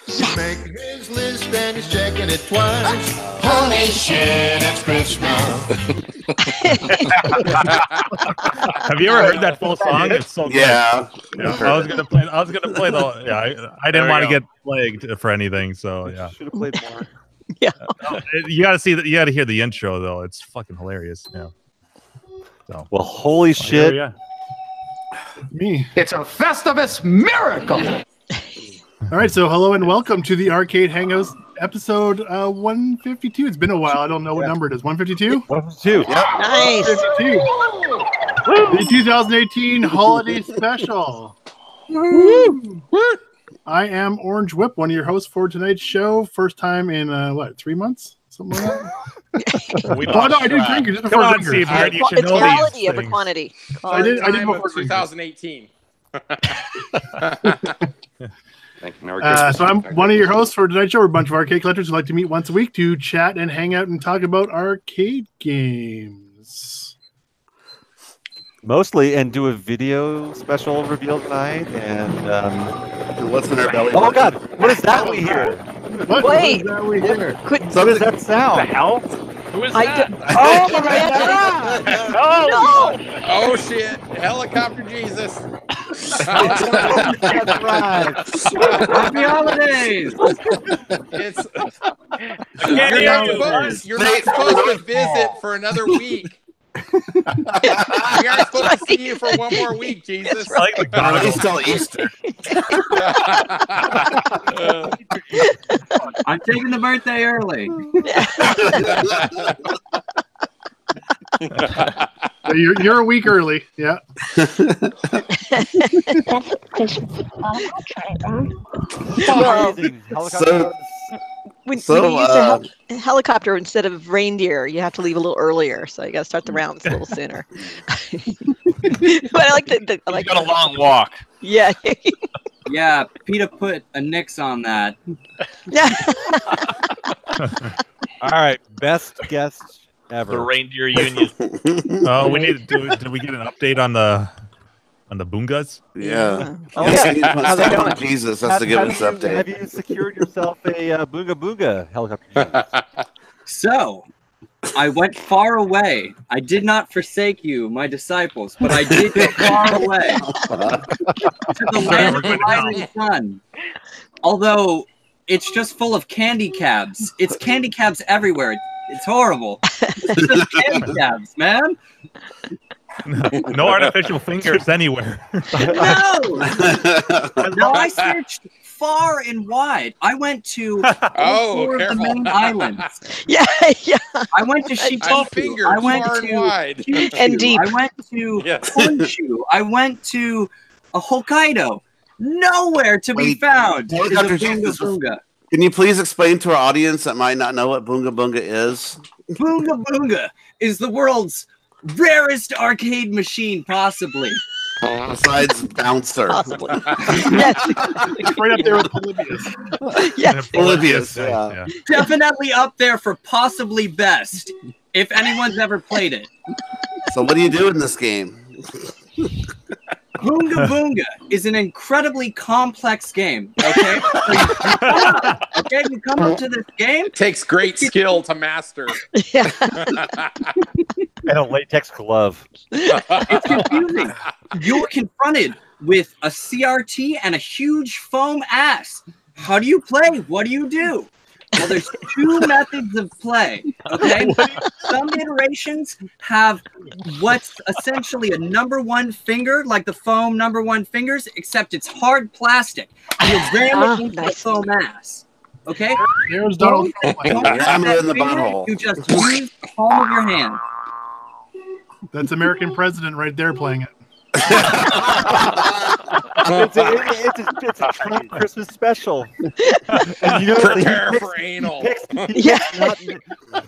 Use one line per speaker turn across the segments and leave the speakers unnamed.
He's making his list and he's checking it twice. Holy shit, it's Christmas.
Have you ever heard that full song? It's so good.
Yeah.
I was gonna play the. Yeah, I didn't want to get plagued for anything, so yeah.
Should have played more.
Yeah.
You got to see that. You got to hear the intro though. It's fucking hilarious. Yeah. So.
Well, holy shit.
Yeah.
Me.
It's a Festivus miracle.
All right, so hello and welcome to the Arcade Hangouts episode 152. It's been a while. I don't know what number it is. 152?
152.
Yep.
Nice.
152. The 2018 holiday special. I am Orange Whip, one of your hosts for tonight's show. First time in, 3 months? Something like that? Oh, no, I did drink it just before
Come on,
drinking.
Steve. You should
It's
know
quality
these
over
things.
quantity.
I did
Time
before
of
drinking.
2018.
So I'm one of your hosts for tonight's show. We're a bunch of arcade collectors who like to meet once a week to chat and hang out and talk about arcade games.
Mostly, and do a video special reveal tonight. And
what's in our belly?
oh god, what is that we hear?
What?
Wait.
What is that we hear?
Quit.
What does that sound?
The hell?
Who is
I
that?
oh my god! No!
Oh shit! Helicopter Jesus!
That's right.
Happy holidays!
It's you're not supposed to visit for another week. We aren't supposed to see you for one more week, Jesus.
I like the God.
It's still Easter.
I'm taking the birthday early.
So you're a week early. Yeah.
Amazing.
So-
When
So,
you use a helicopter instead of reindeer, you have to leave a little earlier, so you got to start the rounds a little sooner. But I like I like
got a long walk.
Yeah.
Yeah, Peter put a nix on that.
All right, best guest ever.
The reindeer union.
Oh, we need to do. Did we get an update on the Boongas?
Yeah.
Oh,
How's that going?
Jesus has to give us an update.
Have you secured yourself a Boonga Boonga helicopter?
So, I went far away. I did not forsake you, my disciples, but I did go far away to the land of the rising sun. Although it's just full of candy cabs. It's candy cabs everywhere. It's horrible. It's just candy cabs, man.
No artificial fingers anywhere.
No! No, I searched far and wide. I went to all four of the
careful.
main islands.
Yeah.
I went to
I'm
Shikoku.
fingered
I went
far
to
and wide.
Kyushu.
And deep.
I went to
Yes.
Honshu. I went to Hokkaido. Nowhere to be
Wait,
found is a
Helicopter
Boonga
Jesus.
Boonga.
Can you please explain to our audience that might not know what Boonga Boonga is?
Boonga Boonga is the world's rarest arcade machine, possibly.
Besides Bouncer.
Possibly. Yes.
It's right up there with Polybius.
Yes.
Polybius, yeah.
Definitely up there for possibly best, if anyone's ever played it.
So what do you do in this game?
Boonga Boonga is an incredibly complex game. Okay, you come up to this game.
Takes great skill to master.
Yeah.
And a latex glove.
It's confusing. You're confronted with a CRT and a huge foam ass. How do you play? What do you do? Well, there's two methods of play. Okay, some iterations have what's essentially a number one finger, like the foam number one fingers, except it's hard plastic. And you ram it into the foam ass. Okay,
There's Donald Trump.
Don't
Ram
use
it in the
that finger,
butthole.
You just use the palm of your hand.
That's American president right there playing it.
It's a Trump Christmas special. And you know what?
Prepare for anal.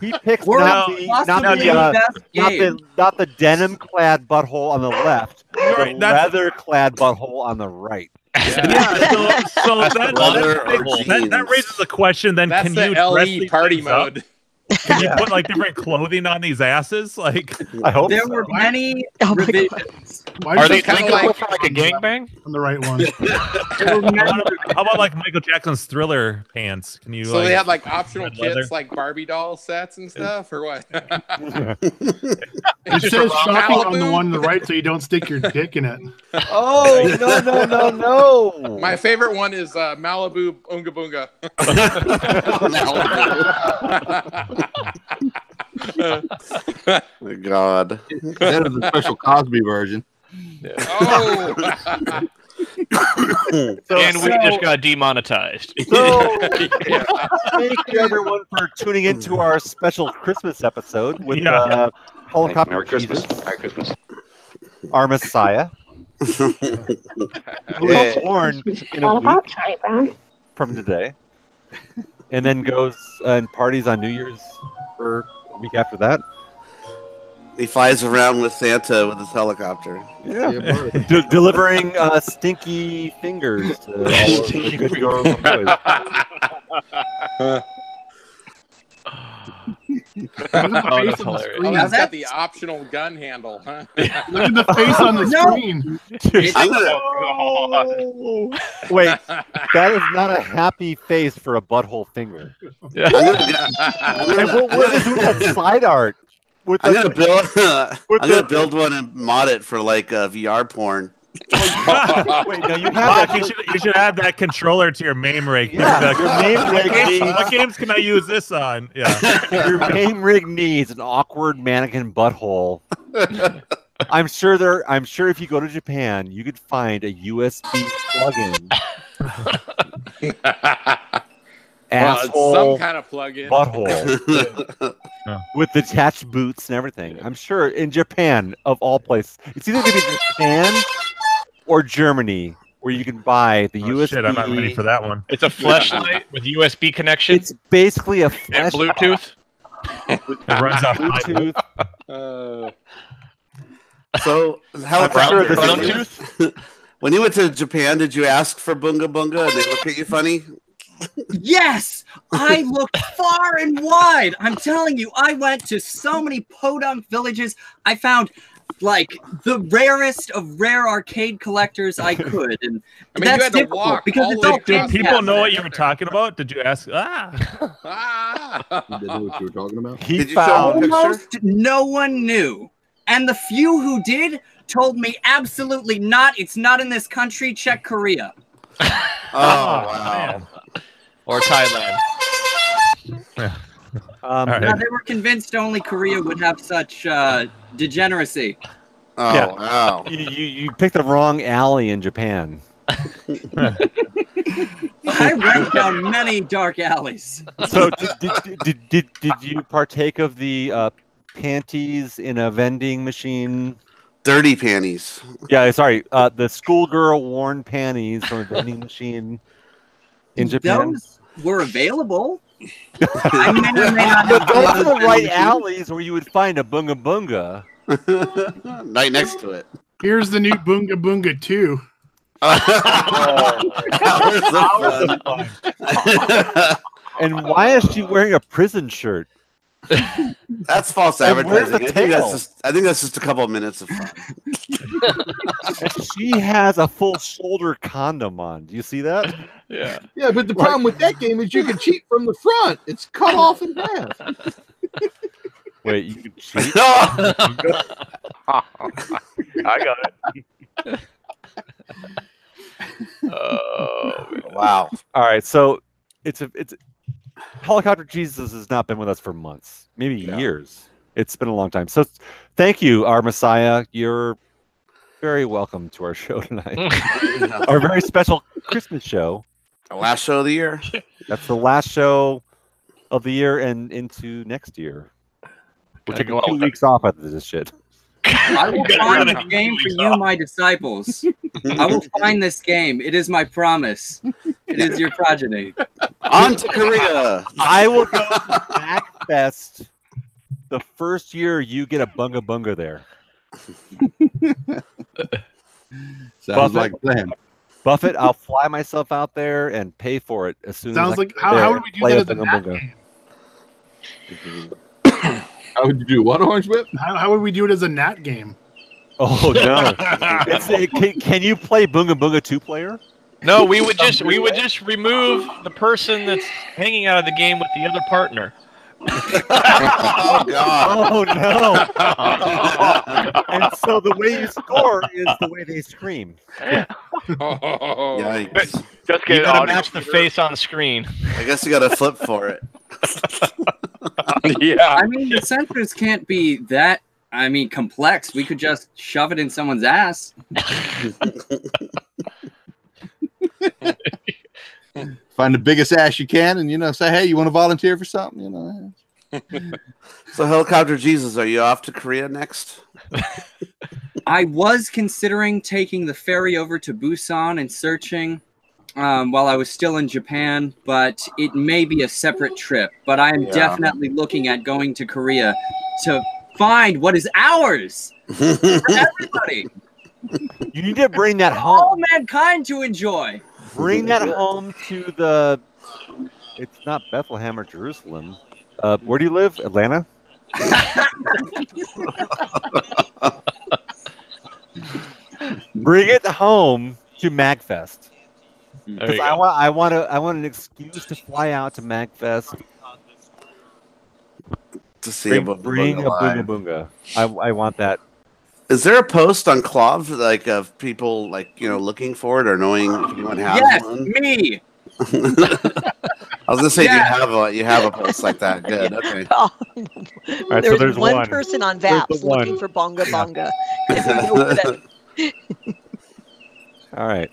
He picks
We're
not
possibly the best game.
not the denim-clad butthole on the left,
Right,
the
that's-
leather-clad butthole on the right.
Yeah, so
Leather or jeans.
that raises a question. Then
That's
can
the
you dress
LE
these
party
things up?
mode.
Can you put like different clothing on these asses? Like,
I hope
There
so.
were many
Oh my God.
revisions.
Why
Are they
just
linkable for like a gangbang?
on the right one?
There were many
how about like Michael Jackson's Thriller pants? Can you?
So
like,
they had like optional
red leather?
kits, like Barbie doll sets and stuff, or what?
It says shocking on the one on the right, so you don't stick your dick in it.
Oh no!
My favorite one is Malibu Oonga Boonga.
My God.
That is a special Cosby version.
Oh,
And we just got demonetized.
So, thank you everyone for tuning into our special Christmas episode with Helicopter
Merry Christmas.
Jesus,
Merry Christmas.
our Messiah, who was born in a week from today, and then goes and parties on New Year's for a week after that.
He flies around with Santa with his helicopter.
Yeah, delivering stinky fingers to all of the good girls and boys.
Look at the face
that's
on the
hilarious.
screen.
oh, that's got the optional gun handle, huh?
Look at the face on the screen.
I'm gonna,
Wait, that is not a happy face for a butthole finger.
I'm
And what is with that side art? With
gonna
the,
build.
with
I'm gonna
the-
build one and mod it for like VR porn.
wait, no, you have
Mark,
that.
you should add that controller to your MAME rig.
Yeah, your MAME rig
What games can I use this on? Yeah.
Your MAME rig needs an awkward mannequin butthole. I'm sure if you go to Japan, you could find a USB plug-in. Asshole
Some kind of plug-in.
butthole with attached boots and everything. I'm sure in Japan, of all places, it's either going to be Japan or Germany where you can buy the USB.
Shit, I'm not ready for that one.
It's a flashlight with USB connection
It's basically a
and
flash
Bluetooth.
It runs off
Bluetooth.
So
I'm
helicopter.
sure this
when,
is-
you, when you went to Japan, did you ask for Bunga Bunga and they look at you funny?
Yes, I looked far and wide. I'm telling you, I went to so many podunk villages. I found like the rarest of rare arcade collectors I could, and
I mean,
that's
you had to
difficult
walk
because
all
it's
the way
all
across
Did
pin
people
tabs.
know what you were talking about? Did you ask? Ah.
Ah.
You didn't know what you were talking about?
He
Did you show him
found
a picture?
Almost no one knew, and the few who did told me absolutely not. It's not in this country. Check Korea.
Oh wow!
man.
Or Thailand.
All right.
No, they were convinced only Korea would have such degeneracy.
Oh
Yeah.
wow!
you picked the wrong alley in Japan.
I went down many dark alleys.
So did you partake of the panties in a vending machine?
Dirty panties.
Yeah, sorry, the schoolgirl worn panties from a vending machine in Japan.
Those were available. I may or may not
But
have
those
gone
are the
to
right
the-
alleys where you would find a bunga bunga.
Right next to it.
Here's the new Boonga Boonga 2.
That was so fun.
And why is she wearing a prison shirt?
That's false
And where's
advertising.
the
I think that's just a couple of minutes of fun.
And she has a full shoulder condom on. Do you see that?
Yeah.
Yeah, but the problem with that game is you can cheat from the front. It's cut off in half.
Wait, you can cheat?
I got it. Oh, man.
Wow.
All right, so it's Helicopter Jesus has not been with us for months, maybe years. It's been a long time. So thank you, our Messiah. You're very welcome to our show tonight. Our very special Christmas show.
The last show of the year.
That's the last show of the year and into next year. We're
Gotta
taking
go
2
out.
weeks off after this shit.
I will find this game for you, my disciples. I will find this game. It is my promise. It is your progeny.
On to Korea.
I will go to Backfest the first year you get a bunga bunga there.
Sounds like a plan.
Buffett, I'll fly myself out there and pay for it as soon
Sounds
as
like
I
how would we do
play
that
a
as a
bunga
map
bunga.
game?
How would you do? What, Orange Whip?
How would we do it as a Nat game?
Oh no! Can you play Boonga Boonga 2-player?
No, we would just remove the person that's hanging out of the game with the other partner.
Oh God!
Oh no! And so the way you score is the way they scream.
Yikes.
Just you gotta match the face on screen.
I guess you gotta flip for it.
Yeah.
I mean, the sensors can't be that. Complex. We could just shove it in someone's ass.
Find the biggest ass you can, and say, "Hey, you want to volunteer for something?"
So, Helicopter Jesus, are you off to Korea next?
I was considering taking the ferry over to Busan and searching while I was still in Japan, but it may be a separate trip. But I am definitely looking at going to Korea to find what is ours for everybody.
You need to bring that
All
home.
mankind to enjoy.
Bring that home to the. It's not Bethlehem or Jerusalem. Where do you live? Atlanta. Bring it home to MagFest. Because I want an excuse to fly out to MagFest.
To see
bring a Boonga Boonga. I want that.
Is there a post on Clov of people looking for it or knowing if anyone has one?
Me.
I was gonna say you have a post like that. Good. Okay.
Oh.
Right,
there's,
so there's
one
one
person on VAPS looking for Bonga Bonga.
All right.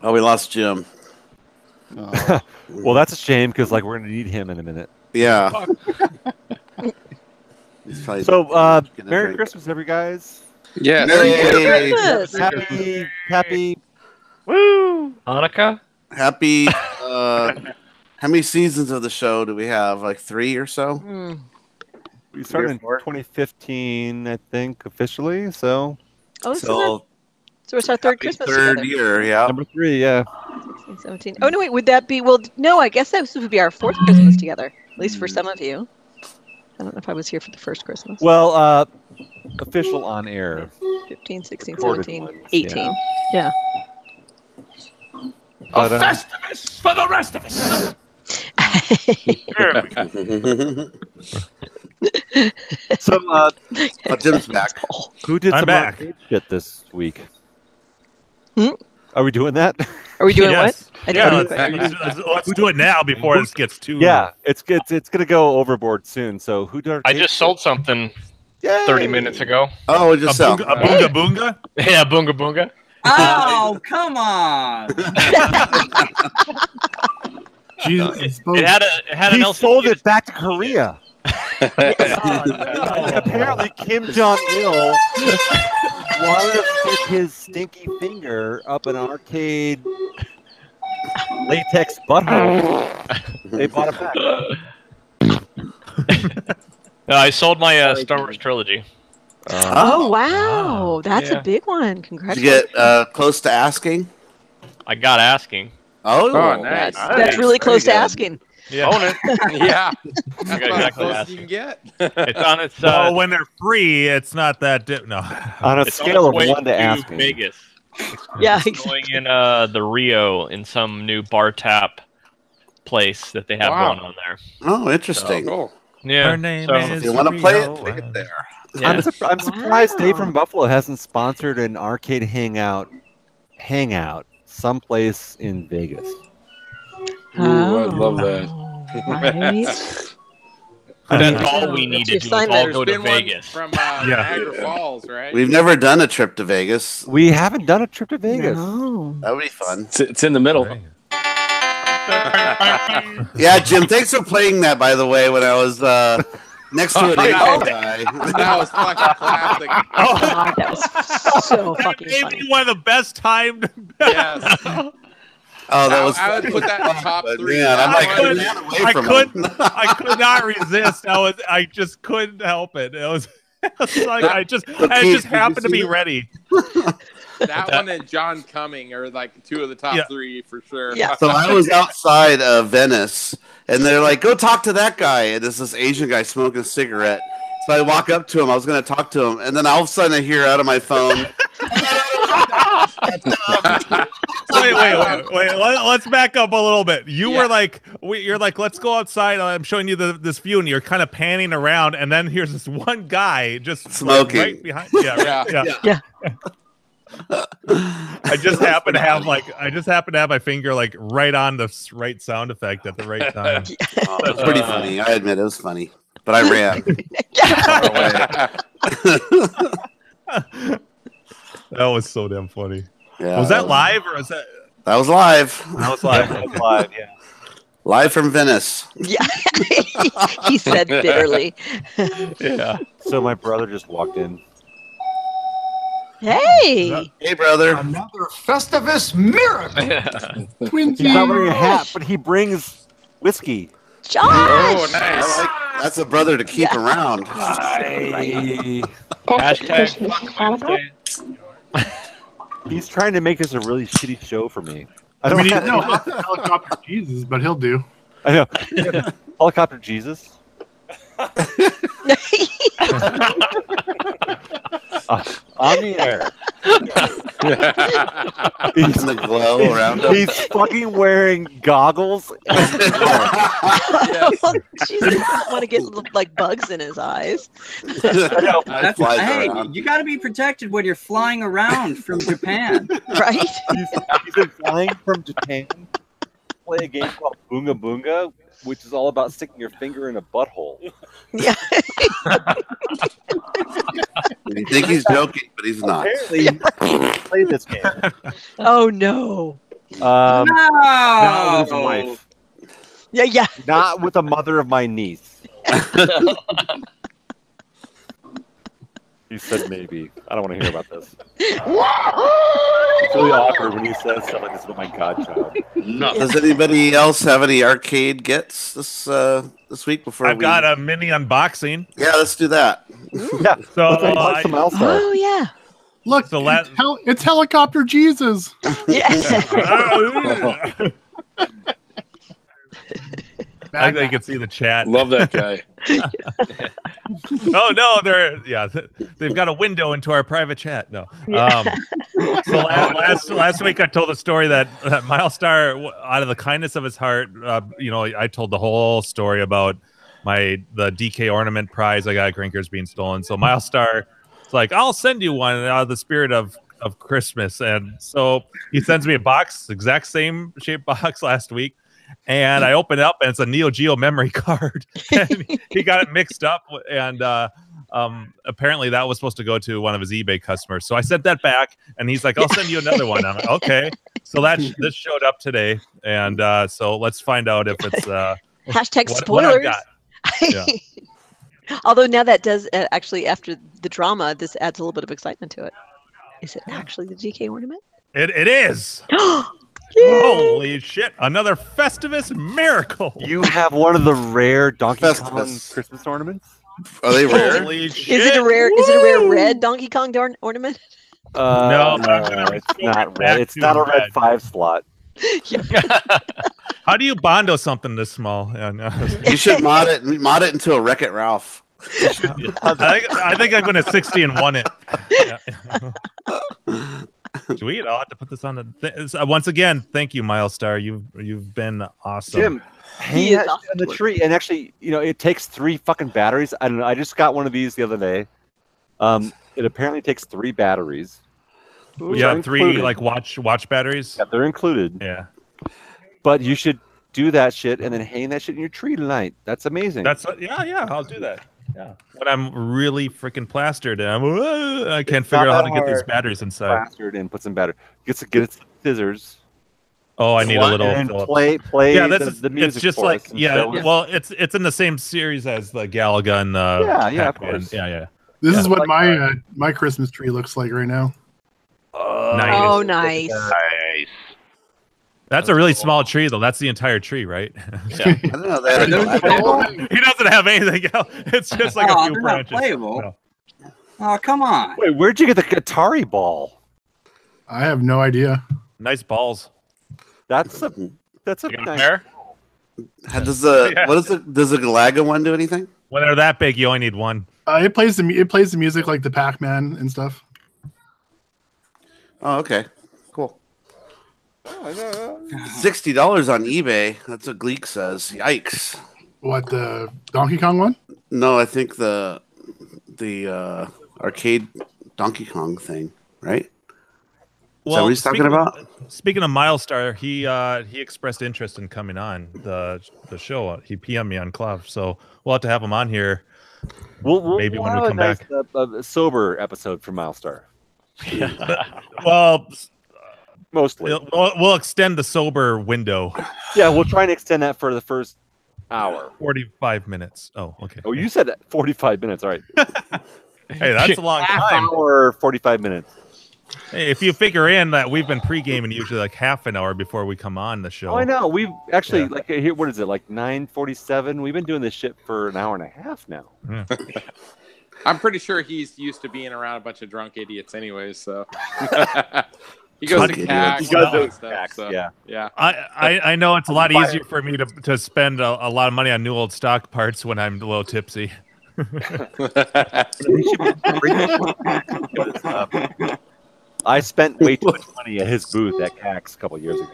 Oh, we lost Jim.
Oh.
Well, that's a shame because we're gonna need him in a minute.
Yeah.
So, Merry Christmas, every guys.
Yes.
Merry
Christmas.
Happy.
Woo! Hanukkah.
Happy. How many seasons of the show do we have? 3 or so?
We started in 2015, I think, officially. So.
So it's our third Christmas
third
together.
year, yeah.
Number 3, yeah.
16, 17. Oh no, wait. Would that be? Well, no. I guess that would be our fourth Christmas together. At least for some of you. I don't know if I was here for the first Christmas.
Well, official on air.
15, 16,
Recorded
17,
ones,
18. Yeah.
But,
Festivus for the rest of us.
So,
Jim's back.
Who did
I'm
some
back.
arcade shit this week?
Hmm?
Are we doing that?
Are we doing
Yes.
what?
Yeah,
didn't-
let's do it now before this gets too.
Yeah, it's gonna go overboard soon. So who did?
I just sold something 30 minutes ago.
Oh, we just sell.
A boonga boonga.
Yeah, Boonga Boonga.
Oh, come on.
Jesus,
It had an
He
LCD.
sold it back to Korea. Apparently, Kim Jong Il wanted to stick his stinky finger up an arcade latex butthole. They bought it back.
No, I sold my Star Wars trilogy.
Oh wow, that's
yeah.
a big one.
Did
Congratulations.
you get close to asking?
I got asking.
Oh,
nice.
That's really close to asking.
Yeah.
Own it. Yeah.
I got
That's about as
exactly
close as
asking.
you can get.
It's on its.
Well, when they're free, it's not that. No.
On a
it's
scale
on
of
its way
1 to asking.
Vegas.
Yeah,
It's going in the Rio in some new bar tap place that they have
Wow.
going on there.
Oh, interesting.
Cool.
Yeah.
Her name
so,
is
If you want to play
Rio.
it, play it there.
yeah.
I'm surprised Dave
Wow.
from Buffalo hasn't sponsored an arcade hangout someplace in Vegas.
Ooh, I'd love that.
Right.
That's
Yeah.
all we
That's
need
your
to do is
sign
all
letters.
go to
Been one
Vegas.
from
Yeah.
Niagara Falls, right?
We've never done a trip to Vegas.
We haven't done a trip to Vegas.
No.
That would be fun.
It's in the middle.
Yeah, Jim, thanks for playing that, by the way, when I was next to an Asian guy.
That was fucking classic.
God, that was so fucking
Maybe
funny.
one of the best timed.
Yes.
Oh, that was.
I would put that in the top
But
3.
man, I'm like,
I couldn't-
man, away
I
from
couldn't.
him.
I could not resist. I just couldn't help it. It was like I just
Keith, did you
happened to
see
be
it?
ready.
That one and John Cumming are like two of the top three for sure.
Yeah.
So I was outside of Venice, and they're like, "Go talk to that guy." And there's this Asian guy smoking a cigarette. So I walk up to him. I was going to talk to him, and then all of a sudden I hear out of my phone.
Wait. Let's back up a little bit. You're like, let's go outside. I'm showing you this view, and you're kind of panning around, and then here's this one guy just
smoking
right behind. Yeah. I just happen to have my finger like right on the right sound effect at the right time.
Oh, it was pretty funny. I admit it was funny, but I ran.
That was so damn funny.
Yeah,
was that live or was that?
That was live.
That was live.
Yeah.
Live from Venice.
Yeah. He said bitterly.
Yeah.
So my brother just walked in.
Hey.
Hey, brother.
Another Festivus miracle.
He's not wearing a hat, but he brings whiskey.
Josh.
Oh, nice.
That's a brother to keep around.
Hashtag.
He's trying to make this a really shitty show for me.
I mean, no, Helicopter Jesus, but he'll do.
I know. Helicopter Jesus. On the air.
He's in the glow around him.
He's fucking wearing goggles.
Jesus doesn't want to get like bugs in his eyes.
Hey, you got to be protected when you're flying around from Japan.
Right?
He's been flying from Japan to play a game called Boonga Boonga, which is all about sticking your finger in a butthole.
Yeah.
You think he's joking, but he's not.
Apparently, he played this game.
Oh no.
Not with his wife.
Yeah.
Not with the mother of my niece. He said maybe. I don't want to hear about this. It's really awkward when he says stuff like this about my godchild.
Does anybody else have any arcade gets this week before
I've got a mini unboxing.
Yeah, let's do that.
Yeah.
So
Oh yeah.
Look,
So
it's Helicopter Jesus.
Yes.
I think you can see the chat.
Love that guy.
Oh no, they've got a window into our private chat. No. So last week I told a story that Milestar, out of the kindness of his heart, I told the whole story about the DK ornament prize I got at Grinkers being stolen. So Milestar, it's like, I'll send you one out of the spirit of Christmas, and so he sends me a box, exact same shaped box last week. And I open it up, and it's a Neo Geo memory card. And he got it mixed up, and apparently that was supposed to go to one of his eBay customers. So I sent that back, and he's like, "I'll send you another one." I'm like, "Okay." So this showed up today, and so let's find out if it's
Hashtag
what I've
spoilers.
got. Yeah.
Although now that does actually, after the drama, this adds a little bit of excitement to it. Is it actually the DK ornament?
It is. Holy shit! Another Festivus miracle.
You have one of the rare Donkey Kong Christmas ornaments.
Are they rare?
Holy shit.
Is it a rare red Donkey Kong ornament?
No, it's not red. It's not a red 5 slot.
How do you bondo something this small?
You should mod it into a Wreck-It Ralph.
I think I'm going to 60 and 1 it. Yeah. Sweet. I'll have to put this on the once again, thank you, Milestar. You've been awesome.
Jim, hang that on the tree. And actually, it takes 3 fucking batteries. I don't know. I just got one of these the other day. It apparently takes 3 batteries.
Yeah, 3 like watch batteries.
Yeah, they're included.
Yeah.
But you should do that shit and then hang that shit in your tree tonight. That's amazing.
Yeah, I'll do that. Yeah. But I'm really freaking plastered, and I can't figure out how to get these batteries inside.
Plastered and put some battery. Get some scissors.
Oh, I need a little.
And play. Yeah, the music.
It's just like well, it's in the same series as the Galaga and
yeah, of course.
Yeah.
This is what my Christmas tree looks like right now.
Nice.
Oh, nice.
Nice.
That's a really small tree, though. That's the entire tree, right?
Yeah. I don't know that.
He doesn't have anything else. It's just like a few branches.
Not playable. Oh, come on.
Wait, where'd you get the Atari ball?
I have no idea.
Nice balls.
That's a nice.
Pair?
Does the Galaga one do anything?
When they're that big, you only need one.
It plays the music like the Pac-Man and stuff.
Oh, okay, cool. $60 on eBay. That's what Gleek says. Yikes!
What, the Donkey Kong one?
No, I think the arcade Donkey Kong thing, right? Is that what he's talking about?
Speaking of Milestar, he expressed interest in coming on the show. He PM'd me on Clove, so we'll have to have him on here. Maybe when we come back.
A sober episode for Milestar.
Well,
mostly.
We'll extend the sober window.
Yeah, we'll try and extend that for the first hour.
45 minutes. Oh, okay.
Oh, you said 45 minutes. All right.
Hey, that's a long
half
time.
Hour, 45 minutes.
Hey, if you figure in that we've been pre-gaming usually like half an hour before we come on the show.
Oh, I know. We've actually like here. What is it? Like 9:47. We've been doing this shit for an hour and a half now.
Yeah.
I'm pretty sure he's used to being around a bunch of drunk idiots, anyways. So he goes to CAX.
He goes to CAX. So,
yeah.
I know it's a lot easier for me to spend a lot of money on new old stock parts when I'm a little tipsy.
I spent way too much money at his booth at CAX a couple years ago.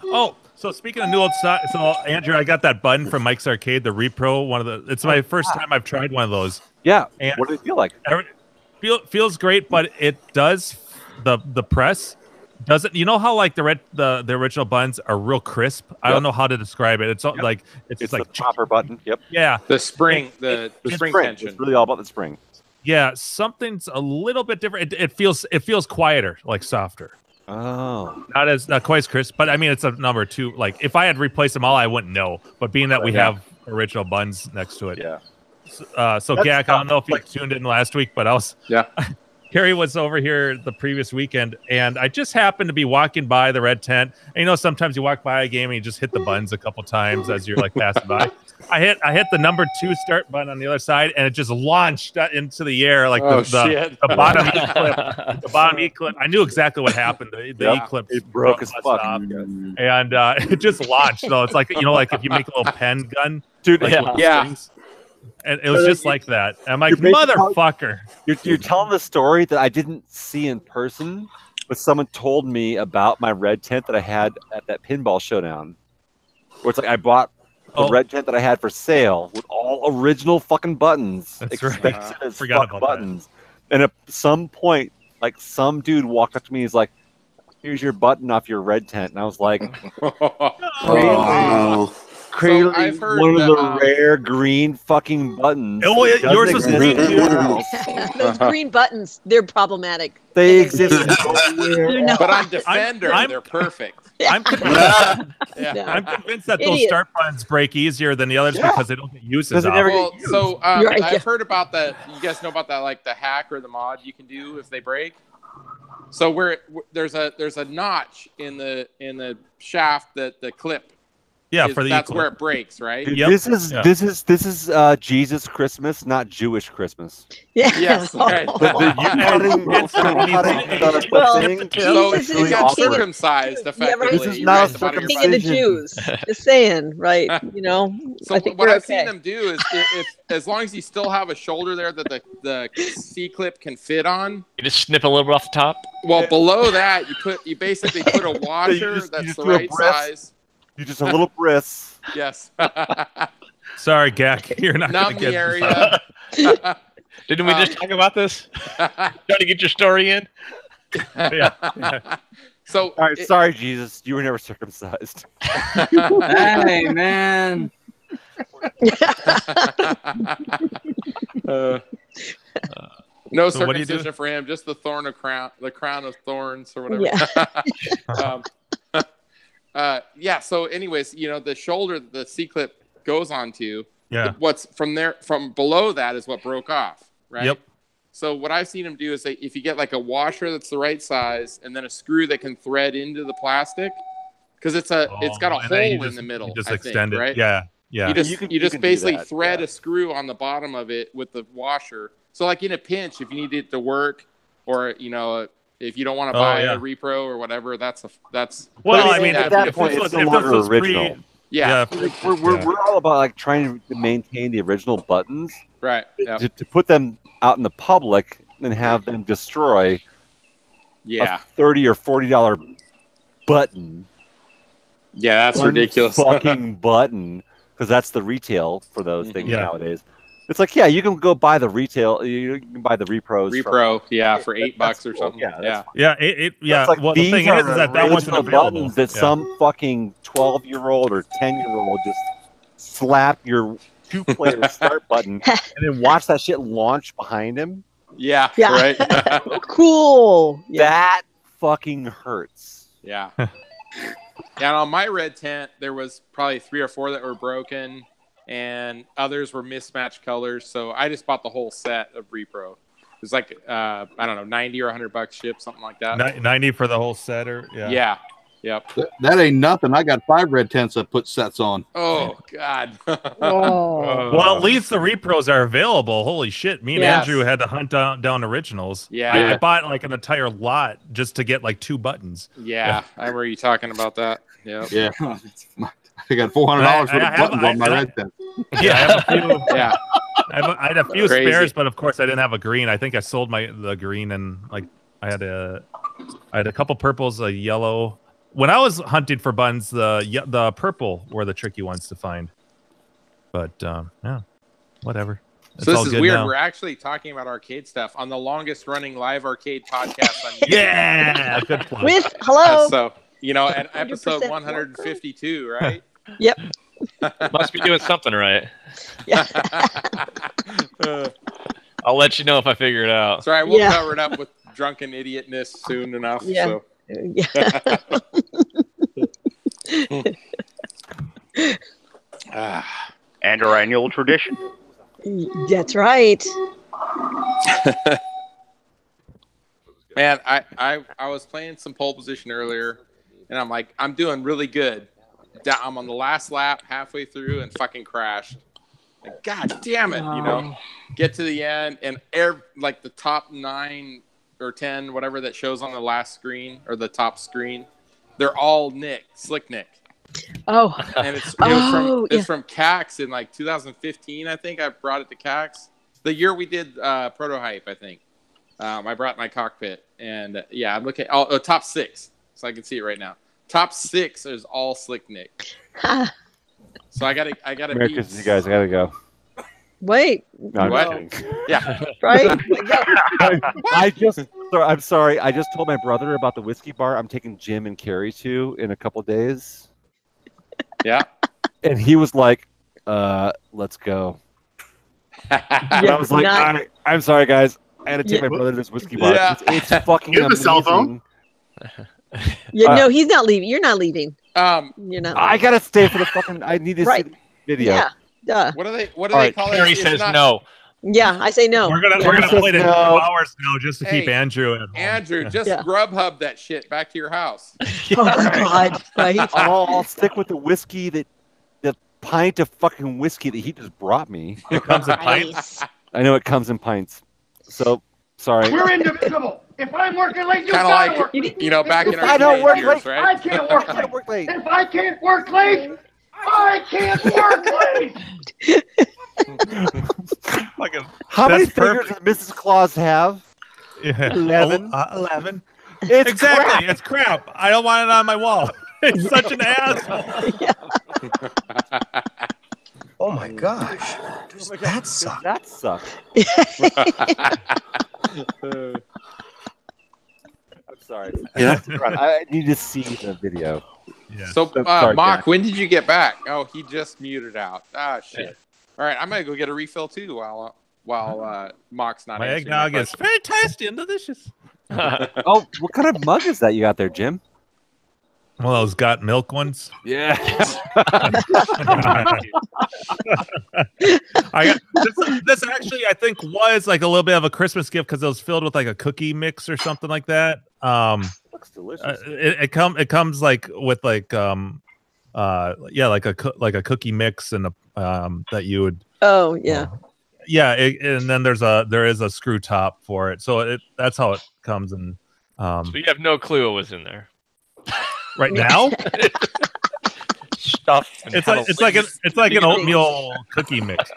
Oh, so speaking of new old stock, so Andrew, I got that button from Mike's Arcade, the Repro. It's my first time I've tried one of those.
Yeah.
And
what does it feel like?
Feels great, but it does the press doesn't. You know how like the original buttons are real crisp. I don't know how to describe it. It's like it's like
the chopper button. Yep.
Yeah.
The spring, the spring tension.
It's really all about the spring.
Yeah, something's a little bit different. It feels quieter, like softer.
Oh,
not quite as crisp, but I mean it's a number two. Like if I had replaced them all, I wouldn't know. But being that we have original buttons next to it, So Gak, I don't know if you tuned in last week, but I was Harry was over here the previous weekend, and I just happened to be walking by the red tent. And you know, sometimes you walk by a game and you just hit the buttons a couple times as you're like passing by. I hit the number 2 start button on the other side, and it just launched into the air like the bottom E clip. The bottom E clip. I knew exactly what happened. The E clip
broke as fuck,
and it just launched. So it's like like if you make a little pen gun,
dude.
And it was just like that. I'm like, motherfucker.
You're telling the story that I didn't see in person, but someone told me about my red tent that I had at that pinball showdown. Where it's like I bought the red tent that I had for sale with all original fucking buttons.
That's
expensive as
Forgot
fuck
about
buttons. And at some point, like some dude walked up to me, he's like, "Here's your button off your red tent." And I was like, crazy.
So I've heard
one of the rare green fucking buttons.
Oh, yours was green too.
Those green buttons, they're problematic.
They exist
nowhere.
But on Defender, they're perfect.
I'm convinced that those start buttons break easier than the others because they don't get used as often.
Well, so I've heard about that. You guys know about that, like the hack or the mod you can do if they break. So there's a notch in the shaft that the clip.
Yeah,
that's where it breaks, right?
Dude, this is Jesus Christmas, not Jewish Christmas.
Yeah.
Yes. Right. So you got circumcised effectively.
This is not a
King of the Jews. Just saying, right?
So
I think
what I've
okay.
seen them do is, if as long as you still have a shoulder there that the C clip can fit on,
you just snip a little bit off the top.
Well, below that you basically put a washer that's the right size.
You just a little bris.
Yes.
Sorry, Gak, you're not going to get
the area.
Didn't we just talk about this? Trying to get your story in.
Yeah.
So,
all right, sorry, Jesus, you were never circumcised.
Hey, man.
No circumcision for him, just the crown of thorns or whatever. Yeah. So, anyways, the shoulder the C clip goes onto.
Yeah.
What's from below that is what broke off, right?
Yep.
So what I've seen him do is if you get like a washer that's the right size and then a screw that can thread into the plastic, because it's got a hole in the middle.
You just
I
extend
think,
it,
right?
yeah.
You just basically thread a screw on the bottom of it with the washer. So like in a pinch, if you need it to work, or if If you don't want to buy a repro or whatever, that's.
Well, I mean,
at that point, it's no longer original.
Yeah,
we're all about like trying to maintain the original buttons,
right? Yep.
To put them out in the public and have them destroy a $30 or $40 button.
Yeah, that's ridiculous.
Fucking button, because that's the retail for those things nowadays. It's like, yeah, you can go buy the retail. You can buy the repros.
Repro, for $8 or something.
Yeah.
Like, well, the thing is that wasn't available.
Buttons that some fucking 12-year-old or 10-year-old just slap your 2-player start button and then watch that shit launch behind him.
Yeah. Right.
Cool.
That fucking hurts.
Yeah. And on my red tent, there was probably 3 or 4 that were broken, and others were mismatched colors. So I just bought the whole set of repro. It was like I don't know, $90 or $100 shipped, something like that.
90 for the whole set, or
yeah. Yep.
That ain't nothing. I got 5 red tents I put sets on.
Oh God.
Well, at least the repros are available. Holy shit! Me and Andrew had to hunt down originals.
Yeah.
I bought like an entire lot just to get like 2 buttons.
Yeah. I remember you talking about that. Yep.
Yeah. I got $400 worth of buttons on my red tent.
Yeah, I have a few.
Yeah.
I had a few spares, but of course I didn't have a green. I think I sold the green, and like I had a couple purples, a yellow. When I was hunting for buttons, the purple were the tricky ones to find. But whatever. It's
so this is weird.
Now.
We're actually talking about arcade stuff on the longest running live arcade podcast on YouTube.
Yeah, good plug.
With hello.
So at episode 152, right?
Yep.
Must be doing something right.
Yeah.
I'll let you know if I figure it out.
Sorry, we'll cover it up with drunken idiotness soon enough.
Yeah.
So.
And our annual tradition.
That's right.
Man, I was playing some pole position earlier, and I'm like, I'm doing really good. I'm on the last lap, halfway through, and fucking crashed. Like, God damn it, Get to the end, and like the top 9 or 10, whatever that shows on the last screen or the top screen, they're all Slick Nick.
Oh,
and it's from CAX in like 2015, I think. I brought it to CAX the year we did Prototype, I think. I brought my cockpit, and I'm looking at top 6, so I can see it right now. Top 6 is all Slick Nick. So I gotta
Merry Christmas, you guys. I gotta go.
Wait.
No, I'm kidding.
Yeah.
Right?
I'm sorry. I just told my brother about the whiskey bar I'm taking Jim and Carrie to in a couple days.
Yeah.
And he was like, let's go. And I was like, I'm sorry, guys. I had to take my brother to this whiskey bar.
Yeah.
It's fucking amazing.
A cell phone?
No, he's not leaving. You're not leaving. You're not.
I gotta stay for the fucking. I need to see the video.
Yeah. Duh.
What do they call it?
Carrie says no.
Yeah, I say no.
We're gonna play it in 2 hours now just to keep Andrew at home.
Andrew, just Grubhub that shit back to your house.
Oh God! Right.
I'll stick with the whiskey the pint of fucking whiskey that he just brought me.
It comes in pints.
I know it comes in pints. So sorry.
We're indivisible. If I'm working late, you
gotta
gotta
work.
Work.
Back in our
I don't work late.
right?
I can't work late. If I can't work late, I can't work late.
How many fingers does Mrs. Claus have?
Yeah.
11.
11.
It's
exactly.
crap.
It's crap. I don't want it on my wall. It's such an asshole.
Oh my gosh. Does that suck?
That sucks. I'm sorry. I need to see the video.
Yeah.
So,
Sorry,
Mock,
Jack.
when did you get back? Oh, he just muted out. Ah, shit. All right, I'm gonna go get a refill too while Mock's not.
My
answering
eggnog
my
is
question.
very tasty and delicious.
Oh, what kind of mug is that you got there, Jim?
Well, those got milk ones.
Yeah.
This actually, I think, was like a little bit of a Christmas gift because it was filled with like a cookie mix or something like that.
Looks delicious.
It comes like with like like a cookie mix and that you would.
Oh yeah.
Yeah, and then there is a screw top for it, so that's how it comes, and
So you have no clue what was in there.
Right now,
Stuff.
it's like an oatmeal cookie mix,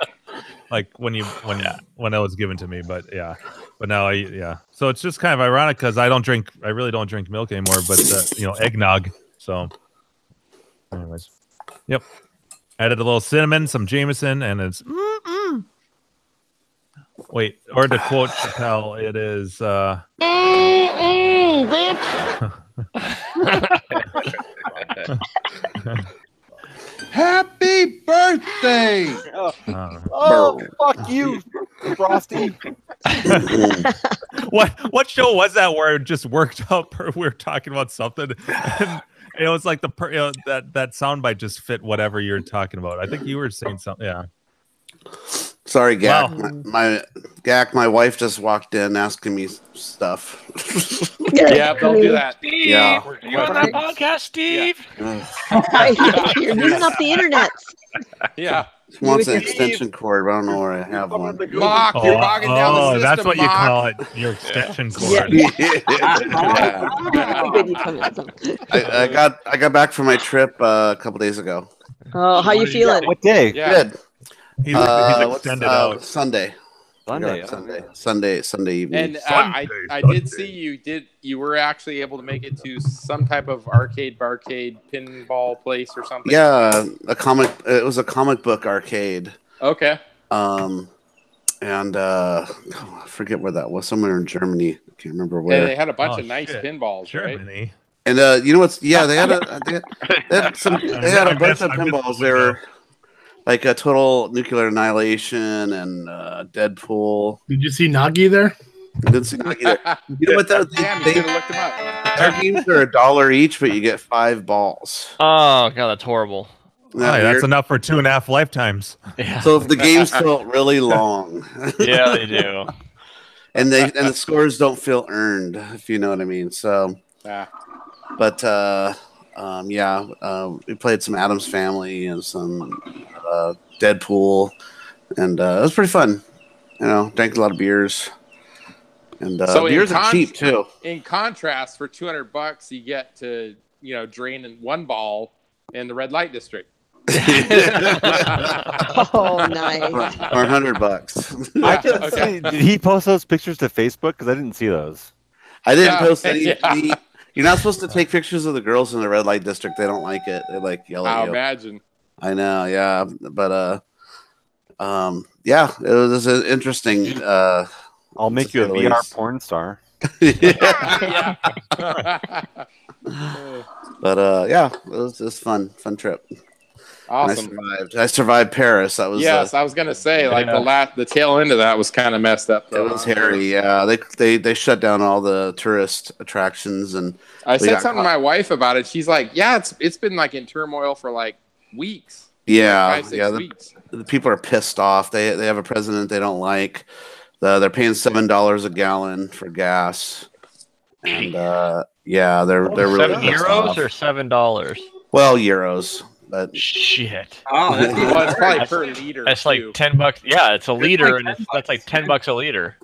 like when it was given to me. But now So it's just kind of ironic because I really don't drink milk anymore. But eggnog. So, anyways, yep. Added a little cinnamon, some Jameson, and it's. Wait, or to quote Chappelle, it is.
Happy birthday!
Oh, fuck you, Frosty.
What show was that where it just worked out? We were talking about something, and it was like that soundbite just fit whatever you're talking about. I think you were saying something. Yeah.
Sorry, Gak.
Wow.
My wife just walked in asking me stuff.
Yeah, don't do that.
Steve,
Yeah.
you on that podcast, Steve?
You're using up the internet.
Yeah.
She wants an extension cord, but I don't know where I have one.
Mock, you're bogging down the system.
That's what you
Mock.
call it, your extension cord.
I got back from my trip a couple days ago.
Oh, how you feeling?
What day?
Yeah.
Good.
He's extended out.
Sunday evening.
And I did see you were actually able to make it to some type of arcade barcade pinball place or something.
Yeah, it was a comic book arcade.
Okay.
And I forget where that was. Somewhere in Germany. I can't remember where.
Yeah, they had a bunch of nice pinballs,
Germany.
right?
And you know what's? Yeah, they had a bunch of pinballs. They were like a Total Nuclear Annihilation and Deadpool.
Did you see Nagi there?
I didn't see Nagi there. You know what?
Damn, you should have looked them up.
Their games are $1 each, but you get 5 balls.
Oh god, that's horrible.
That's enough for 2.5 lifetimes.
Yeah.
So if the games felt really long.
Yeah, they do.
and the scores don't feel earned, if you know what I mean. So but we played some Addams Family and some Deadpool, and it was pretty fun. Drank a lot of beers, and beers are cheap too.
In contrast, for $200, you get to drain in one ball in the red light district.
Oh, nice.
Or $100.
I didn't see. Did he post those pictures to Facebook? Because I didn't see those.
I didn't post any. You're not supposed to take pictures of the girls in the red light district. They don't like it. They yell at you.
Imagine.
I know, yeah, but it was interesting.
I'll make you a VR porn star.
But it was just fun trip.
Awesome.
I survived Paris. That was
I was gonna say the tail end of that was kind of messed up.
It was hairy. Yeah, they shut down all the tourist attractions, and
I said something to my wife about it. She's like, "Yeah, it's been in turmoil for weeks."
Yeah,
5-6 weeks.
The people are pissed off. They have a president they don't like. They're paying $7 a gallon for gas, and they're really
€7 or $7.
Well, euros. But
shit.
Oh, that's probably per liter.
That's like $10. Yeah, it's a liter, and that's like $10 a liter.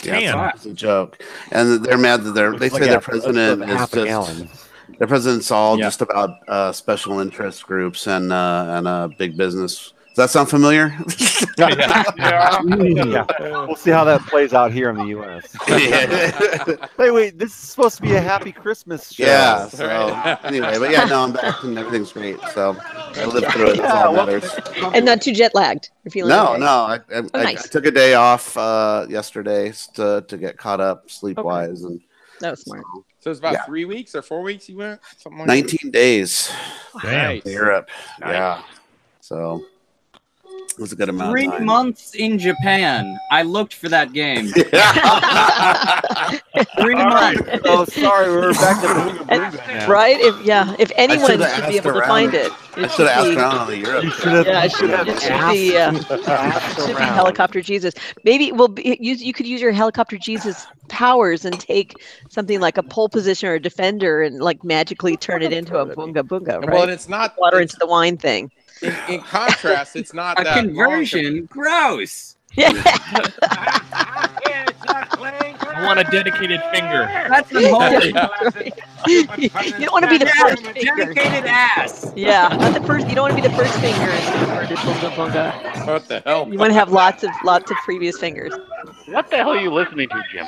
Yeah, it's a joke. And they're mad that they say their president is just their president's all just about special interest groups and big business. Does that sound familiar?
Yeah. We'll see how that plays out here in the U.S. Wait, this is supposed to be a happy Christmas show.
Yeah. So anyway, but I'm back and everything's great. So I lived through it. That's all that matters.
And not too jet lagged. You're feeling okay?
No. I took a day off yesterday to get caught up sleep wise, and
that was smart.
So it's about 3 weeks or 4 weeks you went? Something like
19 days.
Damn.
To Europe.
Nice.
Yeah. So it was a good amount
3
of time.
months in Japan. I looked for that game. 3 months.
Oh, sorry, we're back to Boonga now.
Right? If anyone should be able to find it.
I should have asked around on the Europe.
You should have.
Yeah, it should be Helicopter Jesus. Maybe you could use your Helicopter Jesus powers and take something like a pole position or a defender and magically turn it into a boonga boonga, right?
Well, and it's not
water into the wine thing.
In contrast, it's not
a conversion. Gross.
Yeah.
want a dedicated finger.
That's unholy.
You don't want to be the first finger.
Dedicated ass.
Yeah, not the first. You don't want to be the first finger in the converted bunga bunga.
What the hell?
You want to have lots of previous fingers.
What the hell are you listening to, Jim?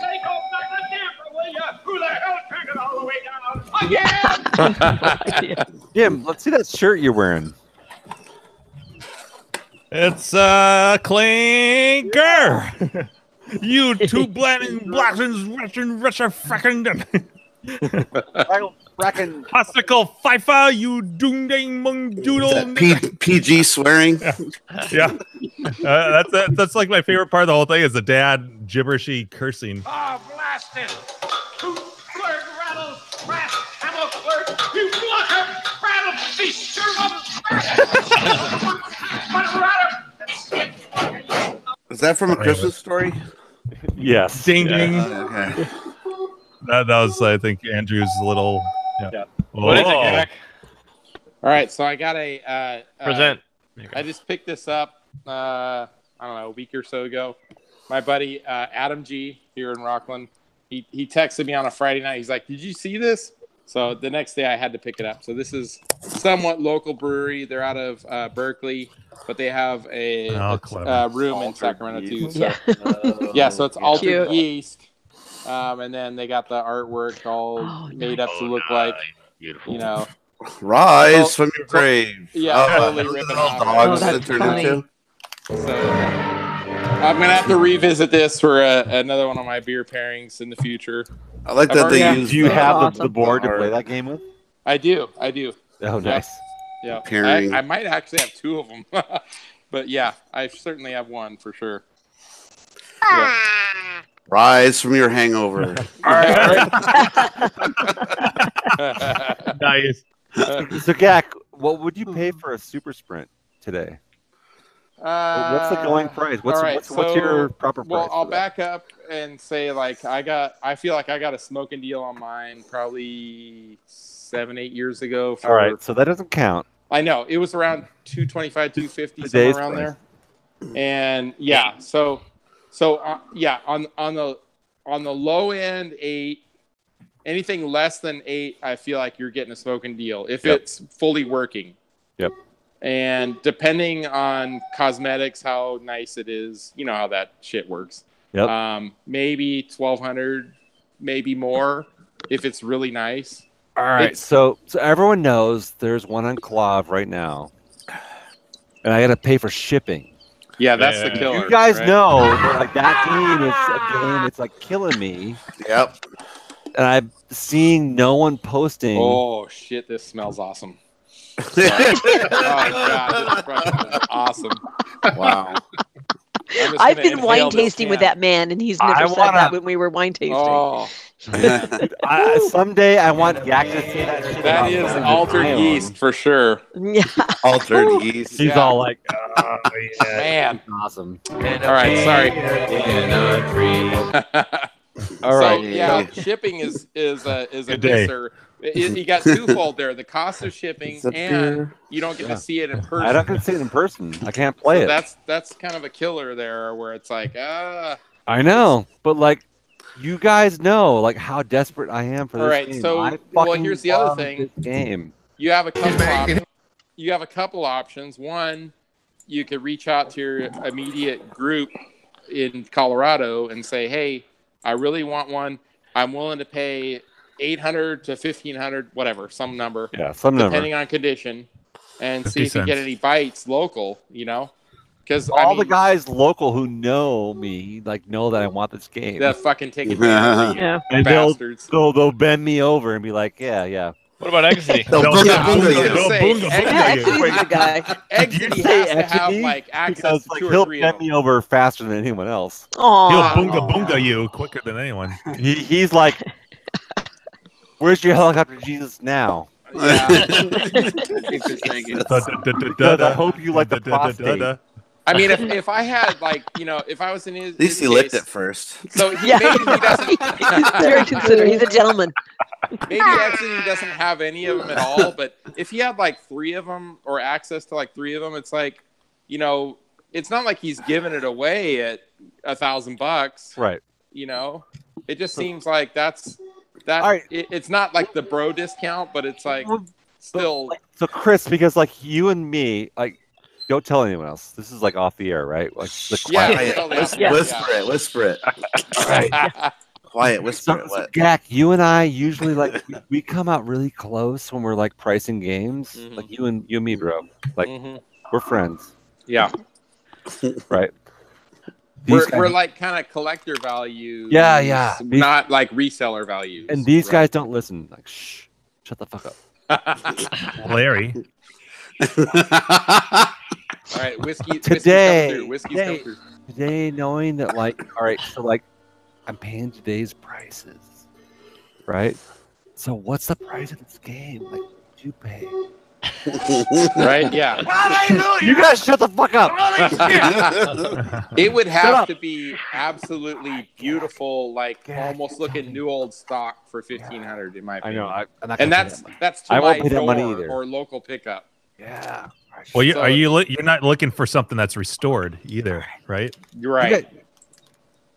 Jim, let's see that shirt you're wearing.
It's Clinker. You two blackened Russian fracking Hosticle Pfeiffer, you doom dang mung doodle.
PG swearing.
Yeah. That's like my favorite part of the whole thing is the dad gibberishy cursing.
Ah, blasted! Toot, flirt, rattle, rat, hammer, flirt, you blocker, rattle, beast,
Is that from A Christmas Story?
Yes.
Ding ding.
Okay.
That was, I think, Andrew's little. Yeah.
What is it, Jack?
All right, so I got a
Present.
I just picked this up. I don't know, a week or so ago. My buddy Adam G here in Rockland. He texted me on a Friday night. He's like, "Did you see this?" So the next day I had to pick it up. So this is somewhat local brewery. They're out of Berkeley, but they have a room in Sacramento too. So yeah, so it's Altered Yeast. And then they got the artwork all made up to look like,
beautiful.
you know,
Rise from your grave.
Yeah, totally ripping off.
Dogs that turned into.
So I'm gonna have to revisit this for another one of my beer pairings in the future.
I like that they use.
Do you have the board to play that game with?
I do.
Oh, nice.
Yeah,
Pairing.
I might actually have two of them, but yeah, I certainly have one for sure. Yeah.
Rise from your hangover.
Nice.
So, Gak, what would you pay for a super sprint today? What's the going price? What's your proper price?
Well, I'll back up and say I feel like I got a smoking deal on mine probably 7-8 years ago.
All right, so that doesn't count.
I know it was around 225, 250, somewhere around there. And yeah, on the low end 8, anything less than 8, I feel like you're getting a smoking deal if it's fully working.
Yep.
And depending on cosmetics, how nice it is, you know how that shit works.
Yep.
Maybe 1,200, maybe more if it's really nice.
All right. So everyone knows there's one on Clav right now, and I got to pay for shipping.
Yeah, that's the killer.
You guys know that game is a game. It's like killing me.
Yep.
And I'm seeing no one posting.
Oh shit! This smells awesome. Oh god, this is awesome! Wow.
I've been wine tasting with that man, and he's never said that when we were wine tasting.
Oh.
Someday I want Gak to say that shit.
That is altered yeast for sure.
Yeah.
Altered yeast.
He's all like,
oh, yeah.
Man.
Awesome.
All right, sorry.
All right.
So, yeah, shipping is a misser. You got twofold there: the cost of shipping, and you don't get to see it in person.
I don't get to see it in person. I can't play it.
That's kind of a killer there, where it's like,
I know, but like, you guys know like how desperate I am for this game.
So here's the other thing.
This game.
You have a couple options. You have a couple options. One, you could reach out to your immediate group in Colorado and say, "Hey, I really want one. I'm willing to pay $800 to $1,500, whatever, some number.
Yeah, some number.
Depending on condition, and see if you get any bites local, you know? Because
the guys local who know me, like, know that I want this game.
They'll fucking take advantage of you,
yeah.
And
bastards.
they'll bend me over and be like, yeah.
What about Exidy?
Exidy's the guy.
Exidy has to have like access to 2 or 3
he'll
of
bend
them.
me over faster than anyone else.
He'll boonga you quicker than anyone.
He's like, where's your helicopter Jesus now?
Yeah.
I hope you like the prostate.
I mean, if I had like, you know, if I was in his,
at least he licked it first.
So maybe he doesn't.
He's very considerate. He's a gentleman.
Maybe actually he doesn't have any of them at all. But if he had like 3 of them or access to like 3 of them, it's like, you know, it's not like he's giving it away at $1,000.
Right.
You know, it just seems like that.
Right.
It's not like the bro discount, but it's like still.
So Chris, because like you and me, like, don't tell anyone else. This is like off the air, right? Like the
whisper it. All right. Quiet, whisper it. What?
Gak, you and I usually like we come out really close when we're like pricing games. Like you and me, bro. Like we're friends.
Yeah.
Right.
We're like kind of collector values.
Yeah.
Not like reseller values.
And these guys don't listen. Like, shh, shut the fuck up.
Larry.
All right, whiskey's come through.
Today, knowing that, like, all right, so like, I'm paying today's prices, right? So what's the price of this game? Like, what you pay?
Right? Yeah.
You guys shut the fuck up.
It would have to be absolutely beautiful, like almost looking new old stock for $1,500 in my opinion.
I know.
And that's to
I won't
my
pay that money
door
either.
or local pickup.
Yeah.
Well, you're not looking for something that's restored either, right?
You're right.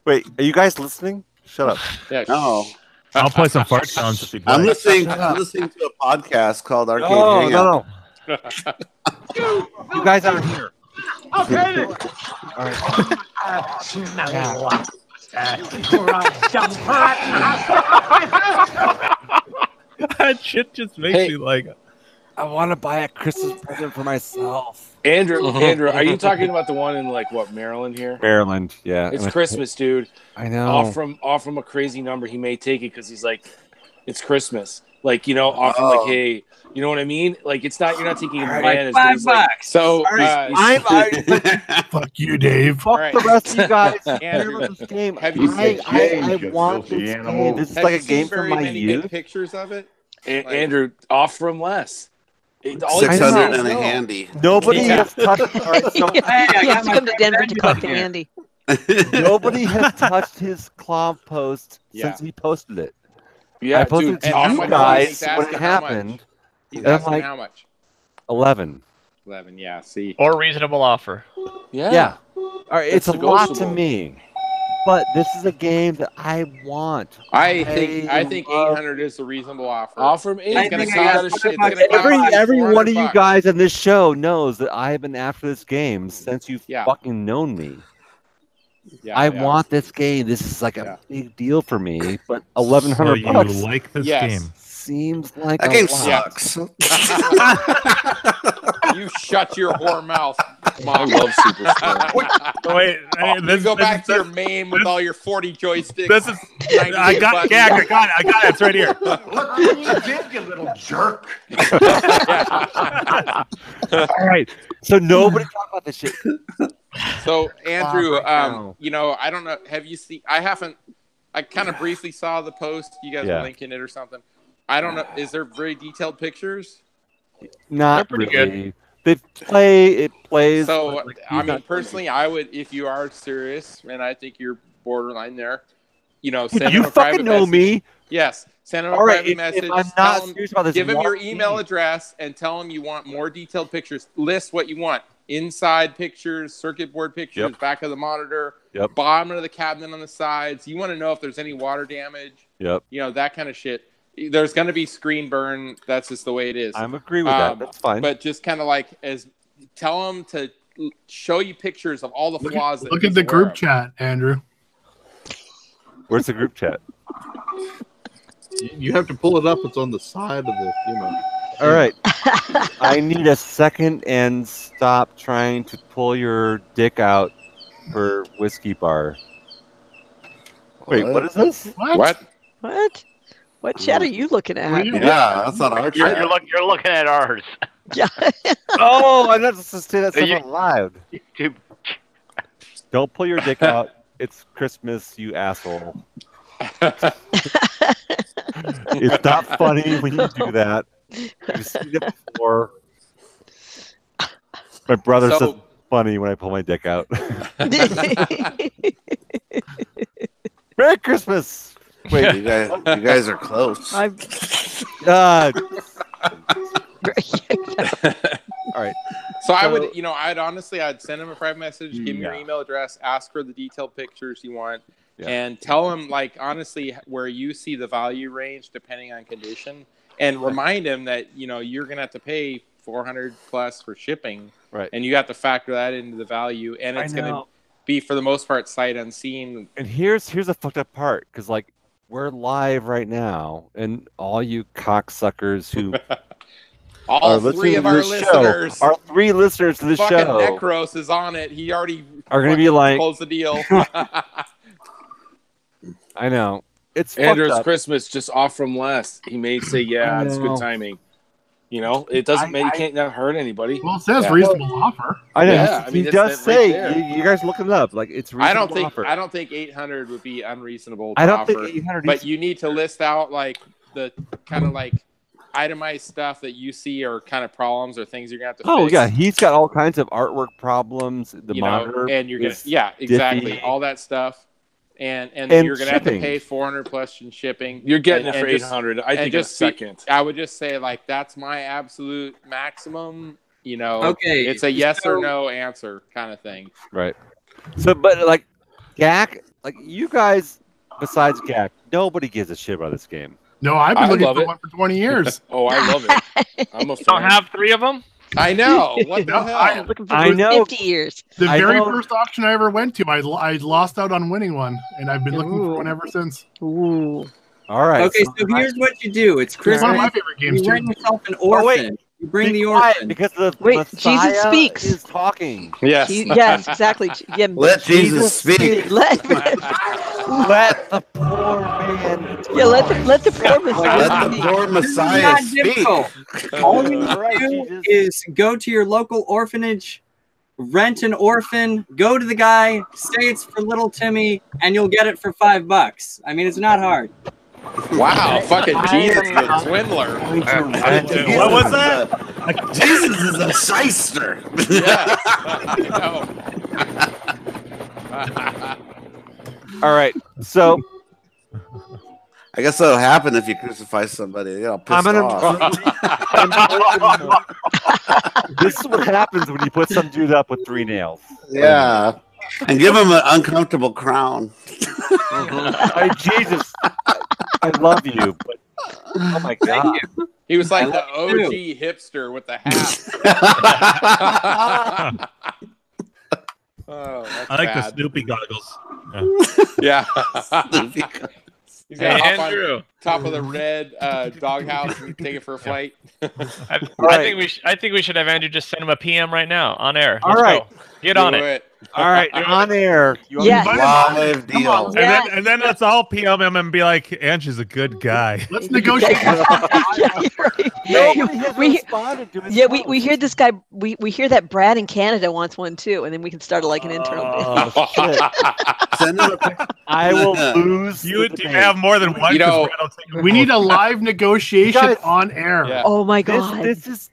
Wait, are you guys listening? Shut up.
Yeah.
No.
I'll play some fart sounds if you'd like.
I'm listening to a podcast called Arcade
No.
Hangout.
You guys aren't here.
Okay.
All right.
That shit just makes me like.
I want to buy a Christmas present for myself.
Andrew, are you talking about the one in like what, Maryland here?
Maryland, yeah.
It's Christmas, dude.
I know.
Off from a crazy number. He may take it because he's like, it's Christmas. Like, you know, off from like, hey, you know what I mean? Like, it's not, you're not taking advantage.
$5
He's like,
so
Fuck you, Dave.
Fuck the rest of you guys.
Andrew,
this game.
have you seen
I want this game. This is like a game from my youth.
Pictures of it?
Andrew, off from less.
600 and a handy.
Nobody has touched. All right, so
He has to come to Denver to collect the handy.
Nobody has touched his Clomp post since he posted it.
Yeah,
I posted it to you guys when it happened.
He's
And I'm
asking
like,
how much?
11.
11, yeah, see.
Or reasonable offer.
Yeah. All right, it's a
That's
lot to
negotiable.
me. But this is a game that I want.
I think 800 is a reasonable offer.
Offer him
It's gonna cost
Every one of you
$400.
guys on this show knows that I have been after this game since you've fucking known me.
Yeah,
I want this game. This is like a big deal for me. But $1,100
So you
bucks
like this
Yes.
game?
seems like
That
a
game
lot.
sucks.
You shut your whore mouth, Mom.
I love Superstore.
Wait,
You go back to your main with all your 40 joysticks.
This is. I got it. It's right here.
Look what you did, you little jerk.
All right. So nobody talk about this shit.
So Andrew,
right now.
you know, I don't know. Have you seen? I haven't. I kind of briefly saw the post. You guys were linking it or something. I don't know. Is there very detailed pictures?
Not
They're pretty
really. It plays.
So I mean, personally, I would, if you are serious, and I think you're borderline there. You know, send
You
him a private
fucking know
message.
me.
Yes, send him a
All right,
private
if
message.
I'm not serious about this,
give him your
walk
email
in.
address and tell him you want more detailed pictures. List what you want: inside pictures, circuit board pictures, back of the monitor, bottom of the cabinet on the sides. You want to know if there's any water damage.
Yep.
You know, that kind of shit. There's going to be screen burn. That's just the way it is.
I'm agree with that. That's fine.
But just kind of like tell them to show you pictures of all the flaws.
Look at the group chat, Andrew.
Where's the group chat?
You have to pull it up. It's on the side of the,
All right. I need a second and stop trying to pull your dick out for Whiskey Bar. Wait, what is this?
What?
What chat are you looking at?
Yeah, that's not our chat.
You're looking at ours.
Yeah.
Oh, I'm not supposed to say that stuff
You-
out loud.
YouTube.
Don't pull your dick out. It's Christmas, you asshole. It's not funny when you do that. You've seen it before. My brother says it's funny when I pull my dick out. Merry Christmas! Wait,
you guys are close.
All right.
So I would, I'd honestly, I'd send him a private message, give him your email address, ask for the detailed pictures you want. and tell him, like, honestly, where you see the value range depending on condition, and remind him that, you know, you're going to have to pay $400 plus for shipping.
Right.
And you have to factor that into the value, and it's going to be, for the most part, sight unseen.
And here's the fucked up part, because, like, we're live right now, and all you cocksuckers who
all three of our listeners,
our 3 listeners to the
fucking
show,
Necros is on it. He already
are going to be like,
closed the deal.
I know. It's
Andrew's
fucked up.
Christmas just off from less. He may say, "Yeah, it's good timing." You know, it doesn't. You can't not hurt anybody.
Well, it says reasonable offer.
I know.
Yeah, I mean,
he
that's
does
right
say.
there.
You guys look it up. Like, it's reasonable offer.
I don't think 800 would be unreasonable to
I don't
offer.
think 800
but
is-
you need to list out, like, the kind of, like, itemized stuff that you see are kind of problems or things you're gonna have to
Oh
fix.
yeah, he's got all kinds of artwork problems. The
You know,
monitor,
and you're gonna
is
exactly
diffy.
all that stuff, and you're gonna have to
shipping.
pay $400 plus in shipping.
You're getting
and,
it for
and just-
800. I
and
think in a
just be-
second.
I would just say, like, that's my absolute maximum. You know,
Okay,
it's a yes or
so-
no answer kind of thing.
Right. So, but like, Gak, like you guys, besides Gak, nobody gives a shit about this game.
No, I've been
I
looking
love
for
it.
one for 20 years.
Oh, I love it. I'm a
You don't
fan.
have 3 of them?
I know. What the
No,
hell?
Looking for
I know.
50 years.
The
I
very
know.
first auction I ever went to, I lost out on winning one, and I've been looking for one ever since.
Ooh.
All right.
Okay, so here's what you do. It's
It's one of
Christmas.
my favorite games,
You rent
too.
yourself an
Oh, wait.
orphan. You bring
Be
the
quiet,
orphan.
because the
Wait,
Messiah
Jesus speaks.
is talking.
Yes.
Yes, exactly. Yeah,
Let Jesus speak.
Let
Let the poor man.
let the poor Messiah
Let the
speak.
poor
It's
Messiah
not
speak.
difficult. All you need
All right,
to do
Jesus.
is go to your local orphanage, rent an orphan, go to the guy, say it's for little Timmy, and you'll get it for $5. I mean, it's not hard.
Wow, fucking Jesus the swindler.
What was that?
Jesus is a shyster.
Yeah. I know.
All right. So
I guess that'll happen if you crucify somebody. You know,
I'm
pissed
gonna.
off.
This is what happens when you put some dude up with 3 nails.
Yeah. And give him an uncomfortable crown.
Hey, Jesus, I love you, but oh my God.
He was like the
love you
OG hipster with the hat. Oh, that's
I like the
bad.
Snoopy goggles.
Yeah.
Snoopy.
He's got
Hey,
to hop
Andrew.
on top of the red doghouse and take it for a flight.
I think we should have Andrew just send him a PM right now on air.
All
Let's
right.
go. Get on
Do
it.
All right, on air. You
Yeah.
Live deal.
Yeah.
And then let's all PM him and be like, Angie's a good guy.
Let's negotiate.
Yeah, you're right.
Nobody has
We-
responded to his
Yeah, we
post.
hear this guy. We hear that Brad in Canada wants one too, and then we can start like an internal bid.
Oh, shit.
Send him a picture.
I will lose.
You
the
do
debate.
have more than one.
You know,
'cause Brad will take
We need a live negotiation
Guys-
on air.
Yeah.
Oh my god!
This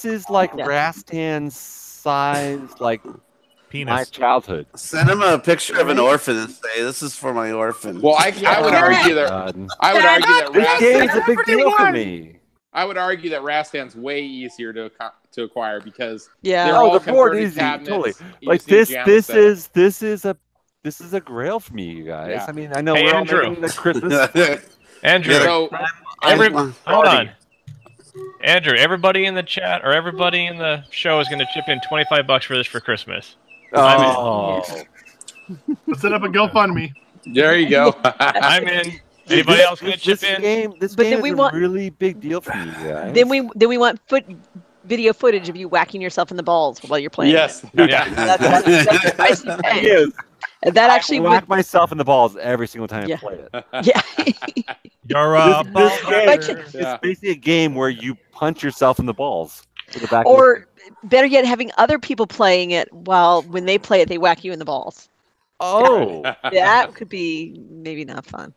is like
Yeah.
Rastan's size, like
penis.
my childhood.
Send him a picture of an orphan and say, "This is for my orphan."
Well, I would argue that
God.
I would argue that
This game's
Rastan,
a big deal for me.
I would argue that Rastan's way easier to acquire because
Yeah.
they're
Oh,
all
the board
converted
easy,
cabinets.
totally.
You
Like
just need
this,
jam
this
set.
is a grail for me, you guys.
Yeah.
I mean, I know
Hey,
we're all
Andrew.
making the Christmas.
Andrew,
So
hold on. Andrew, everybody in the chat or everybody in the show is going to chip in $25 for this for Christmas.
Oh,
Let's set up a GoFundMe.
there you go.
I'm in. Anybody else going to chip
this
in?
game, this
But
game
then
is
we
a
want-
really big deal for you guys.
Then we want video footage of you whacking yourself in the balls while you're playing.
Yes.
Yeah.
That's the price you pay.
Yes.
And that actually
I
would.
whack myself in the balls every single time
Yeah.
I play it.
Yeah.
You're a
This game,
But-
it's basically a game where you punch yourself in the balls. With the back of
Or better yet, having other people playing it while when they play it, they whack you in the balls.
oh,
That could be maybe not fun.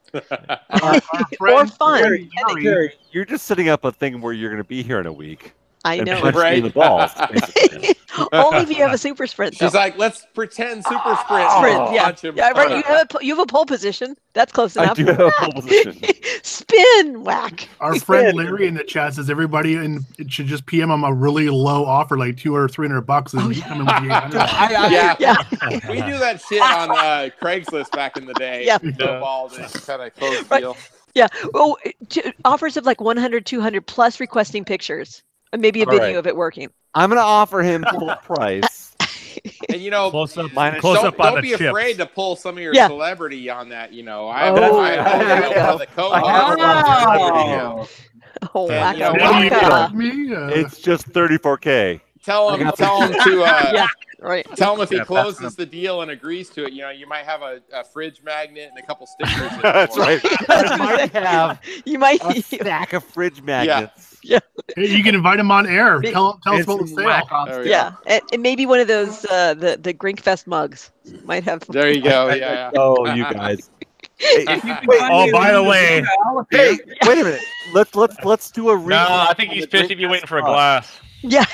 Our
Or
friend
fun.
Gary,
Gary, you're just setting up a thing where you're going to be here in a week.
I
and
know.
punch me in the balls. basically.
Only if you have a super sprint.
She's
though.
like, let's pretend super sprint.
Sprint, yeah,
Punch him.
yeah, right. You have a pole position. That's close
I
enough.
do have a pole position.
Spin, whack.
Our friend Larry in the chat says everybody it should just PM him a really low offer, like $200 or $300, and you come in with the 800.
Yeah. We do that shit on Craigslist back in the day.
Yeah.
Lowballed and kind of closed the deal.
Yeah. Well, offers of like 100, 200 plus requesting pictures, and maybe a
All
video
right.
of it working.
I'm gonna offer him full price.
And you know,
Close up
don't
on
be
the chips.
afraid to pull some of your
Yeah.
celebrity on that. You know,
Oh,
the
I
co-host.
Oh,
And, you know,
wacka.
It's just 34K.
Tell him to
Yeah, right.
tell him if he
Yeah,
closes the deal and agrees to it. You know, you might have a fridge magnet and a couple stickers. in it
That's
for him.
right. I might have
You might.
a stack of fridge magnets.
Yeah.
Hey, you can invite him on air. Tell us about the
It's
sale.
There we
Yeah, and maybe one of those the Grinkfest mugs might have.
There you go. Yeah.
Oh, you guys. Hey,
Oh, by the way,
hey, wait a minute. Let's do a
No,
recap.
I think he's pissed if you're waiting for a glass.
Yeah,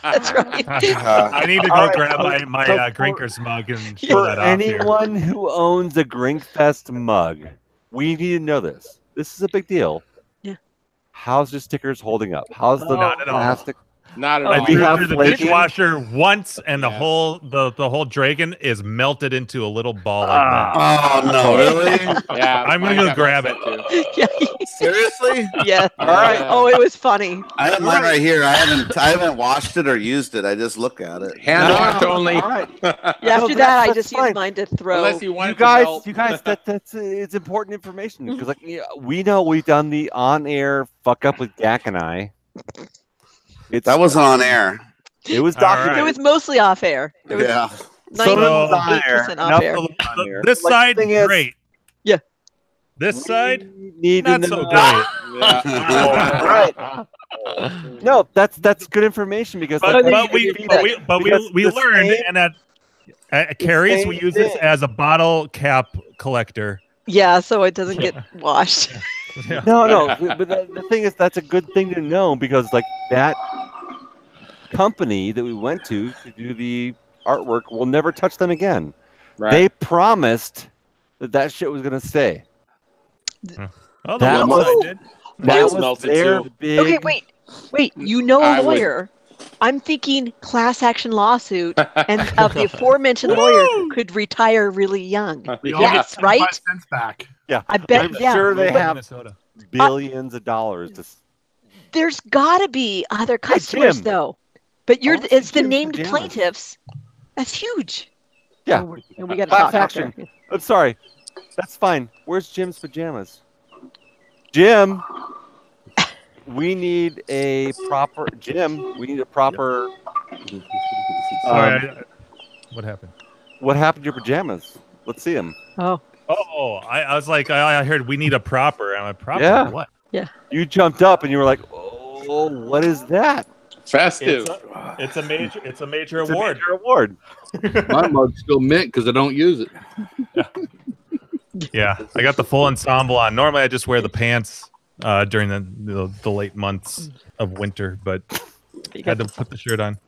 that's right.
I need to go
All right,
grab
okay,
my
so
Grinkers mug and show
For
that off here.
anyone who owns a Grinkfest mug, we need to know this. This is a big deal.
Yeah.
How's the stickers holding up? How's the
Not at all.
plastic?
Not at
I
all.
we
threw
have
through the
flaking?
dishwasher once, and the
Yeah.
whole dragon is melted into a little ball like that.
Oh no, really?
Yeah,
I'm gonna
mine
go
got
grab
messed
it.
up, too.
Yeah,
Seriously?
yeah.
All right.
Oh, it was funny.
I have mine right here. I haven't washed it or used it. I just look at it.
Hand washed only.
All right.
Yeah,
No,
after that, I
that's
just
fine.
used mine to throw.
Unless you want
You
it to
guys,
melt.
that's it's important information because like we know we've done the on-air fuck up with Gak and I.
That was on air.
It was
All
documented.
It was mostly off air. It was
Yeah.
Some of it was on
98%
air.
off
Enough
air.
of it on air.
This
Like,
side,
the thing is,
great.
Yeah.
This side,
we need
not
to
so
know.
great.
Right. No, that's good information because
But,
like,
we learned, and at Carrie's we use this
thing.
as a bottle cap collector.
Yeah, so it doesn't get washed.
Yeah.
No, but the thing is, that's a good thing to know because like that company that we went to do the artwork will never touch them again.
Right.
They promised that shit was gonna stay.
Oh,
That
the
was-
one side did.
Mine's
was
melted
their
too.
big.
Okay, wait. You know
I
a
would-
lawyer. I'm thinking class action lawsuit, and of the aforementioned lawyer could retire really young.
We all
Yes,
get
right?
75 cents back.
Yeah,
I bet.
I'm
Yeah,
sure they
but
have
Minnesota.
billions of dollars. To...
there's got to be other customers
Jim.
though. But
I wanna see
it's the
Jim's
named
pajamas.
plaintiffs. That's huge.
Yeah,
And we got to
class
talk
action.
after.
I'm sorry. That's fine. Where's Jim's pajamas? Jim, we need a proper Jim. We need a proper.
Sorry, what happened?
What happened to your pajamas? Let's see them.
Oh,
I was like, I heard we need a proper. I'm a proper.
Yeah.
What?
You jumped up and you were like, "Oh, what is that?"
Festive.
It's a major
It's
award.
a major award.
My mug's still mint because I don't use it.
Yeah, I got the full ensemble on. Normally, I just wear the pants during the late months of winter, but I had to put the shirt on.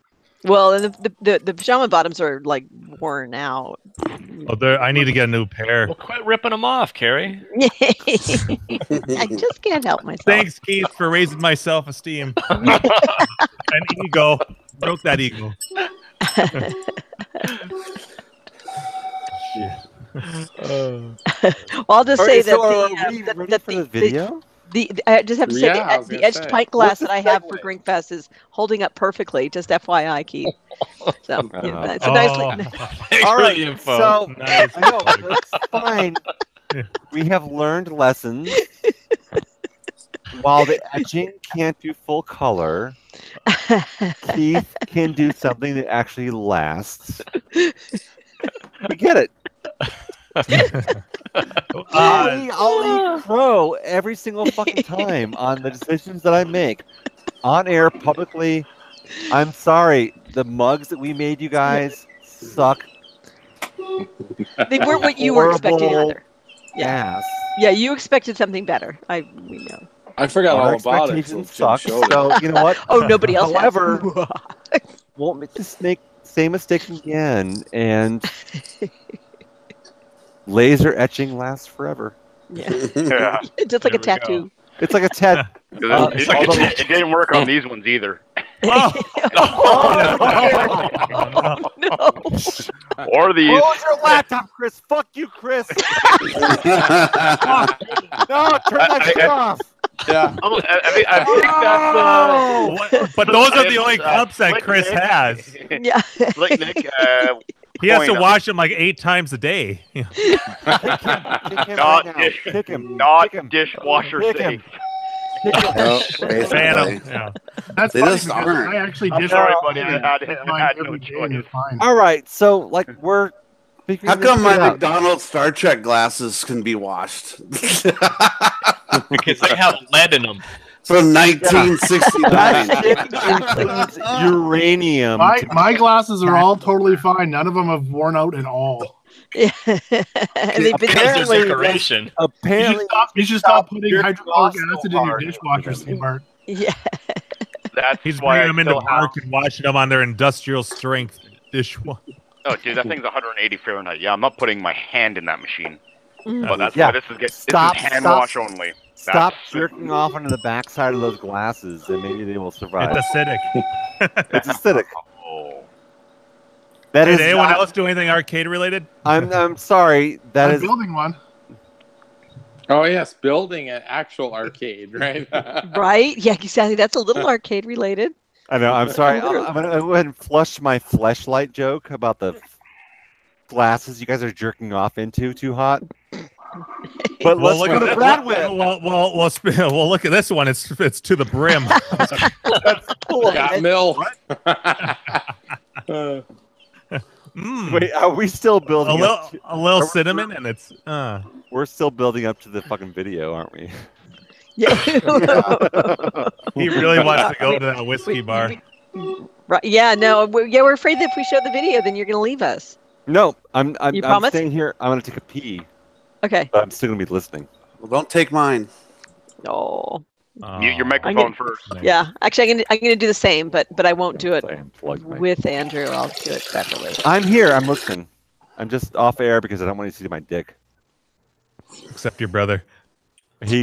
well, and the pajama bottoms are like worn out.
Oh, I need to get a new pair.
Well, quit ripping them off, Carrie.
I just can't help myself.
Thanks, Keith, for raising my self-esteem and ego. Broke that ego.
Well, I'll just say that
the video.
I just have to say
Yeah, I was
the
gonna
edged
say.
pint glass
What's the
that I have for
segue?
Grinkfest is holding up perfectly. Just FYI, Keith. So yeah, it's a
Oh.
nicely.
All right,
info.
so
Nice.
I know that's fine. We have learned lessons. While the etching can't do full color, Keith can do something that actually lasts. We get it. I'll eat crow every single fucking time on the decisions that I make on air publicly. I'm sorry. The mugs that we made you guys suck.
They weren't what you were expecting
Horrible
either. Yeah.
Ass.
Yeah, you expected something better. We know.
I forgot
Our
all about it.
expectations suck. So you know what?
Oh, nobody else.
However, won't just make the same mistake again, and laser etching lasts forever.
Yeah.
Yeah.
Just like a tattoo.
It's like a tat.
It didn't work on these ones either.
No.
Or these.
Close your laptop, Chris. Fuck you, Chris. No, turn that shit off.
Yeah. I think that's.
But those are the only cups that Chris has.
Yeah.
Like Nick,
he has to wash them like 8 times a day.
Not dishwasher safe.
Phantom. Yeah.
That's
They
funny
just
because
aren't.
I actually
I'm
dish
sorry,
wash
buddy. I had no
every day
choice.
and it's fine.
All right, so like we're.
How come my McDonald's Star Trek glasses can be washed?
Because they have lead in them.
From 1969.
That shit includes uranium.
My glasses are all totally fine. None of them have worn out at all.
Yeah. And they've been
Apparently, decoration.
Apparently,
you should stop putting hydrochloric acid in your dishwasher, Smart.
Yeah.
That's
He's
why
bringing them into
still have-
work and washing them on their industrial strength dishwasher.
Oh, dude, that thing's 180 Fahrenheit. Yeah, I'm not putting my hand in that machine.
Mm.
But that's
Yeah.
why this is hand wash only.
Stop
That's-
jerking off onto the backside of those glasses, and maybe they will survive.
It's acidic.
It's acidic.
Oh.
That
Did
is
anyone
not-
else do anything arcade related?
I'm sorry. That
I'm
is
building one.
Oh yes, building an actual arcade, right?
Right? Yeah, exactly. That's a little arcade related.
I know. I'm sorry.
Literally.
I'm gonna go ahead and flush my fleshlight joke about the glasses you guys are jerking off into too hot. But let's go to Bradwin.
Well, look at this one. It's to the brim.
That's cool.
Got Mill.
Wait, are we still building
a little cinnamon, and it's.
We're still building up to the fucking video, aren't we?
Yeah.
He really wants to go to that whiskey bar.
Right. Yeah. No. We're afraid that if we show the video, then you're going to leave us.
No, I'm
You promise?
staying here. I'm gonna take a pee.
Okay.
But I'm still gonna be listening.
Well, don't take mine.
No.
Mute your microphone first.
Yeah. Actually, I'm gonna do the same, but I won't do it
Plug
with Andrew. I'll do it separately.
I'm here. I'm listening. I'm just off air because I don't want you to see my dick.
Except your brother.
He.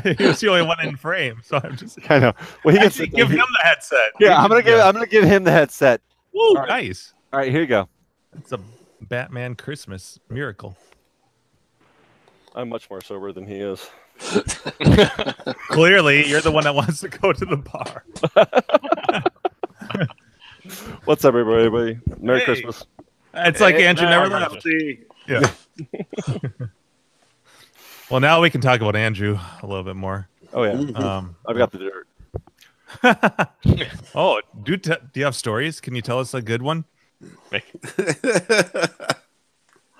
He was the only one in frame, so I'm just.
I know. Well, he gets
Actually, give him the headset.
Yeah, I'm gonna give him the headset.
Woo,
All right.
nice.
All right, here you go.
It's a Batman Christmas miracle.
I'm much more sober than he is.
Clearly, you're the one that wants to go to the bar.
What's up, everybody? Merry
Hey.
Christmas.
It's like Andrew never left. Yeah. Well, now we can talk about Andrew a little bit more.
Oh yeah, I've got the dirt.
Oh, do you have stories? Can you tell us a good one?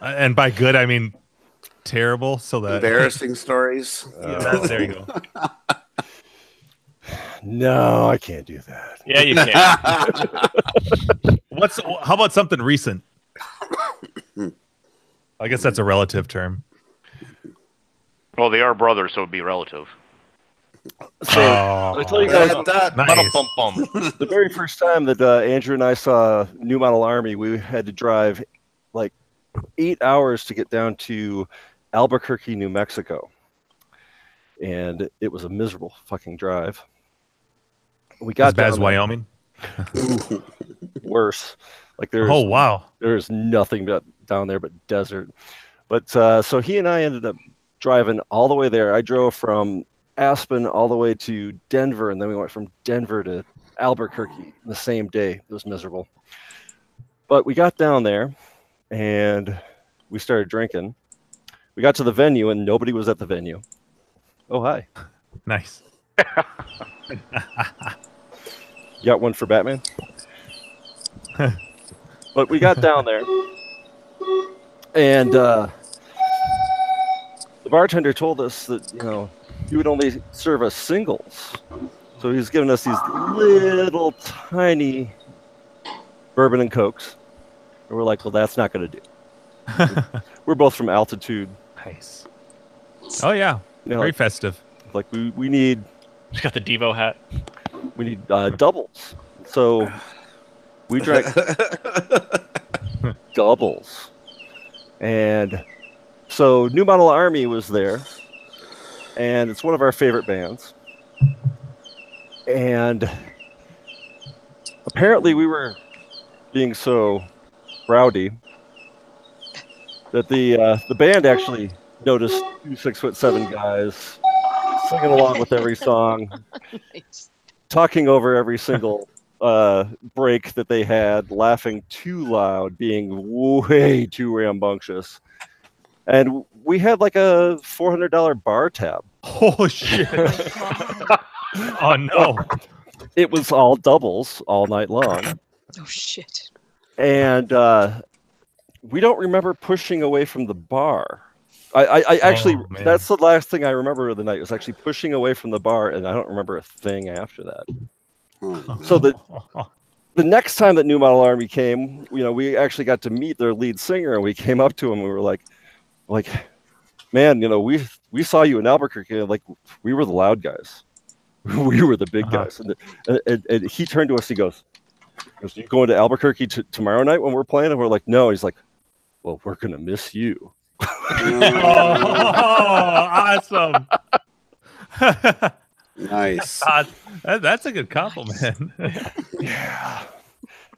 And by good, I mean terrible. So that
Embarrassing stories.
There you go.
No, I can't do that.
Yeah, you can.
How about something recent? I guess that's a relative term.
Well, they are brothers, so it'd be relative.
So I tell you guys,
Nice.
the very first time that Andrew and I saw New Model Army, we had to drive like 8 hours to get down to Albuquerque, New Mexico, and it was a miserable fucking drive. We got
As bad
down
as
there.
Wyoming.
Worse. Like there's
Oh wow.
there's nothing down there but desert. But so he and I ended up driving all the way there. I drove from Aspen all the way to Denver, and then we went from Denver to Albuquerque the same day. It was miserable. But we got down there, and we started drinking. We got to the venue, and nobody was at the venue. Oh, hi.
Nice.
You got one for Batman? But we got down there, and the bartender told us that, he would only serve us singles. So he was giving us these little tiny bourbon and cokes. And we're like, well, that's not going to do. We're both from altitude.
Nice. Oh yeah, very festive.
Like we need.
He's got the Devo hat.
We need doubles. So we drank doubles, and so New Model Army was there, and it's one of our favorite bands. And apparently, we were being so rowdy that the band actually noticed 2 6'7" guys singing along with every song, talking over every single break that they had, laughing too loud, being way too rambunctious, and we had like a $400 bar tab.
Oh shit! Oh no!
It was all doubles all night long.
Oh shit!
And we don't remember pushing away from the bar. I actually, that's the last thing I remember of the night, was actually pushing away from the bar, and I don't remember a thing after that. So the next time that New Model Army came, we actually got to meet their lead singer, and we came up to him and we were like, man, we saw you in Albuquerque, like we were the loud guys. We were the big guys. And he turned to us, he goes, you going to Albuquerque tomorrow night when we're playing? And we're like, no. He's like, well, we're going to miss you.
Awesome.
Nice.
That's a good compliment.
Yeah.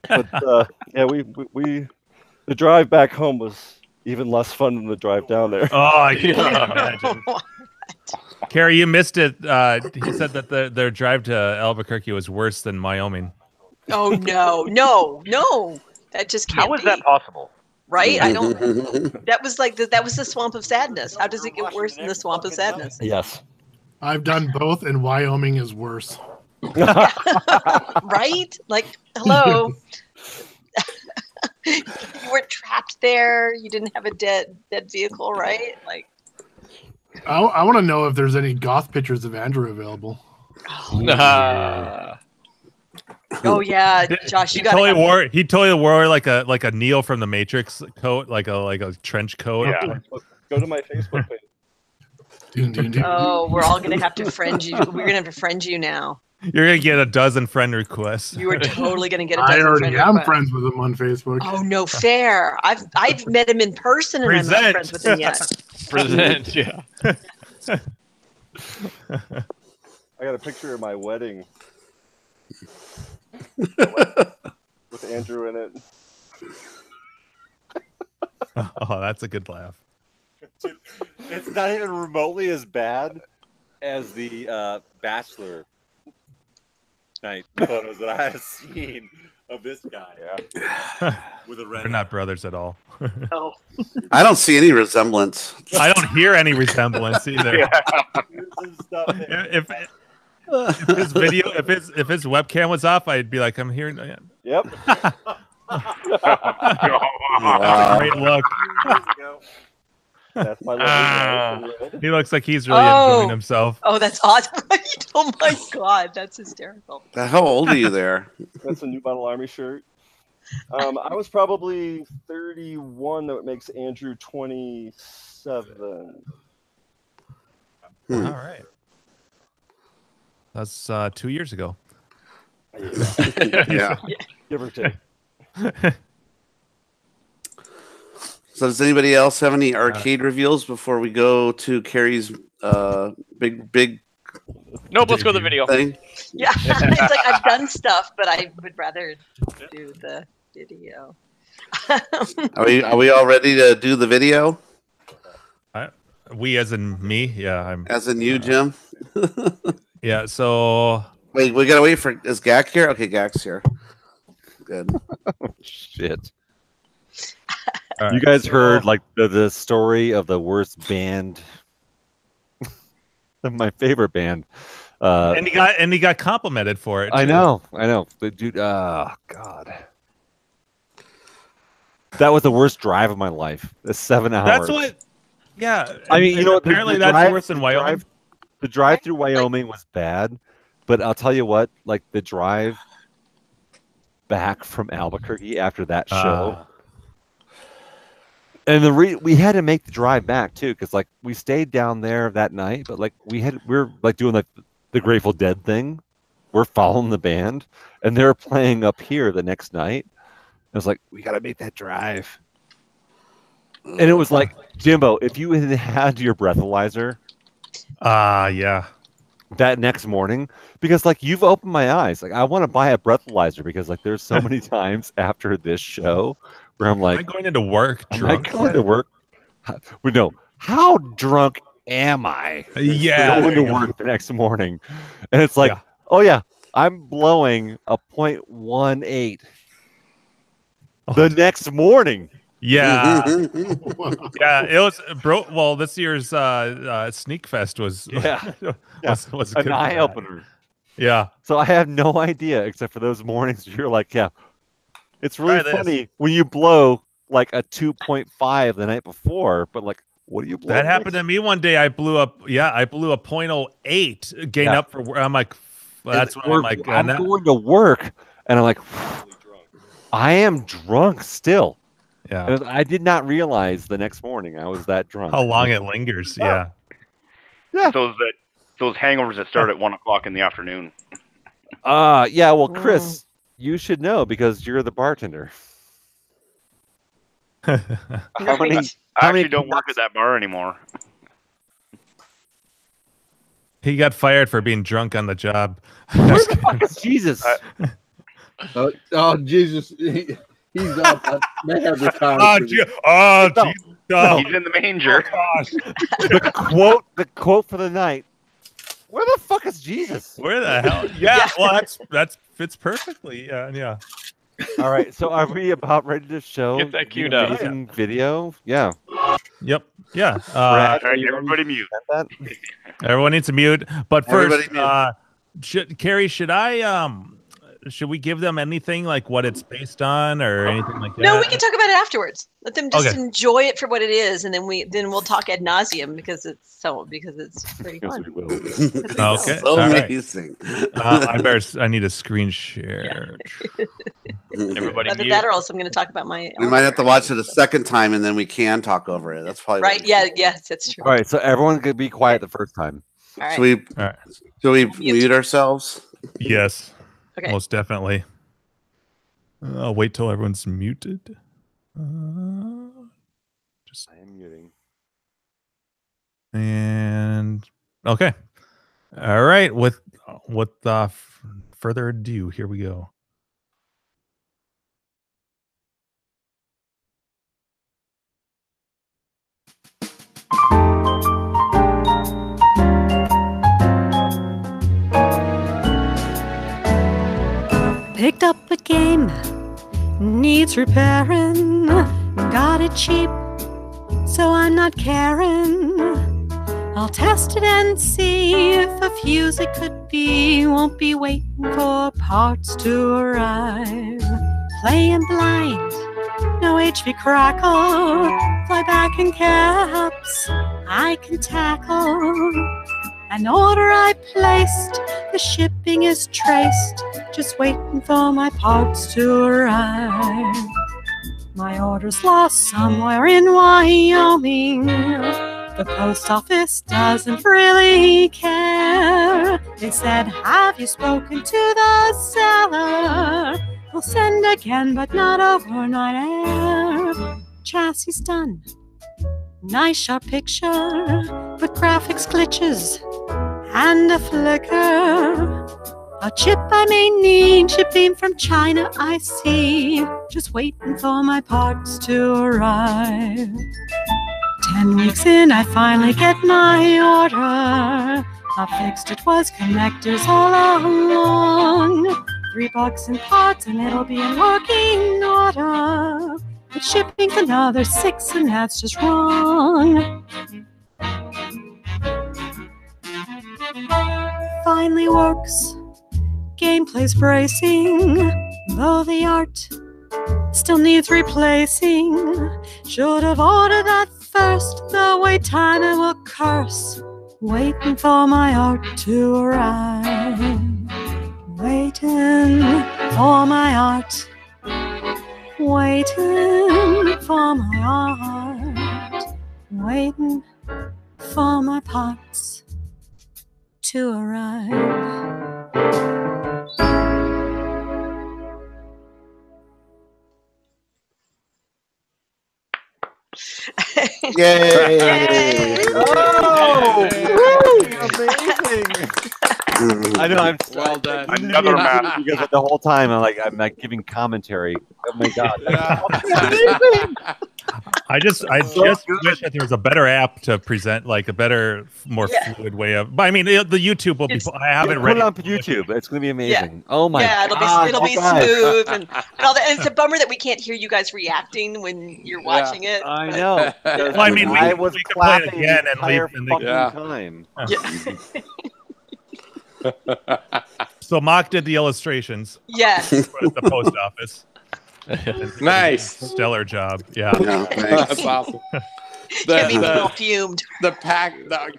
But we the drive back home was even less fun than the drive down there.
Oh, I can't imagine. Carrie, you missed it. He said that their drive to Albuquerque was worse than Wyoming.
Oh no! That just can't
How is that possible?
Right? I don't. That was that was the swamp of sadness. How does it get worse than the swamp of sadness?
Yes.
I've done both, and Wyoming is worse.
Right? Like, hello. You weren't trapped there. You didn't have a dead vehicle, right? Like,
I want to know if there's any goth pictures of Andrew available.
Oh yeah, Josh, you got
He totally wore like a Neo from the Matrix coat, like a trench coat.
Yeah. Go to my Facebook page.
Oh, we're all gonna have to friend you. We're gonna have to friend you now.
You're gonna get a dozen friend requests.
You are totally gonna get a dozen.
I already am
requests.
friends with him on Facebook.
Oh no, fair. I've met him in person and I'm not friends with him yet.
Present, yeah.
I got a picture of my wedding with Andrew in it.
Oh, that's a good laugh.
It's not even remotely as bad as the Bachelor night photos that I have seen of this guy. Yeah. With a red.
They're not brothers at all.
No.
I don't see any resemblance.
I don't hear any resemblance either. If his video, if his webcam was off, I'd be like, I'm hearing.
Yep.
Wow. Great look.
That's my
He looks like he's really enjoying himself.
Oh, that's awesome. Right? Oh my god, that's hysterical.
How old are you there?
That's a New Model Army shirt. I was probably 31. That makes Andrew 27.
All right. That's 2 years ago.
Yeah.
Give or take.
So does anybody else have any arcade reveals before we go to Carrie's big
Nope, let's go to the video.
thing?
Yeah, it's like I've done stuff, but I would rather do the video.
Are we all ready to do the video?
We as in me? Yeah, I'm.
As in you, Jim?
Yeah, so...
Wait, we gotta wait for... Is Gak here? Okay, Gak's here. Good.
Shit.
Right,
you guys heard like the story of the worst band, my favorite band,
and he got complimented for it.
I know. The dude, God, that was the worst drive of my life. It's 7 hours.
That's what. Yeah,
I mean,
apparently that's worse than Wyoming.
The drive through Wyoming was bad, but I'll tell you what, like the drive back from Albuquerque after that show.
And we had to make the drive back too, because like we stayed down there that night, but like we're like doing like the Grateful Dead thing. We're following the band, and they're playing up here the next night. I was like, we got to make that drive. And it was like, Jimbo, if you had your breathalyzer,
yeah,
that next morning, because like you've opened my eyes. Like I want to buy a breathalyzer because like there's so many times after this show where I'm like,
am I going into work drunk?
I'm going to work. No, how drunk am I?
Yeah,
going to work the next morning, and it's like, oh yeah, I'm blowing a 0.18 the next morning.
Yeah, yeah. It was well, this year's Sneak Fest was was
an eye opener.
Yeah.
So I have no idea except for those mornings. You're like, yeah, it's really funny when you blow like a 2.5 the night before, but like, what do you blow?
That happened to me one day. I blew up. Yeah, I blew a 0.08 gain up for. I'm like, that's when I'm like,
I'm going to work, and I'm like, I am drunk still.
Yeah,
and I did not realize the next morning I was that drunk.
How long it lingers? Yeah.
Those hangovers that start at 1 o'clock in the afternoon.
Yeah. Well, Chris, you should know because you're the bartender.
I actually don't work at that bar anymore.
He got fired for being drunk on the job.
Jesus.
Oh, Jesus. He's up. They have the time.
He's in the manger.
Oh, gosh.
The quote for the night. Where the fuck is Jesus?
Where the hell? Yeah, well, that fits perfectly. Yeah.
All right, so are we about ready to show
Get that queued up.
Video? Yeah.
Yep. Yeah.
All right, everybody mute.
Everyone needs to mute. But first, Carrie, should we give them anything like what it's based on or anything like that?
No, we can talk about it afterwards. Let them just enjoy it for what it is, and then we'll talk ad nauseum because it's pretty fun.
Okay,
so amazing.
I need a screen share.
Everybody
Either that or else I'm going to talk about my.
We might have to watch it a second time, and then we can talk over it. That's probably
right. Yeah, yes, that's true.
All right, so everyone could be quiet the first time.
All right.
Should we mute ourselves?
Yes.
Okay.
Most definitely. I'll wait till everyone's muted.
I am muting.
And okay. All right. With further ado, here we go.
Picked up a game, needs repairing. Got it cheap, so I'm not caring. I'll test it and see if a fuse it could be. Won't be waiting for parts to arrive. Playing blind, no HV crackle. Fly back in caps, I can tackle. An order I placed, the shipping is traced, just waiting for my parts to arrive. My order's lost somewhere in Wyoming. The post office doesn't really care. They said, have you spoken to the seller? We'll send again, but not overnight air. Chassis done. Nice sharp picture, but graphics glitches and a flicker. A chip I may need, shipping from China I see. Just waiting for my parts to arrive. 10 weeks in, I finally get my order. I fixed it, was connectors all along. $3 in parts and it'll be in working order. But shipping's another $6 and that's just wrong. Finally works, gameplay's bracing, though the art still needs replacing. Should have ordered that first, the wait time it will curse. Waiting for my art to arrive. Waiting for my art. Waiting for my art. waiting for my parts to arrive.
Yay!
Oh, amazing! I know. I'm
well done.
Another map.
Because the whole time I'm like giving commentary. Oh my god!
I just wish that there was a better app to present, like a better, more fluid way of. But I mean, the YouTube will be. I have it
Put
ready
it on YouTube. It's going to be amazing. Oh my
Yeah,
god!
it'll be smooth and all that. And it's a bummer that we can't hear you guys reacting when you're watching it.
I
but-
know.
Well, I mean,
I
we
was
could play it
clapping
again
the
and leave.
entire fucking time.
So Mock did the illustrations.
Yes.
For the post office.
Nice.
Stellar job. Yeah.
That's awesome.
Can be well fumed.
The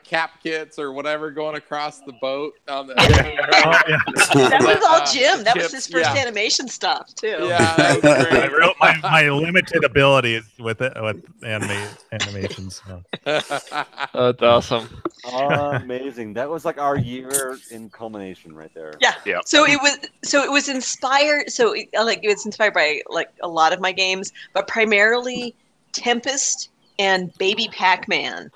cap kits or whatever going across the boat on the.
That was all Jim. That was his first animation stuff too.
Yeah, that was great.
I wrote my limited abilities with it with animations. So.
That's awesome.
Amazing. That was like our year in culmination right there.
Yeah. So it was inspired. So it was inspired by like a lot of my games, but primarily Tempest and Baby Pac-Man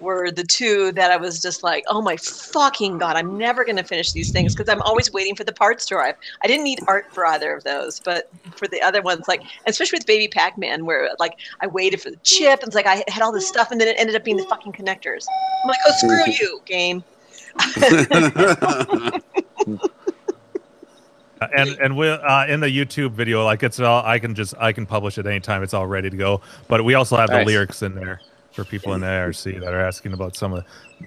were the two that I was just like, oh my fucking god, I'm never going to finish these things because I'm always waiting for the parts to arrive. I didn't need art for either of those, but for the other ones, like, especially with Baby Pac-Man, where like I waited for the chip and it's like I had all this stuff and then it ended up being the fucking connectors. I'm like, oh, screw you, game.
And we in the YouTube video, like it's all I can publish it anytime. It's all ready to go. But we also have the lyrics in there for people in the ARC that are asking about some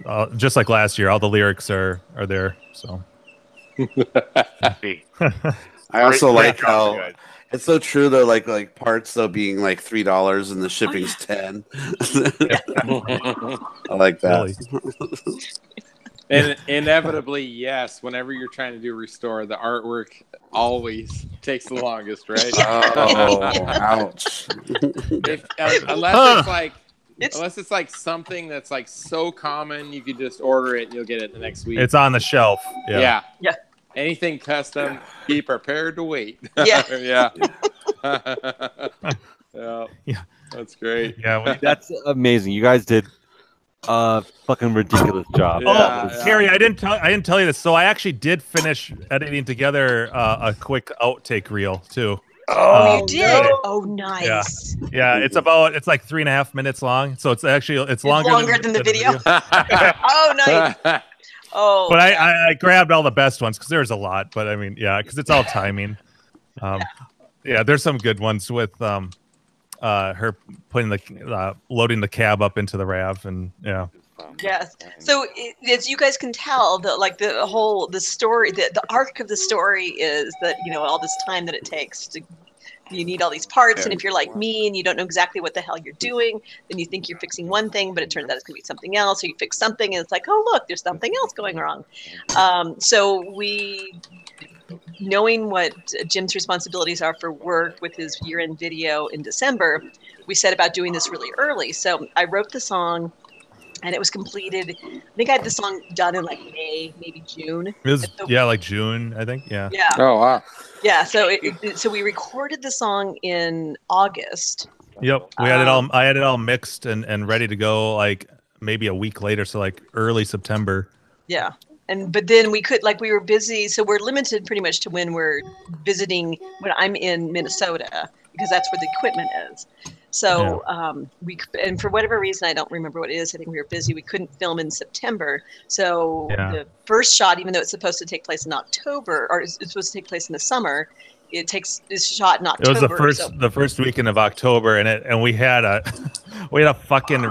of just like last year, all the lyrics are there. So
I also like how it's so true though, like parts though being like $3 and the shipping's 10. I like that.
And inevitably, yes, whenever you're trying to do restore, the artwork always takes the longest, right?
Oh, ouch.
Unless it's like something that's like so common, you could just order it and you'll get it the next week.
it's on the shelf.
Yeah.
Yeah.
Anything custom, be prepared to wait.
Yeah.
Yeah. That's great.
Yeah.
That's amazing. You guys did a fucking ridiculous job.
Carrie, I didn't tell you this. So I actually did finish editing together a quick outtake reel too.
Oh, you did? Oh, nice.
Yeah. It's like 3.5 minutes long. So it's longer
than the video. Oh, nice. Oh.
But I grabbed all the best ones because there's a lot. But I mean, yeah, because it's all timing. Yeah, there's some good ones with her putting loading the cab up into the RAV and yeah.
Yes. So as you guys can tell, the story, the arc of the story is that all this time that it takes to. You need all these parts, and if you're like me and you don't know exactly what the hell you're doing, then you think you're fixing one thing, but it turns out it's going to be something else. Or you fix something, and it's like, oh look, there's something else going wrong. So knowing what Jim's responsibilities are for work with his year-end video in December, we set about doing this really early. So I wrote the song, and it was completed. I think I had the song done in like May, maybe June.
It was like June, I think. Yeah.
Yeah.
Oh wow.
Yeah. So so we recorded the song in August.
Yep. We had it all. I had it all mixed and ready to go. Like maybe a week later, so like early September.
Yeah. But then we were busy, so we're limited pretty much to when we're visiting, when I'm in Minnesota, because that's where the equipment is. So and for whatever reason, I don't remember what it is. I think we were busy. We couldn't film in September. So the first shot, even though it's supposed to take place in October, or it's supposed to take place in the summer, it's shot in October.
It was the first weekend of October, and we had a fucking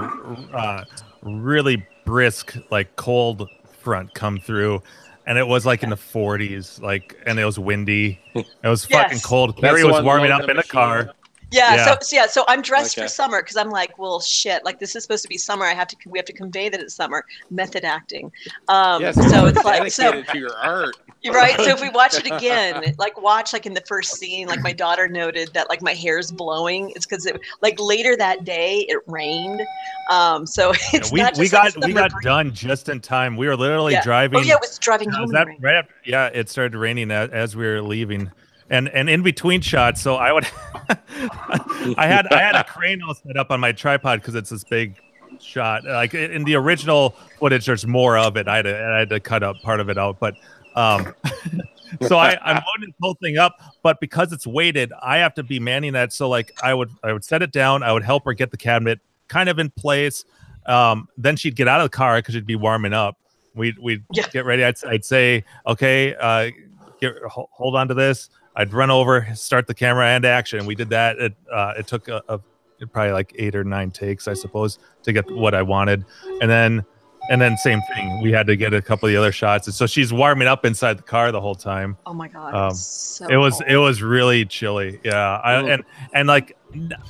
really brisk like cold front come through. And it was like in the 40s, and it was windy. It was fucking cold. Carrie was warming up in the car.
Yeah. So I'm dressed for summer because I'm like, well, shit. Like this is supposed to be summer. We have to convey that it's summer. Method acting. So it's like
dedicated to your art.
You're right. So if we watch it again, watch in the first scene, my daughter noted that my hair's blowing. It's because later that day it rained. So it's
we got done just in time. We were literally driving.
Oh yeah, it was driving home.
Right after, it started raining as we were leaving, and in between shots. So I would, I had a crane all set up on my tripod because it's this big shot. In the original footage, there's more of it. I had to cut up part of it out, but. So I'm loading the whole thing up, but because it's weighted, I have to be manning that. So I would set it down. I would help her get the cabinet kind of in place. Then she'd get out of the car because she'd be warming up. We'd get ready. I'd say, okay, hold on to this. I'd run over, start the camera, and action. We did that. It took probably 8 or 9 takes, I suppose, to get what I wanted, and then same thing. We had to get a couple of the other shots. And so she's warming up inside the car the whole time.
Oh my God.
It was really chilly. Yeah. And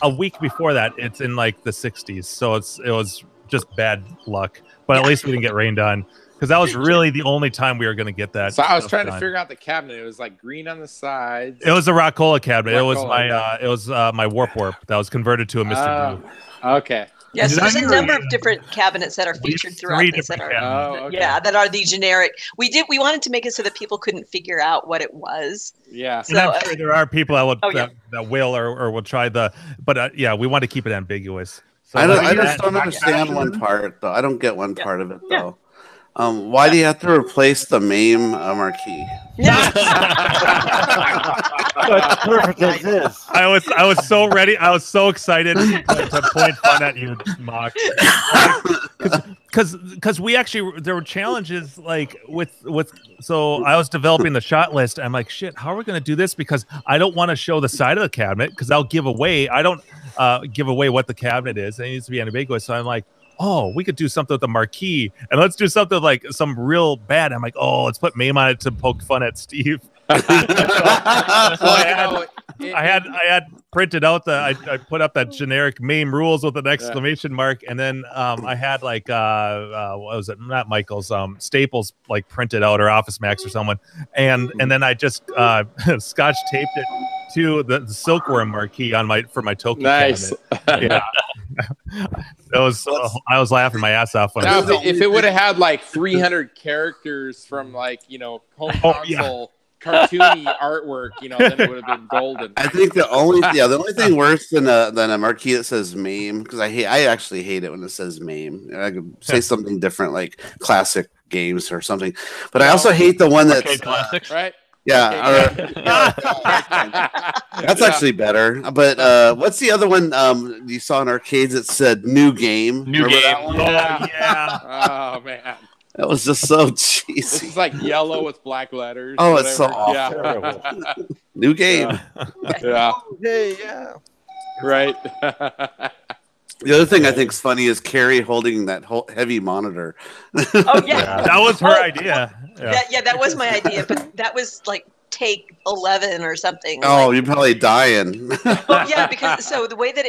a week before that, it's in the 60s. So it was just bad luck, but at least we didn't get rained on because that was really the only time we were going to get that.
So I was trying to figure out the cabinet. It was green on the sides.
It was a Rockola cabinet. It was my warp that was converted to a Mr. Blue.
Okay.
Yes, there's a number of different cabinets that are featured throughout this that are that are the generic. We wanted to make it so that people couldn't figure out what it was.
Yeah.
So I'm sure there are people that will or will try but we want to keep it ambiguous. So
I just don't understand one part though. I don't get one part of it though. Why do you have to replace the MAME marquee?
Perfect as this.
I was so ready. I was so excited to point fun at you, Mock. Because we actually there were challenges so I was developing the shot list. I'm like, shit, how are we going to do this? Because I don't want to show the side of the cabinet because I'll give away. I don't give away what the cabinet is. It needs to be ambiguous. So I'm like, oh, we could do something with the marquee, and let's do something some real bad. I'm like, oh, let's put MAME on it to poke fun at Steve. I had printed out I put up that generic MAME rules with an exclamation mark, and then I had what was it? Not Michael's, Staples printed out, or Office Max or someone, and then I just scotch taped it to the silkworm marquee for my Toki cabinet. Yeah. I was laughing my ass off when
if it would have had 300 characters from home console cartoony artwork, then it would have been golden.
I think the only thing worse than a marquee that says MAME, because I actually hate it when it says MAME. I could say something different like classic games or something, but I also hate the one that's
classics,
right?
Yeah, that's actually better. But what's the other one you saw in arcades that said "new game"?
New game.
That one?
Oh man,
that was just so cheesy.
It's yellow with black letters.
Oh, it's so awful.
Yeah.
New game.
Yeah.
Hey, yeah.
Right.
The other thing I think is funny is Carrie holding that whole heavy monitor.
Oh yeah,
that was her idea.
Yeah, that was my idea, but that was take 11 or something.
Oh, you're probably dying.
Well, yeah, because the way that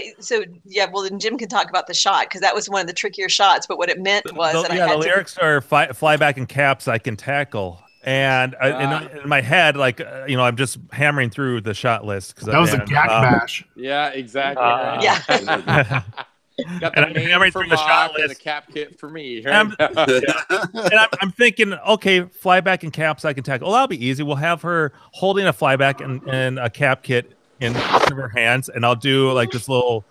well, then Jim can talk about the shot because that was one of the trickier shots. But what it meant was
the lyrics are fly back in caps I can tackle. And in my head, I'm just hammering through the shot list because
that was a gag bash.
Yeah, exactly. Right.
Yeah.
Got the name for the shot list, and a cap kit for me. Right?
And I'm thinking, okay, flyback and caps I can tackle. Well, that'll be easy. We'll have her holding a flyback and a cap kit in her hands, and I'll do this little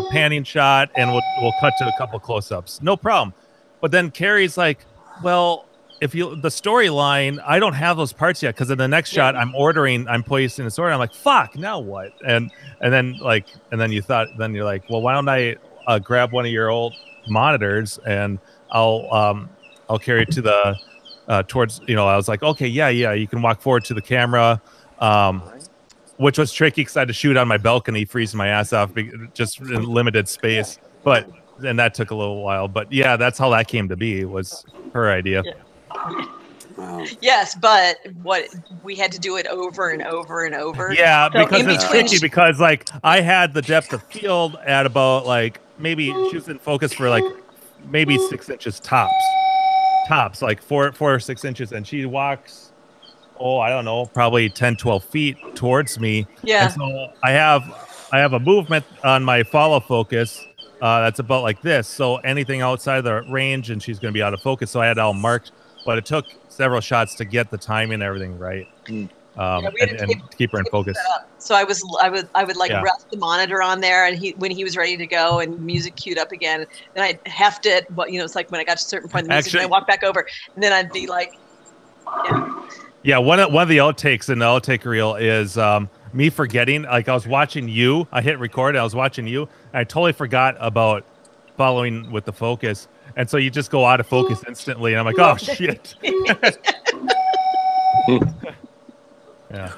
panning shot, and we'll cut to a couple close-ups. No problem. But then Carrie's like, well, the storyline, I don't have those parts yet because in the next shot I'm placing this order. I'm like, fuck, now what? And then you're like, well, why don't I grab one of your old monitors and I'll carry it to the towards I was like, okay, yeah, you can walk forward to the camera, which was tricky because I had to shoot on my balcony, freezing my ass off just in limited space, and that took a little while. But yeah, that's how that came to be. Was her idea.
Yeah. Wow. Yes, but we had to do it over and over and over.
Yeah, so because it's tricky because I had the depth of field at about maybe she was in focus for maybe 6 inches tops. tops, like 4 or 6 inches, and she walks, I don't know, probably 10, 12 feet towards me.
Yeah.
And so I have a movement on my follow focus that's about like this. So anything outside of the range, and she's going to be out of focus. So I had it all marked, but it took several shots to get the timing and everything right. And keep her in focus.
So I would like rest the monitor on there, and when he was ready to go and music queued up again, then I'd heft it. But it's like when I got to a certain point in the music, and I walk back over, and then I'd be like,
one of the outtakes in the outtake reel is me forgetting. Like I was watching you, I hit record, and I was watching you, and I totally forgot about following with the focus, and so you just go out of focus instantly, and I'm like, oh shit. Yeah,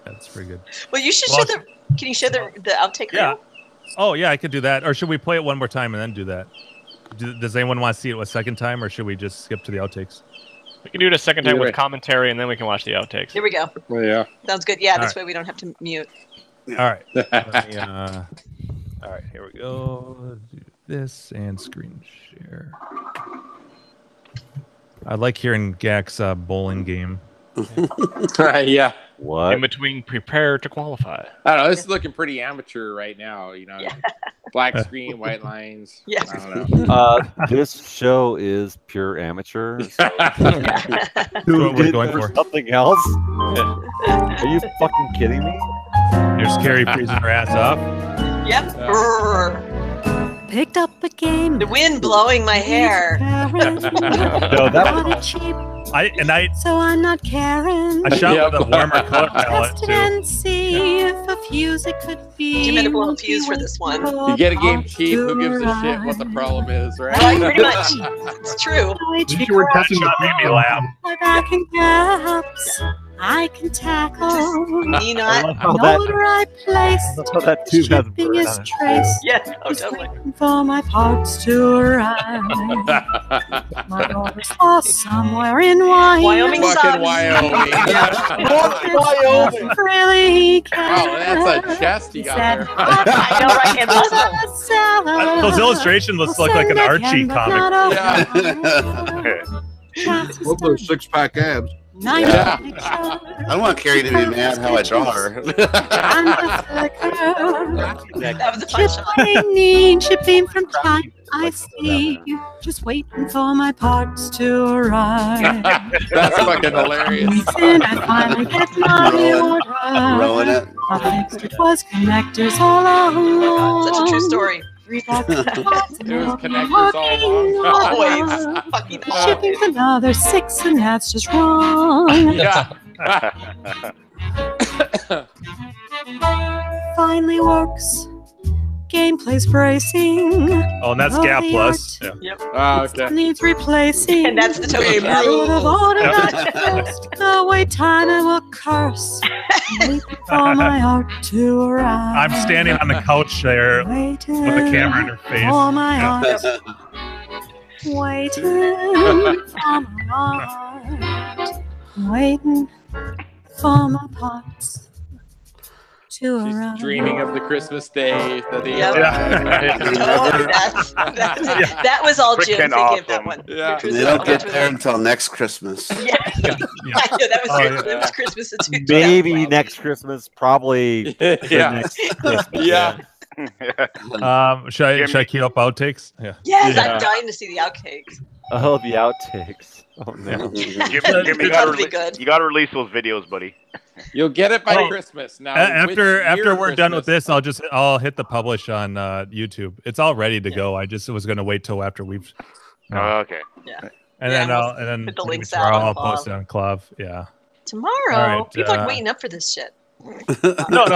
that's pretty good.
Well, you should show the. Can you show the outtake reel?
Oh yeah, I could do that. Or should we play it one more time and then do that? Does anyone want to see it a second time, or should we just skip to the outtakes?
We can do it a second time with commentary, and then we can watch the outtakes.
Here we go.
Oh, yeah.
Sounds good. Yeah, this way we don't have to mute.
All right. All right, here we go. Do this and screen share. I like hearing Gak's bowling game.
Yeah.
What?
In between prepare to qualify.
I don't know. This is looking pretty amateur right now. Black screen, white lines.
Yeah.
I don't know.
This show is pure amateur.
Who are we going for?
Something else? Are you fucking kidding me?
Here's Carrie freezing her ass off.
Yep.
Picked up a game.
The wind blowing my hair.
No, that
cheap. So I'm not caring.
I shot with a warmer color palette
Tested
too.
and see if a fuse it could be.
You better blow a fuse for this one.
You get a game cheap. Who gives a shit what the problem is, right?
Pretty much. It's true.
You were testing the
made me laugh.
My back and gaps. I can tackle.
Me not.
No order I place.
how that tube has
Shipping is trace.
Yeah.
Just waiting for my parts to arrive. My order's lost somewhere in Wyoming.
Fucking Wyoming.
Wyoming. Really
Oh, that's a chest you got there.
I know, right? And
Those illustrations look like an Archie comic.
Look at those 6-pack abs.
Yeah. I don't want Carrie to be mad how I draw her.
That was a fun shot.
I need shipping from time I see. Just waiting for my parts to arrive.
That's fucking hilarious.
And I finally get my order.
Rolling it.
I fixed it was connectors all along.
Such a true story.
It was connectors all along.
Always. Fucking
Shipping another 6, and that's just wrong.
Yeah.
Finally works. Gameplay's bracing.
Oh, and that's Gap Plus. Yeah.
Yep.
Oh, okay.
Needs replacing.
And that's the token.
I would have ordered that first. The wait time it will curse. Waiting for my art to arrive.
I'm standing on the couch there with the camera in her face.
For my art. Waiting for my art. Waiting for my parts to arrive.
Dreaming of the Christmas day.
That was all Jim thinking of that one.
Yeah.
They don't get there until next Christmas.
Yeah. I know, that was it was Christmas in 2000.
Maybe next Christmas, probably.
Yeah.
Next Christmas,
Yeah.
Should I keep up outtakes? Yeah.
Yes, I'm dying to see the outtakes.
Oh, the outtakes. Oh no.
Jimmy, you
That'd be good.
gotta release those videos, buddy.
You'll get it by Christmas. Now,
after we're done with this, I'll hit the publish on YouTube. It's all ready to go. I just was going to wait till after we've.
Okay.
Yeah.
And then
put the
maybe
links out
tomorrow
on
I'll
Clav.
post it on Clav. Yeah.
Tomorrow,
All right,
people are waiting up for this shit.
No.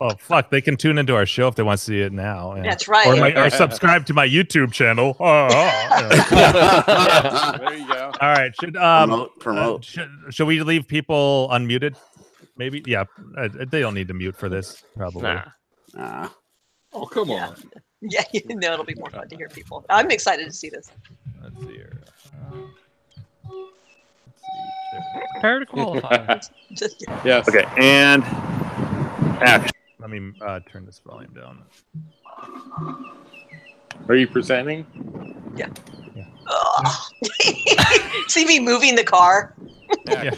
Oh fuck! They can tune into our show if they want to see it now. Yeah.
That's right.
Or subscribe to my YouTube channel. Yeah.
There you go.
All right.
Promote.
Should we leave people unmuted? Maybe. Yeah. They don't need to mute for this. Probably.
Nah.
Oh, come on.
Yeah, it'll be more fun to hear people. I'm excited to see this.
Let's see here.
Prepare to qualify.
Yes.
Okay. And action.
Let me turn this volume down.
Are you presenting?
Yeah. See me moving the car.
Yeah.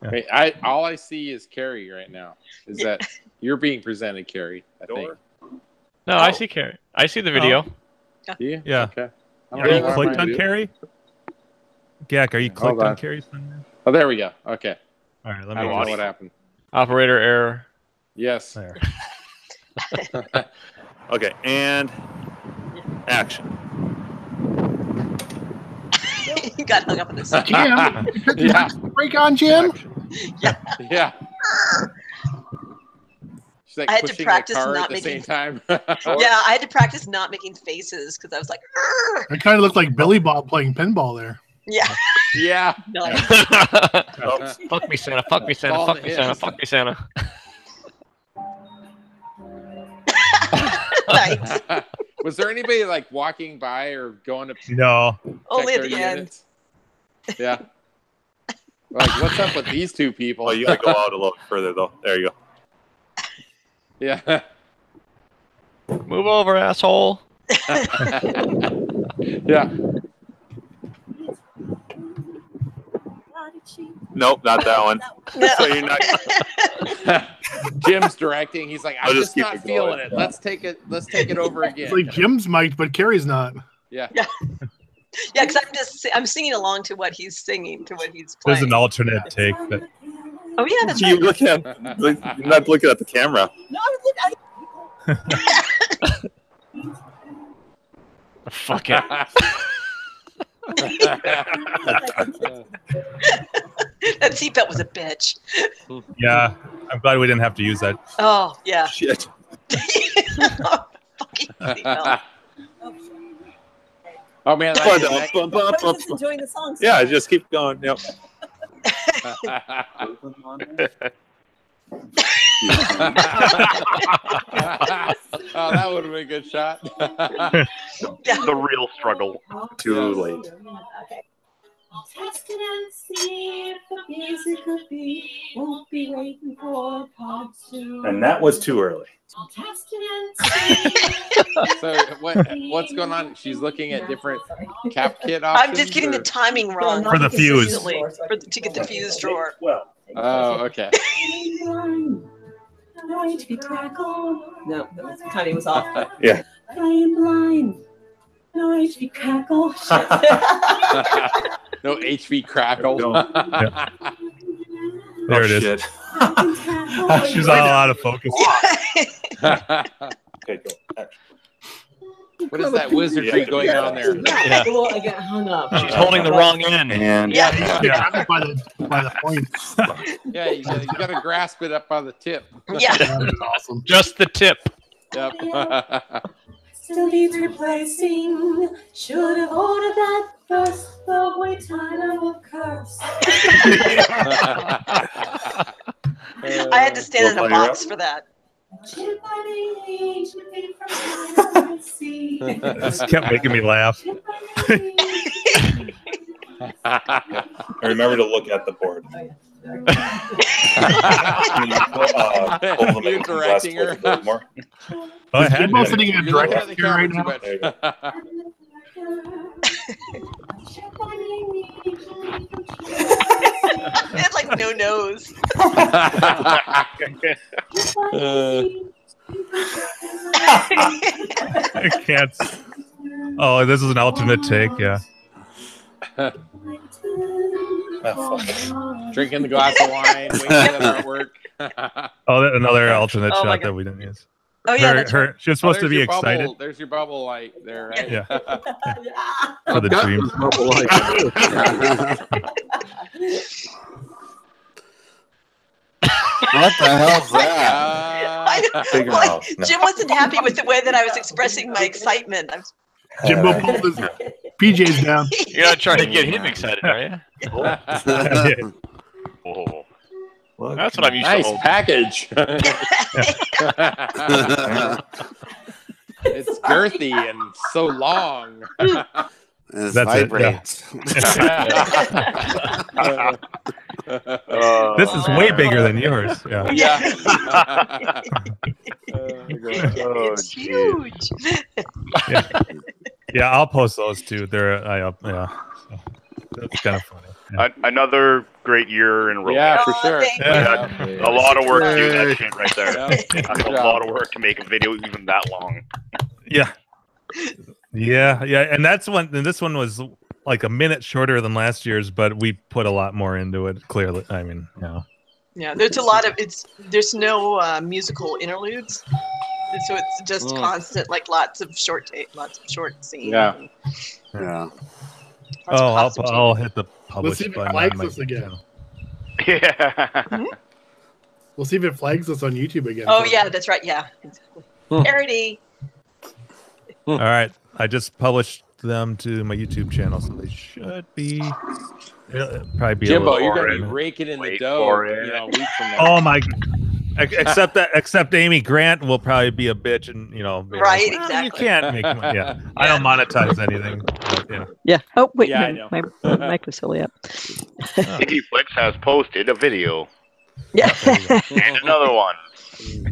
Wait, all I see is Carrie right now. Is that you're being presented, Carrie? I think.
No, I see Carrie. I see the video.
Yeah.
Yeah.
Okay.
Are you clicked on Carrie? Gak, are you clicked on Carrie's thing?
Oh, there we go. Okay.
All right. Let
I
me
don't know what happened.
Operator error.
Yes.
There.
Okay, and action.
You got hung up on this.
Jim, you put the brake on, Jim.
Yeah. She's like
I had to
pushing
practice
the car
not
at the
making.
same time.
Yeah, I had to practice not making faces because I was like, "Arr!"
It kind of looked like Billy Bob playing pinball there.
Yeah.
Yeah.
Nice.
Fuck me, Santa. Fuck me, Santa. Fuck me, Santa. Fuck me, Santa.
Nice.
Was there anybody like walking by or going to?
No.
Only at
their
the end.
units? Yeah. Like, what's up with these two people?
Oh, you gotta go out a little further though. There you go.
Yeah.
Move over, asshole.
Yeah.
Nope, not that one. So you're not.
Jim's directing. He's like,
I'll
I'm
just
just
keep
not
it
feeling
going.
it. Let's take it over again.
It's like Jim's mic'd, but Carrie's not.
Yeah.
Yeah, because I'm singing along to what he's singing, to what he's
There's
playing.
an alternate take, but
Oh yeah, that's
You
right.
look at, you're not looking at the camera.
No,
Fuck it.
that seatbelt was a bitch.
yeah, I'm glad we didn't have to use that.
Oh yeah.
Shit.
Fucking seatbelt.
Oh man,
Bum,
that's
bum, bum, bum,
Just enjoying the songs.
Yeah, just keep going. Yep.
Oh, that would have been a good shot.
The real struggle.
Too late.
Okay. Test it and see if the music could be. Won't be waiting for part 2.
And that was too early.
Test it and see.
So what's going on? She's looking at different cap kit options.
I'm just getting the timing wrong
For the fuse.
to get the fuse drawer.
Oh, okay.
No HP crackle. No, the timing was off.
Yeah.
I am blind. No HP crackle.
No HV crackle.
Yeah. There it is.
Shit.
She's all out of focus.
Okay, go.
What is that wizardry going on there?
Yeah.
Well, I got hung up.
She's holding the wrong end.
And
Yeah.
By the points.
Yeah, you got to grasp it up by the tip.
Yeah.
That's awesome.
Just the tip.
Yep.
Still needs replacing. Should have ordered that first. The wait time of curse.
I had to stand in a box for that.
This kept making me laugh.
remember to look at the board.
You're directing her.
Oh, I had
Jimbo
to.
sitting in a
You're looking at
director's
the
chair right
camera
now.
too much.
It had like no nose.
I can't. Oh, this is an alternate take. Yeah.
Drinking the glass of wine, waiting at artwork.
Oh, another alternate
Oh my
shot
God.
that we didn't use.
Oh yeah, that's right.
She was supposed to
there's
be
your bubble-
excited
There's your bubble light there, right?
Yeah. for the
Got
dream.
this bubble light.
What the hell's that?
I, well, Jim wasn't happy with the way that I was expressing my excitement.
Jimbo pulled his PJs down.
You're not trying to get him excited, are you?
Whoa.
That's what I'm used
Nice
to.
package. It's girthy and so long.
It
That's it,
vibrates.
This is way bigger than yours. Yeah.
Yeah.
It's huge.
Yeah, I'll post those too. Yeah, that's kind of funny.
Another great year in a row.
Yeah, for sure.
Yeah.
A lot of work to do that shit right there.
Yeah.
That's a lot of work to make a video even that long.
Yeah. Yeah, and this one was like a minute shorter than last year's, but we put a lot more into it. Clearly, I mean,
Yeah, there's a lot of there's no musical interludes, so it's just constant, like lots of short scenes.
Yeah.
Yeah.
I'll hit the
Let's see
publish
if it
button.
flags
on my
us again.
channel.
Yeah.
We'll see if it flags us on YouTube again.
Oh yeah, that's right. Yeah, exactly. Parody.
All right, I just published them to my YouTube channel, so they should be probably be
Jimbo,
a little
you're gonna be
more-
raking in the
Wait
dough,
for it.
a week from now.
Oh my! Except Amy Grant will probably be a bitch, and be
Right,
like,
exactly.
You can't make money. Yeah, I don't monetize anything. But,
Yeah. Oh wait,
Yeah, I
no,
know.
my mic was fully up.
Iggy Flicks has posted a video.
Yeah.
And another one.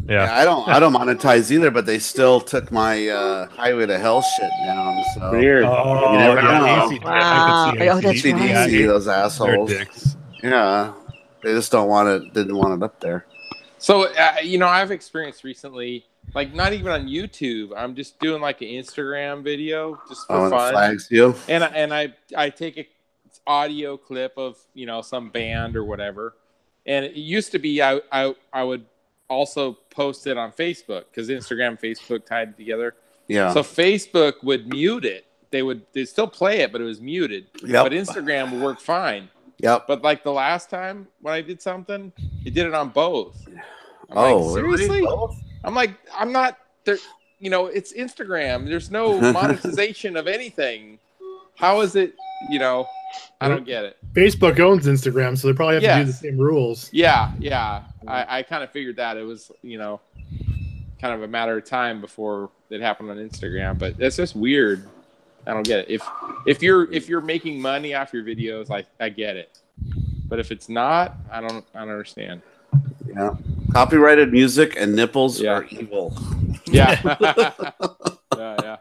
Yeah.
I don't monetize either, but they still took my Highway to Hell shit down. So
Weird.
Oh,
you never
yeah,
know.
AC.
Wow.
I could see
Oh, that's
ACDC, those
They're
assholes.
dicks.
Yeah, they just don't want it. Didn't want it up there.
So I've experienced recently, like not even on YouTube. I'm just doing like an Instagram video just for
Oh, and it
fun.
flags you.
And I take a audio clip of some band or whatever. And it used to be I would also post it on Facebook because Instagram and Facebook tied together.
Yeah.
So Facebook would mute it. They'd still play it, but it was muted.
Yep.
But Instagram would work fine.
Yep.
But like the last time when I did something, it did it on both. I'm
Oh,
like,
really?
seriously? I'm like, I'm not there. It's Instagram. There's no monetization of anything. How is it? I don't get it.
Facebook owns Instagram, so they probably have to do
Yes.
the same rules.
Yeah. I kind of figured that it was, kind of a matter of time before it happened on Instagram. But it's just weird. I don't get it. If you're making money off your videos, I get it. But if it's not, I don't understand.
Yeah. Copyrighted music and nipples are evil.
Yeah. Yeah.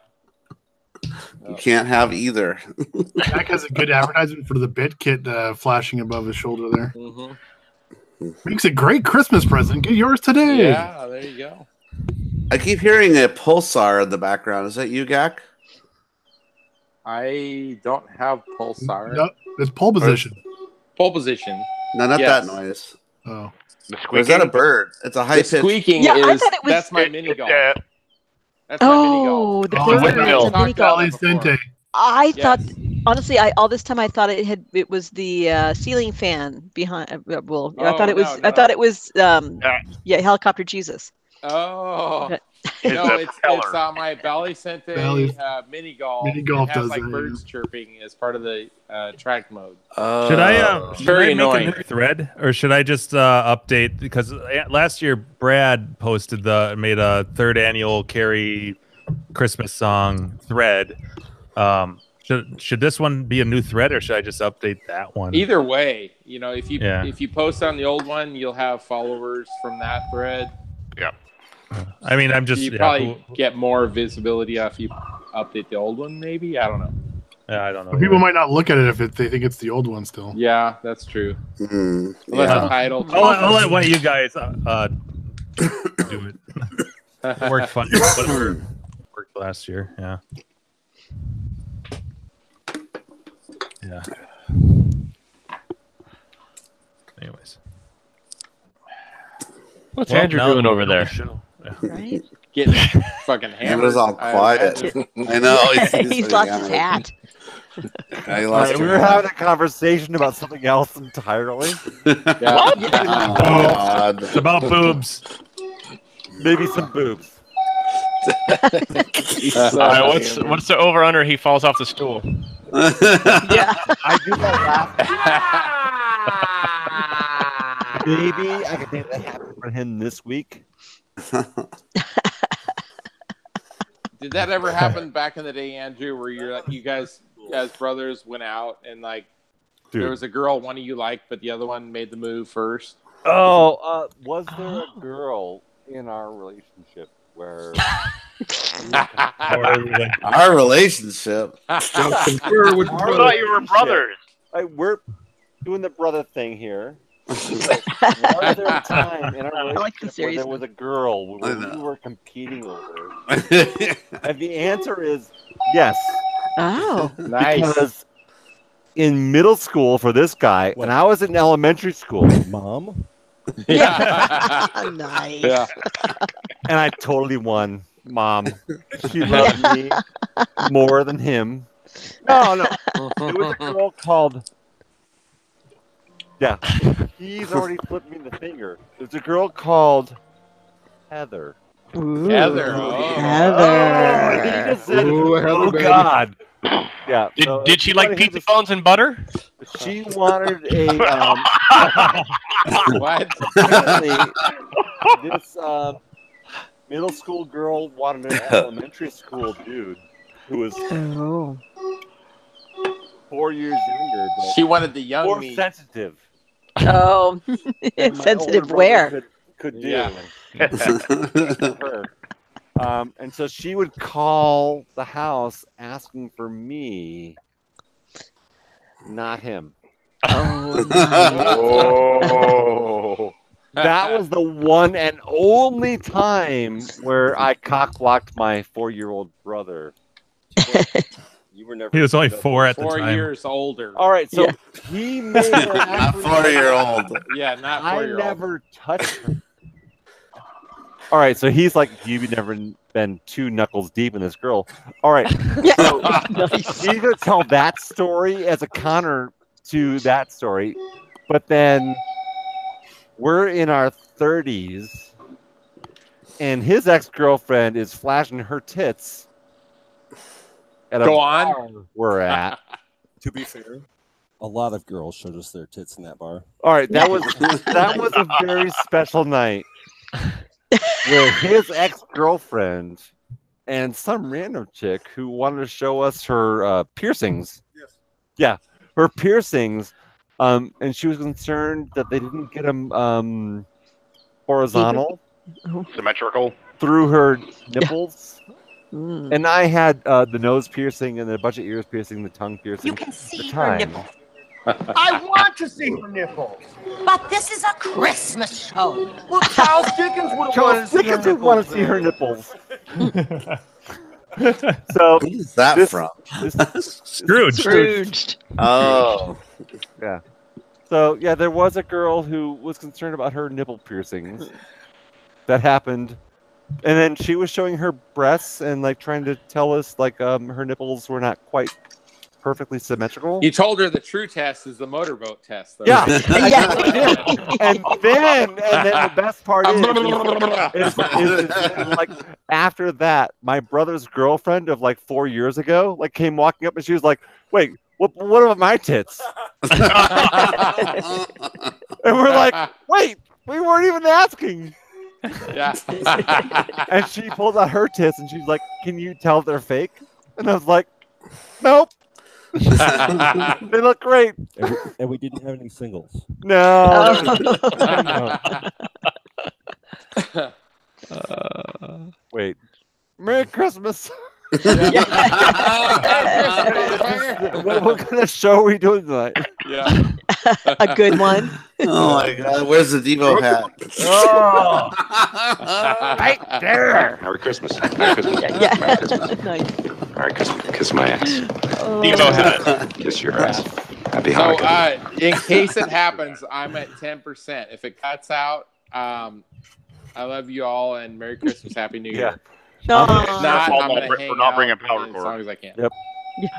You can't have either.
Jack has a good advertisement for the bit kit flashing above his shoulder there.
Mm-hmm.
Makes a great Christmas present. Get yours today.
Yeah, there you go.
I keep hearing a pulsar in the background. Is that you, Gak?
I don't have pulsar.
No, it's pole position.
Pole position.
No, not
Yes.
that noise.
Oh.
Or is that a bird? It's a high pitch.
Squeaking
Yeah, I
is
thought it was-
that's my mini golf. That's my mini golf.
The
Oh,
bird,
windmill.
the mini golf.
Cente.
I
Yes.
thought, honestly, all this time I thought it was the ceiling fan behind. I thought it was.
no,
I thought it was. Helicopter Jesus.
Oh.
Okay.
No,
a
it's
propeller.
on my Bally Sente
Bally-
mini golf.
Mini golf
it has
does
like
that,
birds chirping as part of the track mode.
Should I
Very
make
annoying.
a new thread, or should I just update? Because last year Brad made a third annual Carrie Christmas song thread. Should this one be a new thread, or should I just update that one?
Either way, if you
Yeah.
if you post on the old one, you'll have followers from that thread.
Yeah.
I mean, I'm just
You probably get more visibility if you update the old one. Maybe I don't know.
I don't know.
But people might not look at it if they think it's the old one still.
Yeah, that's true.
Mm,
Unless
yeah.
the title.
I'll let one of you guys do it. It worked fun. Worked last year. Yeah. Yeah. Anyways.
What's Andrew doing over there?
Right?
Getting fucking hammered.
Andrew's all quiet. I know.
He's lost his hat.
I lost
we were having a conversation about something else entirely.
What?
Oh, God.
It's about boobs.
Maybe some boobs.
What's the over under? He falls off the stool.
Yeah.
I do that laugh. Maybe I can think that happened for him this week.
Did that ever happen back in the day, Andrew, where you guys as brothers went out and there was a girl one of you liked, but the other one made the move first?
Oh, was there a girl in our relationship where
our relationship.
I thought you were brothers.
We're doing the brother thing here. Was there a time in our relationship where there was a girl where we were competing over? And the answer is yes.
Oh,
nice.
Because in middle school for this guy, and I was in elementary school.
Mom?
Yeah. Nice.
Yeah.
And I totally won, Mom. She loved me more than him. No. It was a girl called... Yeah. He's already flipped me the finger. There's a girl called Heather.
Ooh.
Heather.
Heather.
He just said,
Heather, baby.
God. Yeah.
Did she like pizza bones and butter?
She wanted a
What?
This middle school girl wanted an elementary school dude who was 4 years younger. But
She wanted the young
more
me.
sensitive.
Oh,
than my
sensitive
older
where?
brother could do.
Yeah.
Her. And so she would call the house asking for me, not him.
Oh.
That was the one and only time where I cock-blocked my 4-year-old brother. You were never.
He was only 4 at the
4
time.
years older.
All right, so he made her
Not
actually-
4-year-old.
Yeah, not
I
4-year-old.
never touched her. All right, so he's like, you've never been 2 knuckles deep in this girl. All right, so he's gonna tell that story as a counter to that story, but then we're in our 30s, and his ex-girlfriend is flashing her tits at a
Go
bar
on.
we're at.
To be fair, a lot of girls showed us their tits in that bar.
All right, that was a very special night where his ex-girlfriend and some random chick who wanted to show us her piercings.
Yes.
Yeah, her piercings. And she was concerned that they didn't get them horizontal,
Symmetrical.
through her nipples. And I had the nose piercing and a bunch of ears piercing, the tongue piercing.
You can see
the
her
time.
nipples. I want to see her nipples. But this is a Christmas show. Well, Charles Dickens would have wanted to see her nipples.
So
who's that from?
Scrooge.
Oh.
Yeah. So yeah, there was a girl who was concerned about her nipple piercings. That happened. And then she was showing her breasts and like trying to tell us like her nipples were not quite perfectly symmetrical.
You told her the true test is the motorboat test. Though.
Yeah. And then the best part is like after that, my brother's girlfriend of like 4 years ago like came walking up and she was like, "Wait, what about my tits?" And we're like, "Wait, we weren't even asking."
Yeah.
And she pulled out her tits and she's like, "Can you tell they're fake?" And I was like, "Nope." They look great.
And we didn't have any singles.
No. Wait. Merry Christmas. What kind of show are we doing tonight?
Yeah.
A good one.
Oh my God! Where's the Devo hat?
Oh.
Right there.
Merry Christmas. Merry Christmas.
Yeah.
Merry Christmas.
Nice.
Merry Christmas. Kiss my ass.
Devo hat.
Kiss your ass. Happy
So,
Hanukkah.
in case it happens, I'm at 10%. If it cuts out, I love you all and Merry Christmas, Happy New Year.
No.
If not, I'm gonna hang
We're not
out
bringing power
as
cord.
long as I can.
Yep.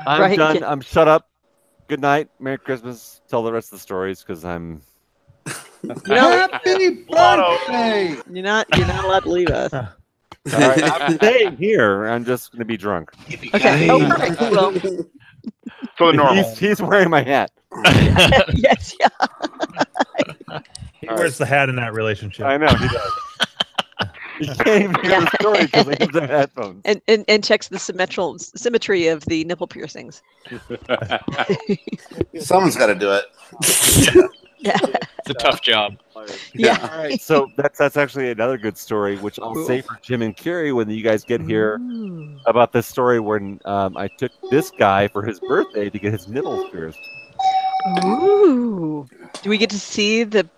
I'm
Right.
done. I'm shut up. Good night. Merry Christmas. Tell the rest of the stories because I'm.
Happy birthday!
You're not allowed to leave us.
All right, I'm staying here. I'm just going to be drunk.
Okay. Oh, perfect. Well,
So normal.
He's wearing my hat.
yes. Yeah.
He wears the hat in that relationship.
I know he does. You can't even hear the story because he has the headphones.
And checks the symmetry of the nipple piercings.
Someone's got to do it.
Yeah.
It's a tough job.
Yeah.
All right. So that's actually another good story, which I'll say for Jim and Carrie when you guys get here about this story when I took this guy for his birthday to get his nipples pierced.
Ooh. Do we get to see the?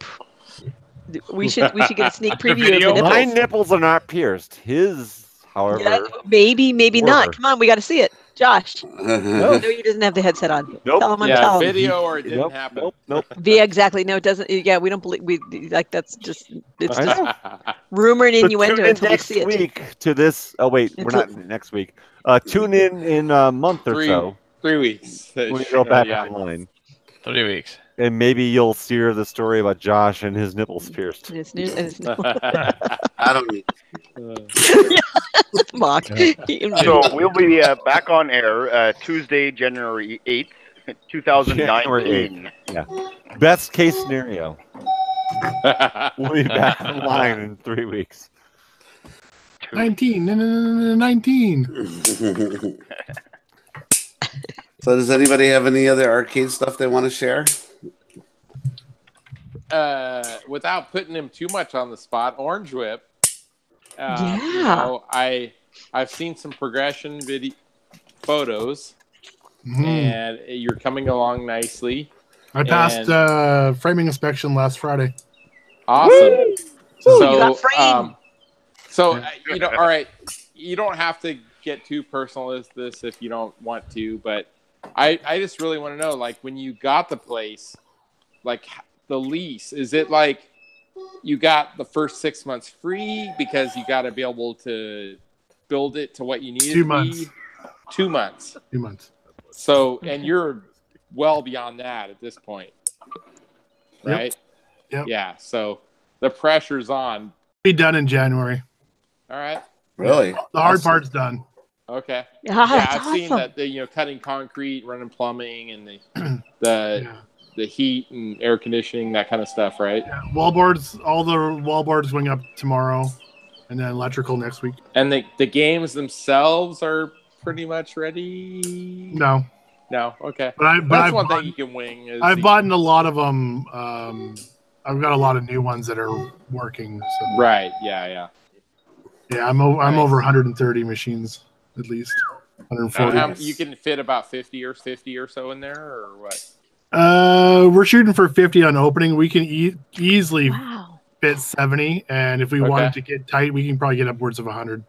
We should get a sneak preview of the nipples.
My nipples are not pierced. His, however,
Yeah, maybe
were.
not. Come on, we got to see it, Josh.
No.
No, he doesn't have the headset on.
Nope.
Tell him I'm
Yeah,
telling.
video or it didn't happen.
Nope.
Yeah, exactly. No, it doesn't. Yeah, we don't believe we like. That's just it's
I
just
know.
rumor and
So
innuendo
tune in
until we
next
see it.
week to this. Oh wait, we're
Until-
not next week. Tune in a month or so.
3 weeks.
When we go back
Yeah.
online.
3 weeks.
And maybe you'll steer the story about Josh and his nipples pierced.
It's new. It's new.
I don't need.
Mock.
So we'll be back on air Tuesday, January 8th, 2019.
Yeah. Best case scenario. We'll be back online in 3 weeks.
19. 19.
So does anybody have any other arcade stuff they want to share?
Without putting him too much on the spot, Orange Whip.
Yeah.
You know, I've seen some progression photos, and you're coming along nicely.
I passed framing inspection last Friday.
Awesome.
Woo!
So,
You got framed.
You know, all right. You don't have to get too personal with this if you don't want to, but I just really want to know, like, when you got the place, like the lease, is it like you got the first 6 months free because you got to be able to build it to what you need?
2 months.
2 months.
2 months.
So, and you're well beyond that at this point, right?
Yep.
Yeah. So the pressure's on.
Be done in January.
All right.
Really?
The hard part's done.
Okay.
Yeah, that's
I've seen
awesome.
that the cutting concrete, running plumbing, and the heat and air conditioning, that kind of stuff, right?
Yeah. Wallboards, all the wallboards going up tomorrow, and then electrical next week.
And the games themselves are pretty much ready.
No.
No. Okay.
But
that's
I've
one
bought-
thing you can wing. Is
I've bought in a lot of them. I've got a lot of new ones that are working. So.
Right. Yeah.
Yeah, I'm over 130 machines at least. 140.
You can fit about 50 or so in there, or what?
We're shooting for 50 on opening. We can easily fit 70, and if we wanted to get tight, we can probably get upwards of 100.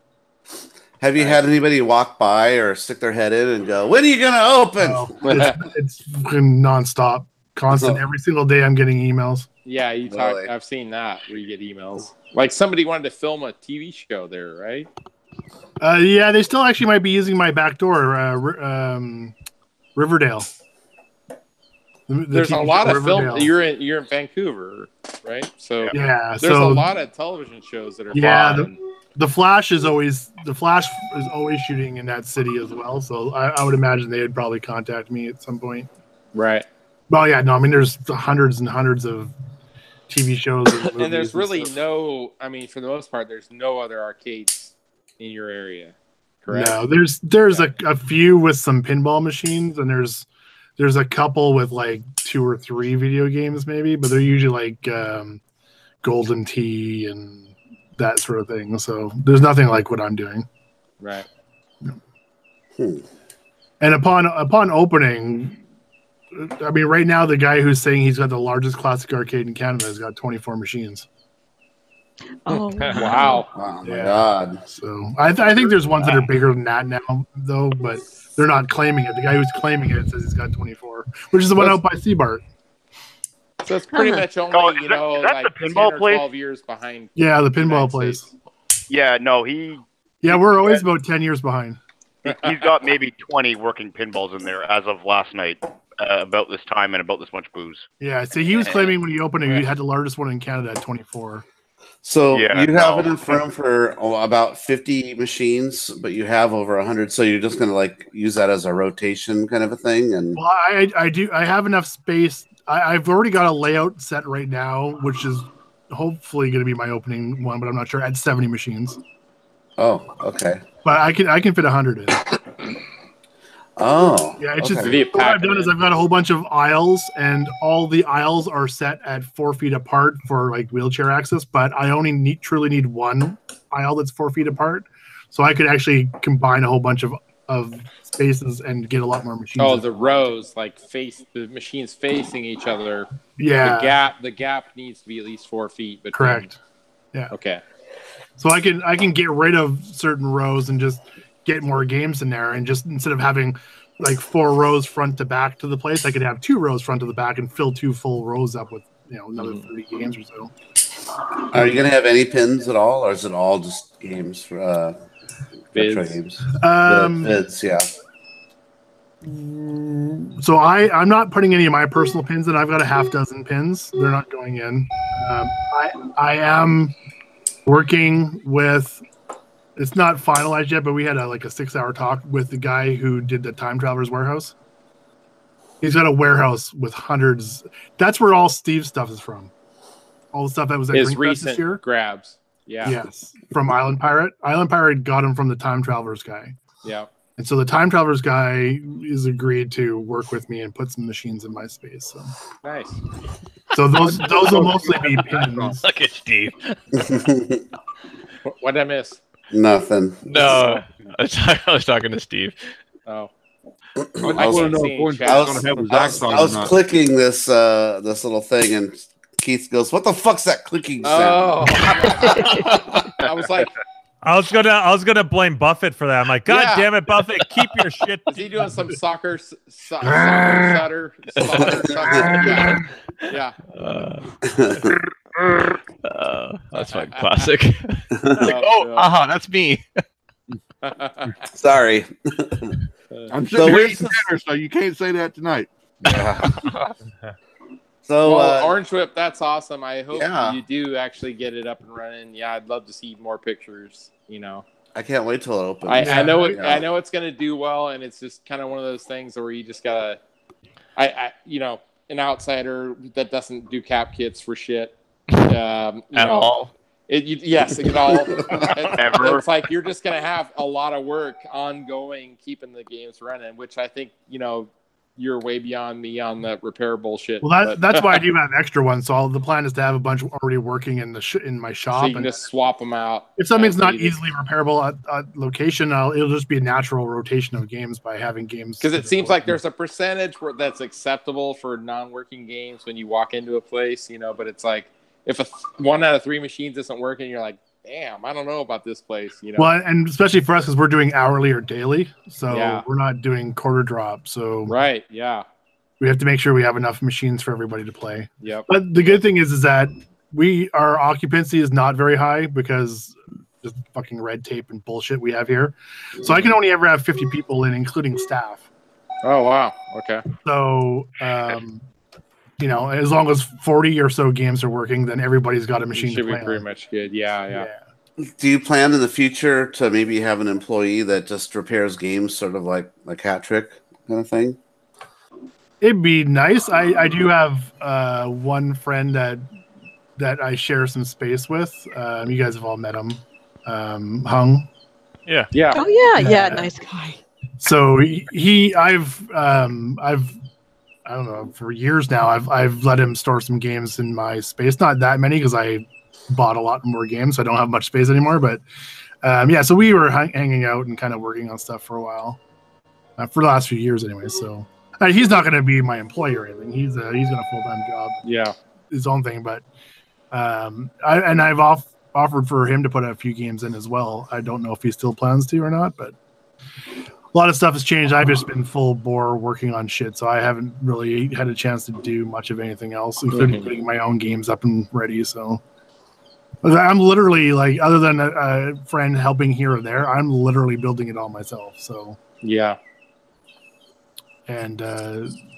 Have you had anybody walk by or stick their head in and go, "When are you gonna open?"
It's fucking nonstop, constant. Every single day, I'm getting emails.
Yeah, you talk. I've seen that where you get emails. Like somebody wanted to film a TV show there, right?
Yeah, they still actually might be using my back door, Riverdale.
There's a
TV
lot
show
of film.
Riverdale.
You're in Vancouver, right? So
Yeah,
there's
so-
a lot of television shows that are
Yeah,
fun.
the Flash is always shooting in that city as well. So I would imagine they would probably contact me at some point.
Right.
Well, yeah, no, I mean there's hundreds and hundreds of TV shows,
And there's really no. I mean, for the most part, there's no other arcades in your area. Correct.
No, there's a few with some pinball machines, and there's a couple with like 2 or 3 video games maybe, but they're usually like Golden Tee and that sort of thing. So there's nothing like what I'm doing.
Right.
And upon opening, I mean, right now the guy who's saying he's got the largest classic arcade in Canada has got 24 machines.
Oh
wow!
Oh my god!
So I think there's ones that are bigger than that now, though, but they're not claiming it. The guy who's claiming it says he's got 24, which is the one out by Seabart.
So it's pretty much only
is that
like
the
10
pinball
or
place?
12 years behind.
Yeah, the pinball
United
place.
States.
Yeah, no, he
Yeah, we're always about 10 years behind.
he's got maybe 20 working pinballs in there as of last night, about this time and about this much booze.
Yeah, so he was claiming when he opened it, he had the largest one in Canada at 24.
So
Yeah,
you have
no.
it in firm for about 50 machines, but you have over 100. So you're just going to like use that as a rotation kind of a thing. And
Well, I have enough space. I've already got a layout set right now, which is hopefully going to be my opening one, but I'm not sure. At 70 machines,
oh, okay.
but I can fit 100 in.
Oh.
Yeah, it's
okay.
just what I've done is I've got a whole bunch of aisles, and all the aisles are set at 4 feet apart for like wheelchair access. But I only truly need one aisle that's 4 feet apart, so I could actually combine a whole bunch of spaces and get a lot more machines.
Oh, the rows like the machines facing each other.
Yeah.
The gap needs to be at least 4 feet. Between.
Correct. Yeah.
Okay.
So I can get rid of certain rows and just get more games in there, and just instead of having like 4 rows front to back to the place, I could have 2 rows front to the back and fill 2 full rows up with another 30 games or so.
Are you gonna have any pins at all, or is it all just games for retro games? Vids, yeah.
So I'm not putting any of my personal pins in. I've got a half dozen pins. They're not going in. I am working with. It's not finalized yet, but we had a 6-hour talk with the guy who did the Time Traveler's Warehouse. He's got a warehouse with hundreds. That's where all Steve's stuff is from. All the stuff that was at
His
Greenfest
recent
this year.
grabs. Yeah.
Yes, from Island Pirate. Island Pirate got him from the Time Traveler's guy.
Yeah.
And so the Time Traveler's guy is agreed to work with me and put some machines in my space. So.
Nice.
So those will mostly be pins.
Look at Steve.
What did I miss?
Nothing.
No, I was talking to Steve.
Oh.
I was clicking this little thing, and Keith goes, "What the fuck's that clicking sound?"
I was like,
I was gonna blame Buffett for that. I'm like, God damn it, Buffett, keep your shit.
Is he doing some soccer solder? Yeah.
That's my classic. That's me.
Sorry.
I'm sure you're eating dinner, so you can't say that tonight.
So
Orange Whip, that's awesome. I hope you do actually get it up and running. Yeah, I'd love to see more pictures.
I can't wait till it opens.
I know it's going to do well, and it's just kind of one of those things where you just gotta, an outsider that doesn't do cap kits for shit
at all.
Yes, at all. It's like you're just gonna have a lot of work ongoing keeping the games running, which I think you're way beyond me on the repair bullshit.
Well, that's why I do have extra ones. So the plan is to have a bunch already working in my shop.
So you can just swap them out.
If something's not easily repairable at location, it'll just be a natural rotation of games by having games.
Because it seems like there's a percentage that's acceptable for non-working games when you walk into a place, but it's like if 1 out of 3 machines isn't working, you're like, damn, I don't know about this place.
Well, and especially for us because we're doing hourly or daily, so we're not doing quarter drop. So
right, yeah,
we have to make sure we have enough machines for everybody to play.
Yep.
But the good thing is that our occupancy is not very high because just fucking red tape and bullshit we have here. So I can only ever have 50 people in, including staff.
Oh wow, okay.
So as long as 40 or so games are working, then everybody's got a machine to play.
Should be pretty much good. Yeah.
Do you plan in the future to maybe have an employee that just repairs games, sort of like Hat Trick kind of thing?
It'd be nice. I do have one friend that I share some space with. You guys have all met him, Hung.
Yeah.
Oh yeah, nice guy.
So I don't know, for years now, I've let him store some games in my space. Not that many because I bought a lot more games, so I don't have much space anymore. But so we were hanging out and kind of working on stuff for a while, for the last few years anyway. So he's not going to be my employee or anything. He's got a full-time job.
Yeah,
his own thing. But I've offered for him to put a few games in as well. I don't know if he still plans to or not, but a lot of stuff has changed. I've just been full bore working on shit, so I haven't really had a chance to do much of anything else, including putting my own games up and ready. So I'm literally other than a friend helping here or there, I'm literally building it all myself. So
yeah,
and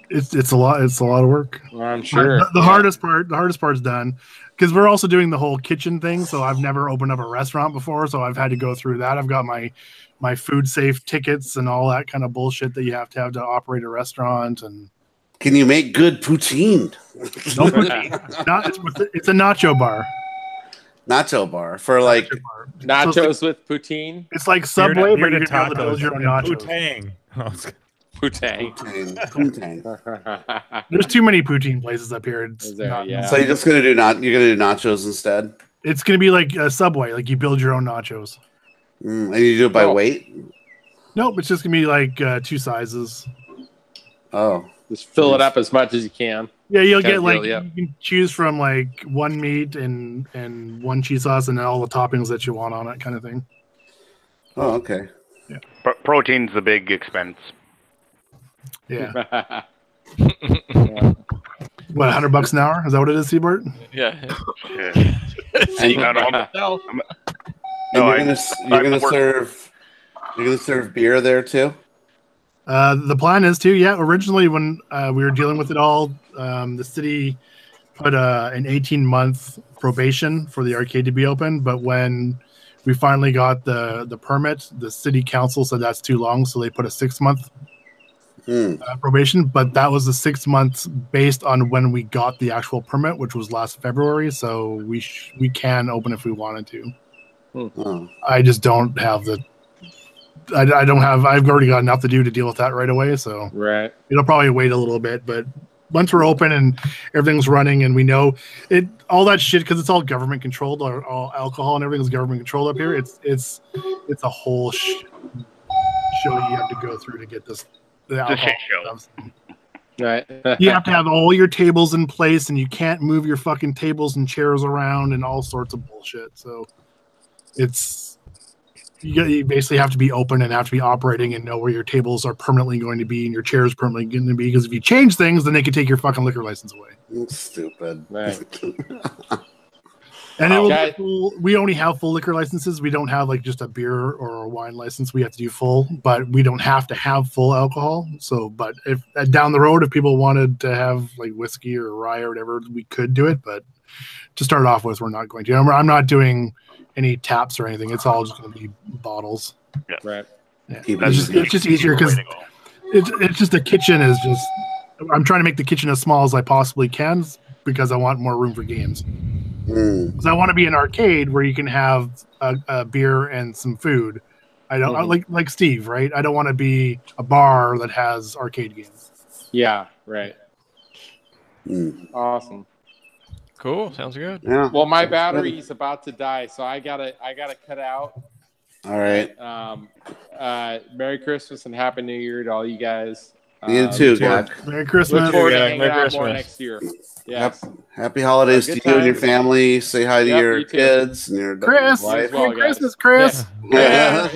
it's a lot of work.
Well, I'm sure
the hardest part's done because we're also doing the whole kitchen thing. So I've never opened up a restaurant before, so I've had to go through that. I've got my food safe tickets and all that kind of bullshit that you have to operate a restaurant. And
can you make good poutine?
No poutine. It's a nacho bar.
Nacho bar for
nachos with poutine.
It's like Subway, but you're able to build your own nachos.
Poutine.
Poutine.
There's too many poutine places up here. It's not,
So you're just gonna do nachos instead?
It's gonna be like a Subway. Like you build your own nachos.
And you do it by weight?
Nope, it's just gonna be like 2 sizes.
Oh,
just fill it up as much as you can.
Yeah, you'll
Kind
get
of
like
deal,
you can choose from like 1 meat and 1 cheese sauce, and then all the toppings that you want on it, kind of thing.
Oh, okay.
Yeah.
Protein's the big expense.
Yeah. What, $100 an hour? Is that what it is, Seabart?
Yeah.
And you're gonna serve beer there too?
The plan is to, yeah. Originally, when we were dealing with it all, the city put an 18-month probation for the arcade to be open. But when we finally got the permit, the city council said that's too long, so they put a 6-month probation. But that was the 6 months based on when we got the actual permit, which was last February. So we can open if we wanted to. I just don't have the. I don't have. I've already got enough to do to deal with that right away. So it'll probably wait a little bit, but once we're open and everything's running and we know it, all that shit, because it's all government controlled, or all alcohol and everything's government controlled up here. It's a whole show you have to go through to get this. The alcohol stuff.
Right.
You have to have all your tables in place, and you can't move your fucking tables and chairs around and all sorts of bullshit. So it's you basically have to be open and have to be operating and know where your tables are permanently going to be and your chairs permanently going to be, because if you change things, then they can take your fucking liquor license away.
Stupid.
And it will be full, we only have full liquor licenses. We don't have like just a beer or a wine license. We have to do full, but we don't have to have full alcohol. So, but if down the road, if people wanted to have like whiskey or rye or whatever, we could do it. But to start off with, we're not going to. I'm not doing any taps or anything. It's all just going to be bottles.
Yeah.
Right.
Yeah. It's just easier because it's just the kitchen is just. I'm trying to make the kitchen as small as I possibly can because I want more room for games. Because I want to be an arcade where you can have a beer and some food. I don't like Steve, right? I don't want to be a bar that has arcade games.
Yeah, right. Awesome.
Cool. Sounds good.
Yeah.
Well, my battery's about to die, so I gotta cut out.
All right.
Merry Christmas and Happy New Year to all you guys.
You too, Jack.
Merry Christmas.
Look forward to hanging out more next year. Yes.
Happy holidays to you and your family. Say hi to your
you too.
kids and your
Chris.
wife.
Merry Christmas, Chris.
Yes.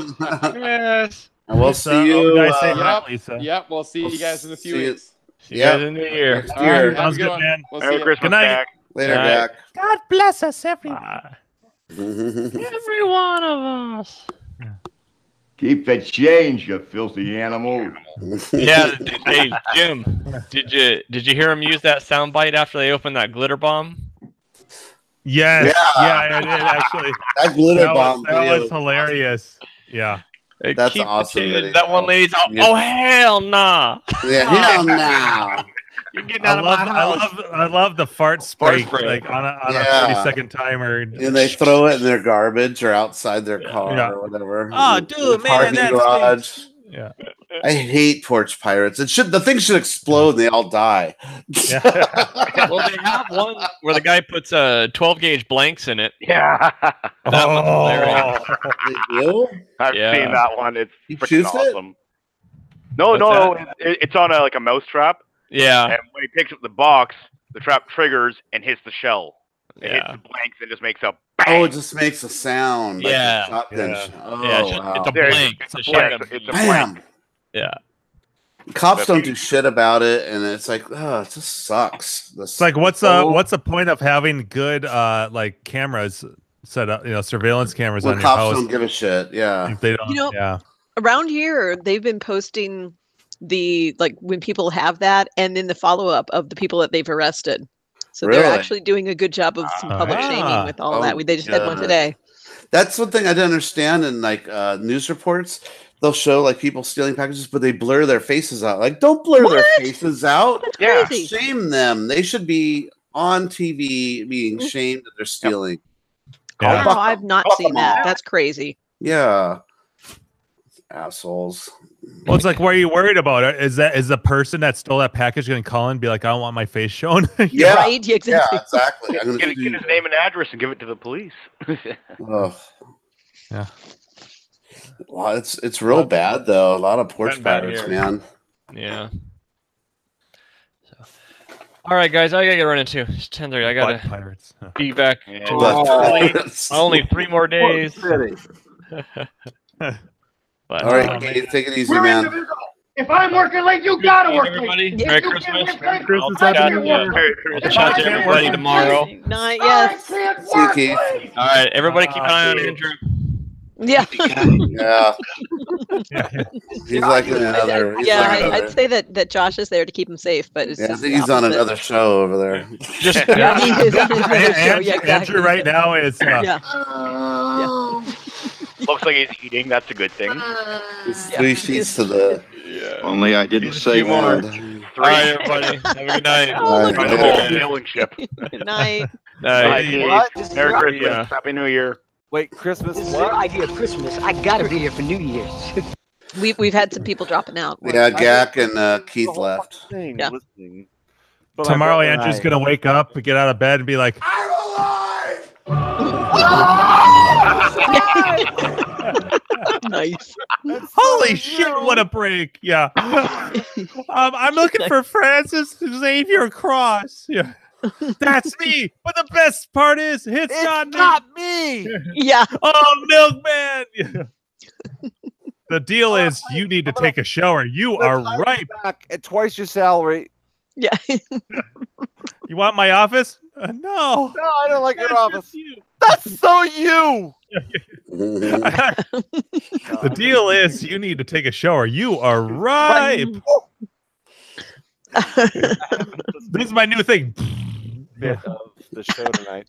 And we'll see you.
Yep. We'll see you guys in a few weeks.
See you guys in the new year.
Next year.
Have a good one.
man.
We'll see
Merry
you.
Christmas,
Good night.
Jack.
Later,
All right.
Jack.
God bless us, everyone.
Every one of us.
Keep the change, you filthy animal.
Yeah. Hey, Jim. Did you hear him use that soundbite after they opened that glitter bomb?
Yes. Yeah, I did actually.
That glitter bomb.
That was hilarious. Yeah.
That's awesome.
That one lady's oh hell nah.
Yeah, hell no.
You're getting out of my house.
I love the fart spray like on a 30-second timer.
And they throw it in their garbage or outside their car or whatever.
Oh, dude, man,
Parking garage.
Yeah.
I hate torch pirates. The thing should explode and they all die.
Well, they have one where the guy puts 12-gauge blanks in it.
Yeah.
That one's hilarious.
They do?
I've seen that one. It's freaking
shoots it?
awesome. No, it's on a mouse trap.
Yeah.
And when he picks up the box, the trap triggers and hits the shell. It hits the blanks and just makes a bang.
Oh, it just makes a sound. Like a shotgun. Oh, wow.
It's a blank. It's a shotgun.
It's a
Bam.
blank.
Yeah.
Cops don't do shit about it, and it's like, oh, it just sucks.
It's like, what's the point of having good like cameras set up, surveillance cameras on your
cops
house?
Don't give a shit. Yeah.
If they don't,
around here they've been posting when people have that, and then the follow-up of the people that they've arrested. So they're actually doing a good job of some public shaming with all that. They just had one today.
That's one thing I didn't understand in news reports. They'll show like people stealing packages, but they blur their faces out. Like, don't blur their faces out.
That's crazy.
Shame them. They should be on TV being shamed that they're stealing.
Wow, I've not seen that. That's crazy.
Yeah. Assholes.
Well, it's like, what are you worried about? Is the person that stole that package going to call and be like, I don't want my face shown?
Yeah,
Right? Yeah, exactly.
Yeah, exactly. I'm
Get his name and address and give it to the police.
Yeah.
Well, it's real bad though. A lot of porch
Gotten bad
pirates,
here.
man.
Yeah. All right, guys, I gotta get running too. It's 10:30. I gotta
pirates.
be back.
Yeah.
To
Butt
only 3 more days. But,
All right, Keith, take it easy,
We're
man.
individual. If I'm working late, you gotta work
everybody.
late.
Merry
If you
Christmas.
can't work late,
Christmas,
I
Happy
can't
New Year.
work.
I'll chat to everybody tomorrow.
Night, yes.
See you, Keith.
All right, everybody keep an eye on Andrew.
Yeah.
Yeah. He's like in another. He's
Yeah,
like another-
I'd say that Josh is there to keep him safe, but it's
Yeah, I
just
think
the
he's on
opposite.
another show over there.
Just
Yeah, he is on another show.
Andrew,
Yeah, exactly.
Andrew right now is
Yeah.
Looks like he's eating. That's a good thing.
It's 3 sheets to the.
Only I didn't say
few more.
one.
All right, everybody. Have a good night.
All right,
Try the
good.
whole sailing ship.
Good night.
Bye, Keith.
What?
Merry Christmas.
Yeah.
Happy New Year.
Wait, Christmas.
This is the
What?
idea of Christmas. I gotta be here for New Year's.
We've had some people dropping out.
Yeah, Gak and Keith left.
Yeah.
Listening. But my
tomorrow.
brother and
Andrew's
I-
going to wake up, get out of bed, and be like,
Nice.
holy shit, what a break. Yeah. I'm looking for Francis Xavier Cross. Yeah. That's me. But the best part is, it's not me.
me.
Yeah.
Oh, Milkman. Yeah. The deal is, you need to take a shower. You are ripe.
Back at twice your salary.
Yeah.
You want my office? No.
No, I don't like your
That's
office.
just you.
That's so you.
The deal is, you need to take a shower. You are ripe. This is my new thing.
Bit of the show tonight.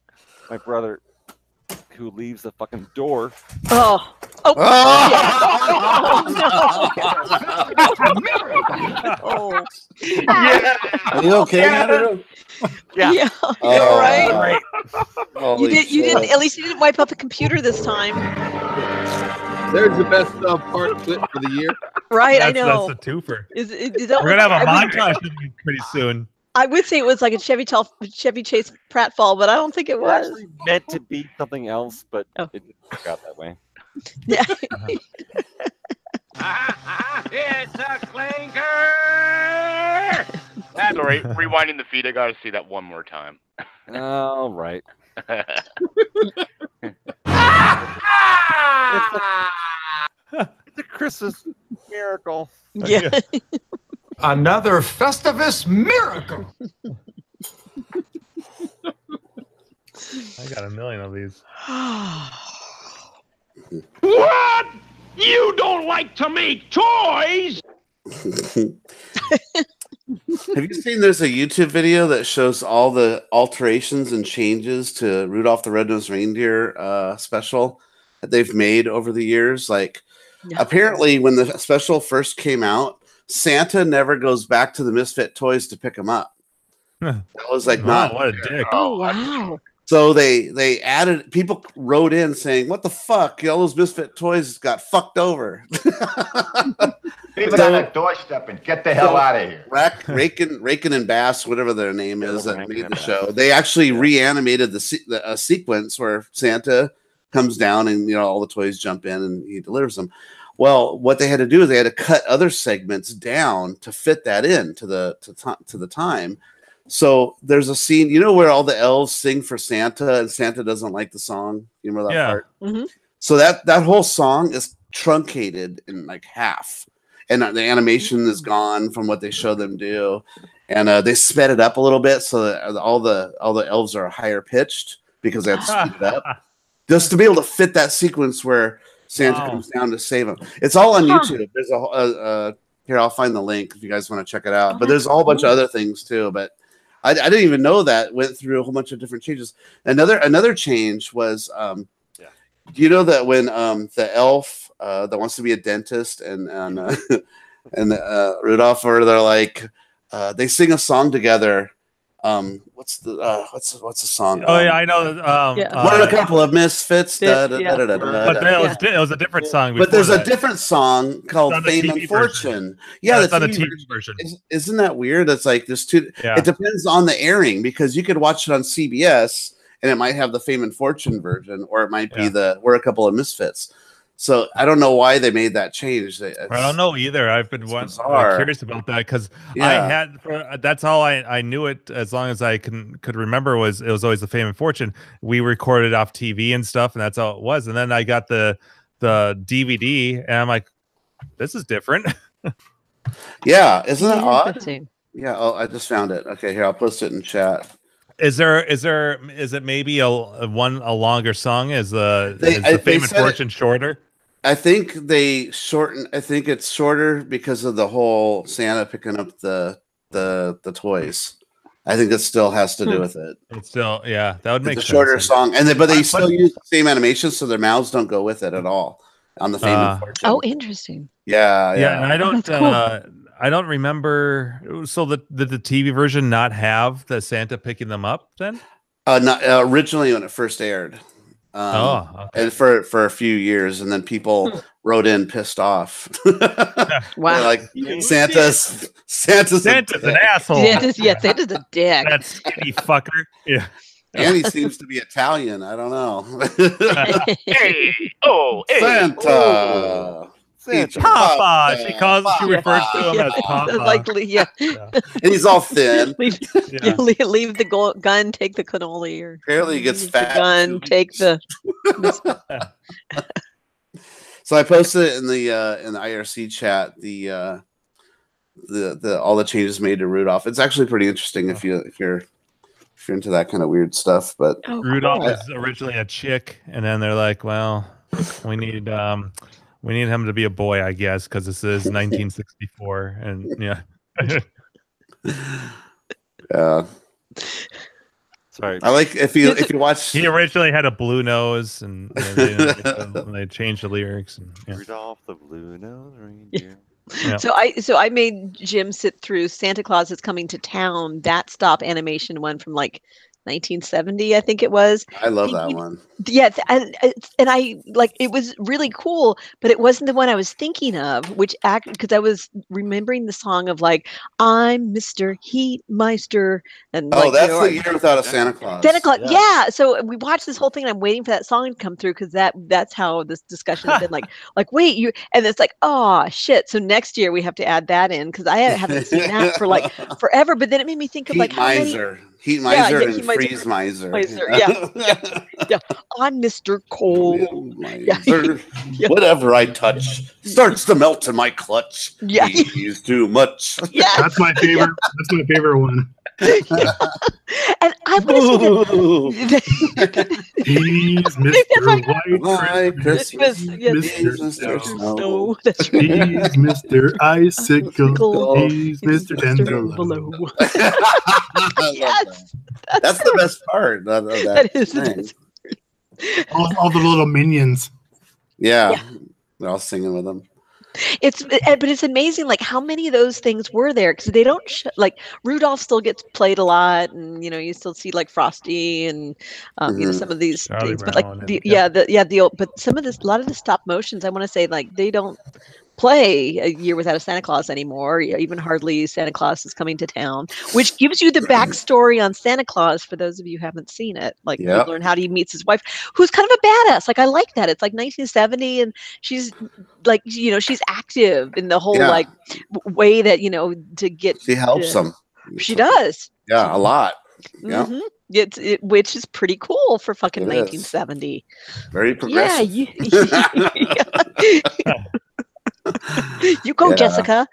My brother, who leaves the fucking door.
Oh. Oh. Oh.
Yeah. Are you okay, Andrew?
Yeah. Yeah.
Oh,
Right.
Holy
You didn't.
shit.
At least you didn't wipe out the computer this time.
There's the best part clip for the year.
Right. I
That's
know.
a twofer.
Is that
We're gonna have a
I would-
montage pretty soon.
I would say it was like a Chevy Chase pratfall, but I don't think it
It
was.
actually meant to be something else, but
Oh.
it didn't work out that way.
Yeah.
It's a clinker. Sorry, rewinding the feed. I got to see that one more time.
All right. It's a Christmas miracle.
Yeah.
Another Festivus miracle.
I got a million of these.
What? You don't like to make toys?
Have you seen there's a YouTube video that shows all the alterations and changes to Rudolph the Red-Nosed Reindeer special that they've made over the years? Like, apparently when the special first came out, Santa never goes back to the Misfit toys to pick him up. That was like
Wow,
not.
what a dick.
Oh wow.
So they added, people wrote in saying, "What the fuck? All those Misfit toys got fucked over."
Leave it on the doorstep and get the hell out of here.
Rakin and Bass, whatever their name is, that made the show. They actually reanimated the sequence where Santa comes down and all the toys jump in and he delivers them. Well, what they had to do is they had to cut other segments down to fit that in to the time. So there's a scene, where all the elves sing for Santa and Santa doesn't like the song. You remember that part?
Mm-hmm.
So that whole song is truncated in like half, and the animation is gone from what they show them do, and they sped it up a little bit so that all the elves are higher pitched because they have to speed it up just to be able to fit that sequence where Santa comes down to save him. It's all on YouTube. There's here, I'll find the link if you guys want to check it out. But there's a whole bunch of other things too. But I didn't even know that went through a whole bunch of different changes. Another change was, you know that when the elf that wants to be a dentist and Rudolph, or they're like, they sing a song together, what's the song?
Oh yeah, I know.
What are a couple of misfits?
But it was a different song.
But there's
before
a different song called
on the
"Fame
TV
and Fortune." Yeah,
that's
the
on the
TV
TV version.
Isn't that weird? It's like there's two.
Yeah.
It depends on the airing because you could watch it on CBS and it might have the Fame and Fortune version, or it might be the "We're a Couple of Misfits." So I don't know why they made that change.
I don't know either. I've been curious about that because that's all I knew it as long as I could remember was it was always the Fame and Fortune. We recorded off TV and stuff, and that's all it was. And then I got the DVD, and I'm like, this is different.
Yeah, isn't that odd?
Interesting.
Yeah. Oh, I just found it. Okay, here I'll post it in chat.
Is it maybe a longer song? Is the Fame and Fortune shorter?
I think they shorten. I think it's shorter because of the whole Santa picking up the toys. I think it still has to do with it.
It's still, that would make
it's a
sense.
shorter song, but they still use the same animation, so their mouths don't go with it at all on the Fame and Fortune.
Oh, interesting.
Yeah.
And I don't.
That's cool.
I don't remember. So did the TV version not have the Santa picking them up then?
Not originally when it first aired. And for a few years, and then people wrote in pissed off.
Wow,
like Santa's
an asshole.
Santa's a dick.
That skinny fucker. Yeah.
And he seems to be Italian. I don't know.
Hey,
Santa.
Papa. She refers to him as Papa.
And he's all thin.
Leave the gun, take the cannoli. Or
apparently he gets fat.
The gun, take the.
So I posted it in the IRC chat. The all the changes made to Rudolph. It's actually pretty interesting if you're into that kind of weird stuff. But
Rudolph was originally a chick, and then they're like, well, we need him to be a boy, I guess, because this is 1964, and yeah.
Sorry. I like if you watch.
He originally had a blue nose, and they changed the lyrics. And,
Rudolph the blue nose reindeer.
Yeah.
So I made Jim sit through Santa Claus is Coming to Town, that stop animation one from like 1970, I think it was.
I love that one.
Yeah, and I like it was really cool, but it wasn't the one I was thinking of, because I was remembering the song of like I'm Mr. Heatmeister, and
that's the Year Without a Santa Claus.
Santa Claus, yeah. So we watched this whole thing, and I'm waiting for that song to come through because that's how this discussion has been like wait, you, and it's like, oh shit. So next year we have to add that in because I haven't seen that for like forever. But then it made me think of like how many.
Heat miser and freeze miser.
Yeah. I'm Mr. Cold.
Whatever I touch starts to melt in my clutch.
Yeah.
He's too much.
Yeah.
That's my favorite. That's my favorite one.
And I want to see
He's Mr. White Christmas.
Mr. Snow. That's
right. He's Mr. Icicle. He's Mr. Tenderloin.
Yes.
That's the best part. That
is the best
part. All the little minions.
Yeah. They're all singing with them.
But it's amazing like how many of those things were there because they don't like Rudolph still gets played a lot, and you still see like Frosty and some of these
Charlie
things, but
Brown
like but some of this, a lot of the stop motions, I want to say like they don't play A Year Without a Santa Claus anymore, even hardly Santa Claus is Coming to Town, which gives you the backstory on Santa Claus for those of you who haven't seen it. Like you learn how he meets his wife, who's kind of a badass. Like I like that. It's like 1970, and she's like she's active in the whole like way that to get.
She helps them.
She does.
Yeah, a lot. Yeah.
Mm-hmm. Which is pretty cool for fucking 1970.
Very progressive.
You go, Jessica.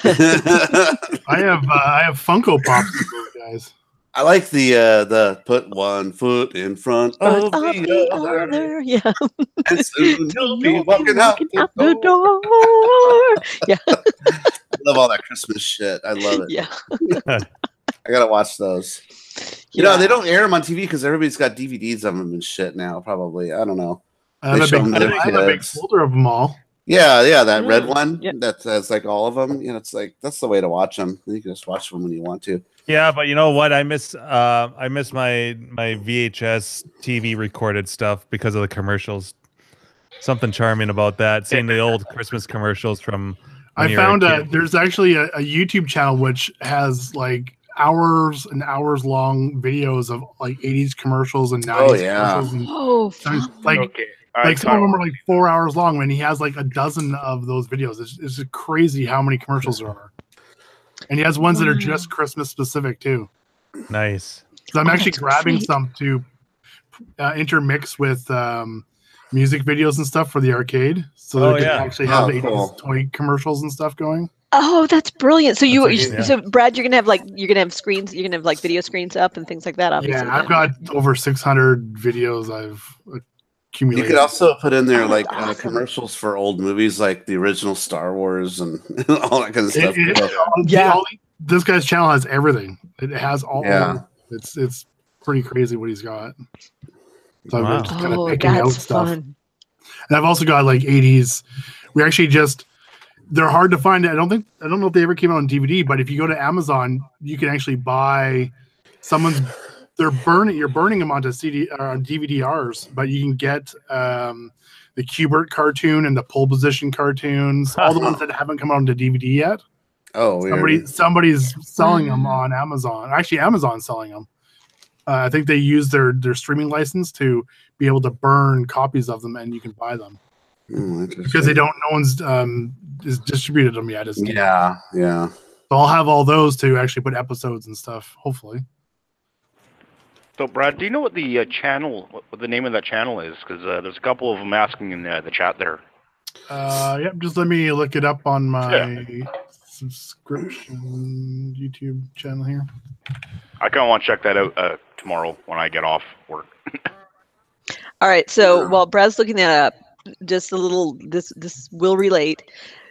I have Funko Pops, guys.
I like the put one foot in front of the other.
Yeah.
And soon you'll be walking out
the door. Yeah.
I love all that Christmas shit. I love it.
Yeah.
I gotta watch those. You know, they don't air them on TV because everybody's got DVDs of them and shit now. Probably, I don't know.
I have a big folder of them all.
Yeah, that red
Mm,
one.
yep.
That's like all of them. You know, it's like that's the way to watch them. You can just watch them when you want to.
Yeah, but you know what? I miss my VHS TV recorded stuff because of the commercials. Something charming about that. Seeing the old Christmas commercials from when
I
you were a
found
kid.
there's actually a YouTube channel which has like hours and hours long videos of like 80s commercials and 90s commercials. And
Oh,
like
Okay.
like some of them are like 4 hours long, and he has like a dozen of those videos. It's just crazy how many commercials there are. And he has ones that are just Christmas specific too.
Nice.
So I'm
Oh,
actually
that's
grabbing
great.
some to intermix with music videos and stuff for the arcade, so
Oh,
they can
yeah.
actually have
Oh,
80s
cool.
toy commercials and stuff going.
Oh, that's brilliant. So
Yeah.
so Brad, you're gonna have screens, you're gonna have like video screens up and things like that. Obviously,
Yeah, I've
then.
got over 600 videos I've
You
accumulated.
could also put in there
Oh,
like
that's awesome.
commercials for old movies, like the original Star Wars and all that kind of stuff.
This guy's channel has everything. It has all.
Yeah.
It's pretty crazy what he's got. So I've
Wow.
been just kind of
Oh,
picking out
that's
stuff.
fun.
And I've also got like 80s. We actually they're hard to find. I don't know if they ever came out on DVD, but if you go to Amazon, you can actually buy you're burning them onto CD or on DVD-Rs, but you can get the Q*bert cartoon and the pole position cartoons, all the ones that haven't come out onto DVD yet.
Oh, weird.
Somebody's selling them on Amazon. Actually, Amazon's selling them. I think they use their streaming license to be able to burn copies of them, and you can buy them because no one's is distributed them yet.
Yeah.
So I'll have all those to actually put episodes and stuff. Hopefully.
So, Brad, do you know what the channel, what the name of that channel is? Because there's a couple of them asking in the chat there.
Yep. Just let me look it up on my subscription YouTube channel here.
I kind of want to check that out tomorrow when I get off work.
All right. So while Brad's looking that up, just a little. This will relate.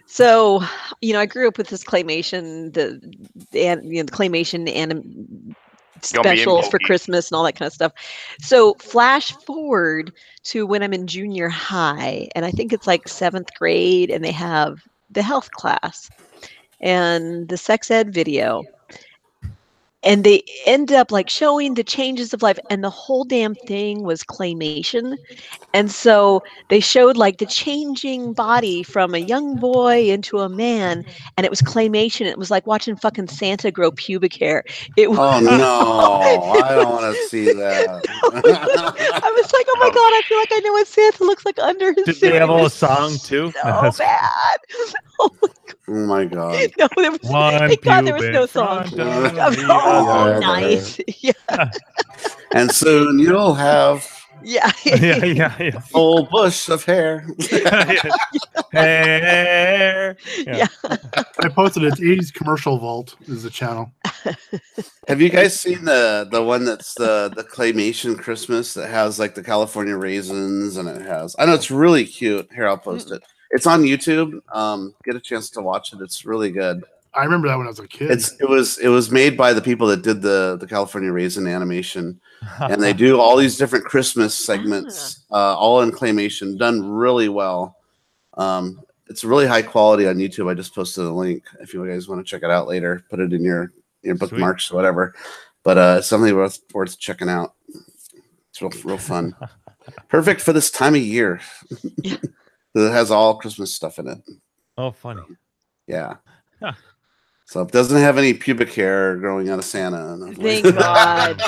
So, I grew up with this claymation, the claymation specials for Christmas and all that kind of stuff. So flash forward to when I'm in junior high, and I think it's like 7th grade, and they have the health class and the sex ed video. And they end up like showing the changes of life, and the whole damn thing was claymation. And so they showed like the changing body from a young boy into a man, and it was claymation. It was like watching fucking Santa grow pubic hair. It was,
Oh no, I don't want to see that.
I was like, oh my god, I feel like I know what Santa looks like under his
Did
suit.
they have a little song too?
So bad.
Oh my god.
No, there was. Thank God there was no song. Oh, nice. Yeah.
And soon you'll have
Yeah.
a full bush of hair.
Hair.
Yeah.
I posted it. 80s Commercial Vault is the channel.
Have you guys seen the one that's the claymation Christmas that has like the California raisins, and it has, I know it's really cute. Here, I'll post it. It's on YouTube. Get a chance to watch it. It's really good.
I remember that when I was a kid.
It was made by the people that did the California raisin animation, and they do all these different Christmas segments, all in claymation, done really well. It's really high quality on YouTube. I just posted a link if you guys want to check it out later. Put it in your bookmarks or whatever. But it's something worth checking out. It's real fun. Perfect for this time of year. It has all Christmas stuff in it.
Oh, funny.
Yeah.
Huh.
So it doesn't have any pubic hair growing out of Santa.
Thank God.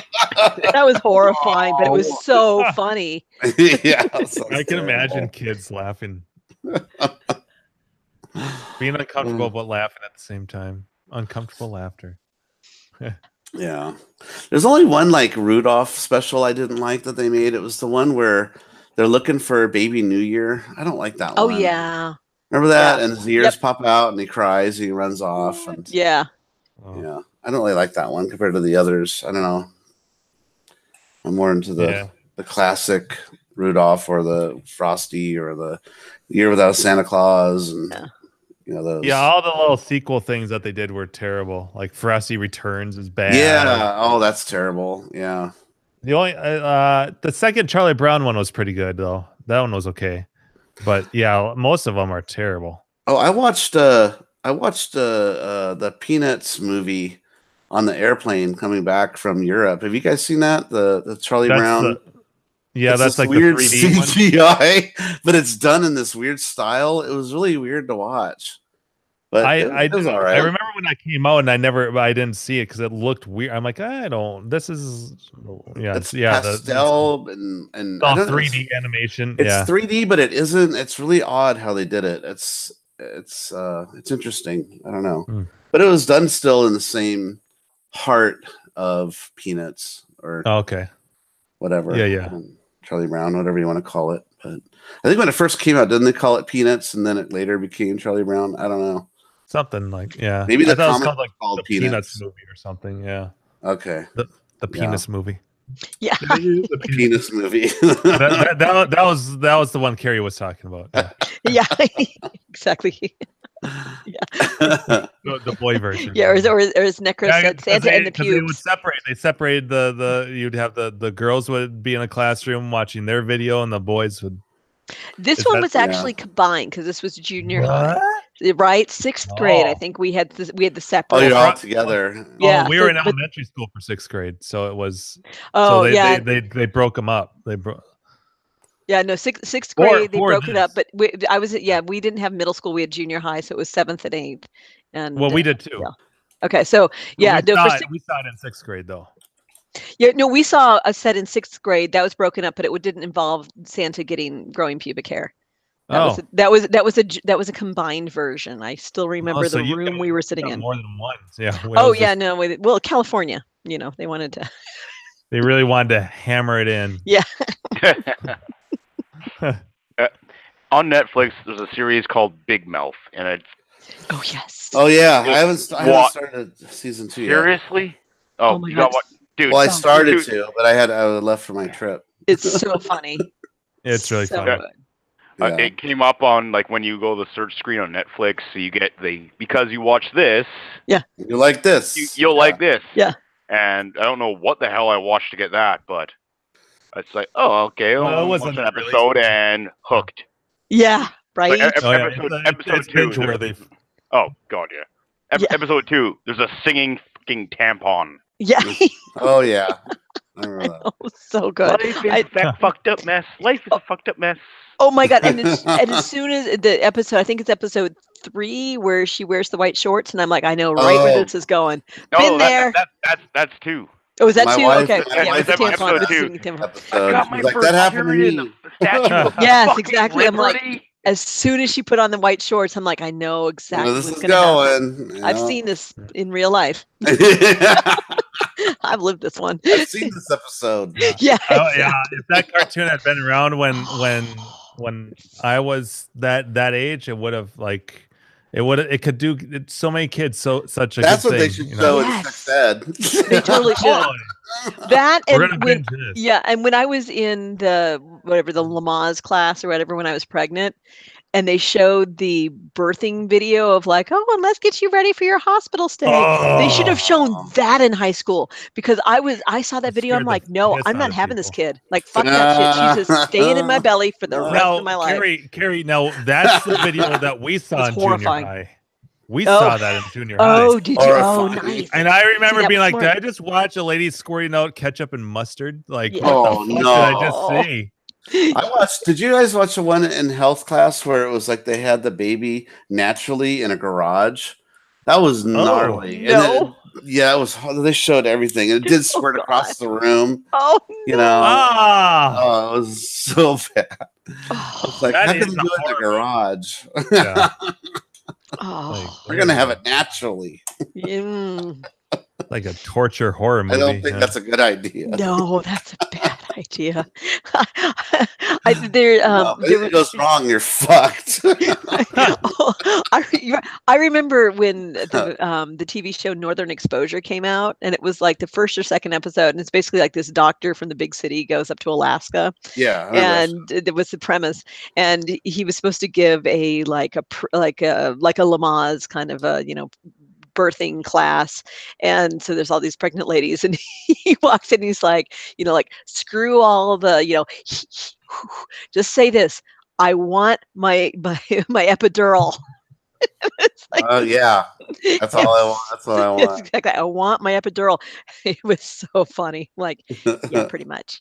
That was horrifying, but it was so funny.
Yeah.
I can imagine kids laughing. Being uncomfortable but laughing at the same time. Uncomfortable laughter.
Yeah. There's only one like Rudolph special I didn't like that they made. It was the one where they're looking for Baby New Year. I don't like that one.
Oh, yeah.
Remember that?
Yeah.
And his ears pop out and he cries, he runs off. And
Yeah.
yeah. I don't really like that one compared to the others. I don't know. I'm more into the classic Rudolph or the Frosty or the Year Without Santa Claus and those.
Yeah, all the little sequel things that they did were terrible. Like Frosty Returns is bad.
Yeah. Oh, that's terrible. Yeah.
The only the second Charlie Brown one was pretty good though. That one was okay. But yeah, most of them are terrible.
Oh, I watched the Peanuts movie on the airplane coming back from Europe. Have you guys seen that? The Charlie Brown.
That's
this
like
weird
the 3D one.
CGI, but it's done in this weird style. It was really weird to watch. But it was all right.
I remember when I came out and I didn't see it because it looked weird. I'm like, this is
it's pastel and
all 3D animation.
It's 3D, but it isn't. It's really odd how they did it. It's interesting. I don't know, but it was done still in the same heart of Peanuts or whatever.
Yeah.
Charlie Brown, whatever you want to call it. But I think when it first came out, didn't they call it Peanuts, and then it later became Charlie Brown? I don't know.
Something like
Maybe
I
the
thought it was
comic
called the Peanuts movie or something. Yeah.
Okay.
The Penis movie.
Yeah.
The Penis movie.
that was the one Carrie was talking about.
Yeah. Exactly.
The boy version.
Yeah, or as Necro said, Santa and the
They
pubes.
would separate. They separated you'd have the girls would be in a classroom watching their video, and the boys would.
This one was actually combined because this was junior high, right? 6th grade, I think we had the separate.
Oh, you're all together.
Yeah,
we were in elementary school for 6th grade, so it was.
Oh,
they broke them up. They broke.
Yeah, no, sixth grade they broke it up, but we didn't have middle school. We had junior high, so it was 7th and 8th. And
we did too.
Yeah. Okay, so yeah,
we saw it in 6th grade though.
Yeah, no, we saw a set in 6th grade that was broken up, but it didn't involve Santa growing pubic hair. That was a combined version. I still remember the room we were sitting in.
More than once, yeah.
Well, California, they wanted to.
They really wanted to hammer it in.
Yeah.
On Netflix, there's a series called Big Mouth, and it's.
Oh yes.
Oh yeah, I haven't started season 2 yet.
Seriously? Oh
my
you
God.
got what, dude?
Well, I started to, but I left for my trip.
It's so funny.
It's really
so
funny.
Good.
It came up on when you go to the search screen on Netflix, so you get because you watch this.
Yeah.
You like this.
You'll like this.
Yeah.
And I don't know what the hell I watched to get that, but it's like, oh, okay.
Well, it wasn't
an episode and hooked.
Yeah. Right.
Episode 2. Oh God, yeah.
Yeah.
Episode 2. There's a singing fucking tampon.
Yeah.
Oh yeah. I remember that.
So good.
Life is a fucked up mess. Life is a fucked up mess.
Oh my God! And as soon as the episode, I think it's episode 3, where she wears the white shorts, and I'm like, I know where this is going. Been there.
That's 2.
Oh, is that
My
2?
wife-
Okay.
my
Yeah,
wife
with the
watched
tampon.
that
With the tampon.
episode.
got my
She's like,
first
that happened to
period
me.
in the statue of
Yes,
fucking
exactly. I'm like,
Liberty.
as soon as she put on the white shorts, I'm like, I know exactly
This
what's
is
going to happen.
going.
I've seen this in real life. I've lived this one.
I've seen this episode.
Yeah.
Oh yeah. If that cartoon had been around when I was that age, it would have it could do so many kids such a
That's
good
what
thing.
they should show in sex ed.
They totally should. That
We're
and
gonna
when,
binge this.
yeah, and when I was in the Lamaze class or whatever when I was pregnant, and they showed the birthing video of and let's get you ready for your hospital stay. They should have shown that in high school because I saw that video. I'm like, no, I'm not having this kid. Like, fuck that shit. She's just staying in my belly for the rest of my life.
Carrie, now that's the video that we saw in
horrifying.
junior high. We saw that in junior high.
Oh, did you? Oh, nice.
And I remember
See,
being like,
smart.
did I just watch a lady squirting out ketchup and mustard? Like,
Yeah.
what the fuck did I just see?
I watched. Did you guys watch the one in health class where it was like they had the baby naturally in a garage? That was gnarly.
no.
Yeah, it was. They showed everything. It did squirt across the room.
Oh,
you know.
Ah.
Oh, it was so bad. I was like,
That
how can
is
you do it in the garage?
Yeah.
Oh.
We're gonna have it naturally.
Like a torture horror movie.
I don't think that's a good idea.
No, that's a bad idea.
If it goes wrong, you're fucked.
I remember when the TV show Northern Exposure came out, and it was like the first or second episode, and it's basically like this doctor from the big city goes up to Alaska.
Yeah,
and it was the premise, and he was supposed to give a Lamaze kind of a birthing class, and so there's all these pregnant ladies, and he walks in and he's like, screw all the, just say this, I want my epidural.
Oh yeah, that's all I want. That's what I
Yes,
want.
exactly. I want my epidural. It was so funny. Like, yeah, pretty much.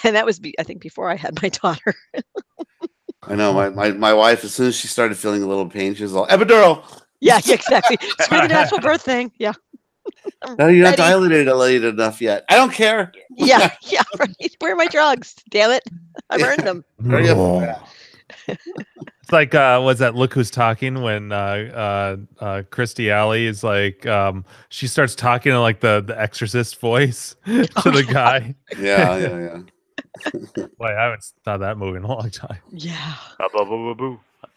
And that was, I think, before I had my daughter.
I know my wife. As soon as she started feeling a little pain, she was all epidural.
Yeah, exactly. Screw the natural birth thing. Yeah.
No, you're not
Ready.
dilated enough yet. I don't care.
Yeah, yeah. Right. Where are my drugs? Damn it! I've earned them.
Hurry up with that.
It's like was that Look Who's Talking when Kirstie Alley is like she starts talking in like the Exorcist voice to the guy.
Yeah.
Boy, I haven't saw that movie in a long time.
Yeah.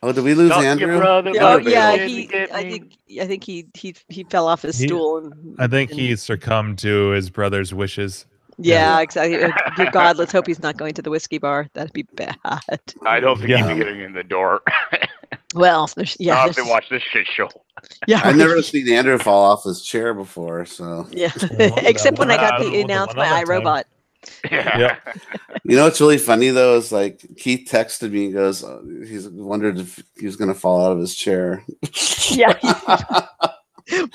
Oh, did we lose
Not your
Andrew?
brother,
Oh,
brother,
yeah.
baby.
I think he fell off his stool. And,
I think he succumbed to his brother's wishes.
yeah, exactly. Dear God, let's hope he's not going to the whiskey bar. That'd be bad.
I don't think he'd be getting in the door.
Well, yeah.
Not if they watch this shit show.
Yeah.
I've never seen Andrew fall off his chair before, so
Yeah. Except when I got the announced by iRobot.
Yeah.
You know what's really funny though is like Keith texted me and goes, he's wondered if he was going to fall out of his chair.
Yeah.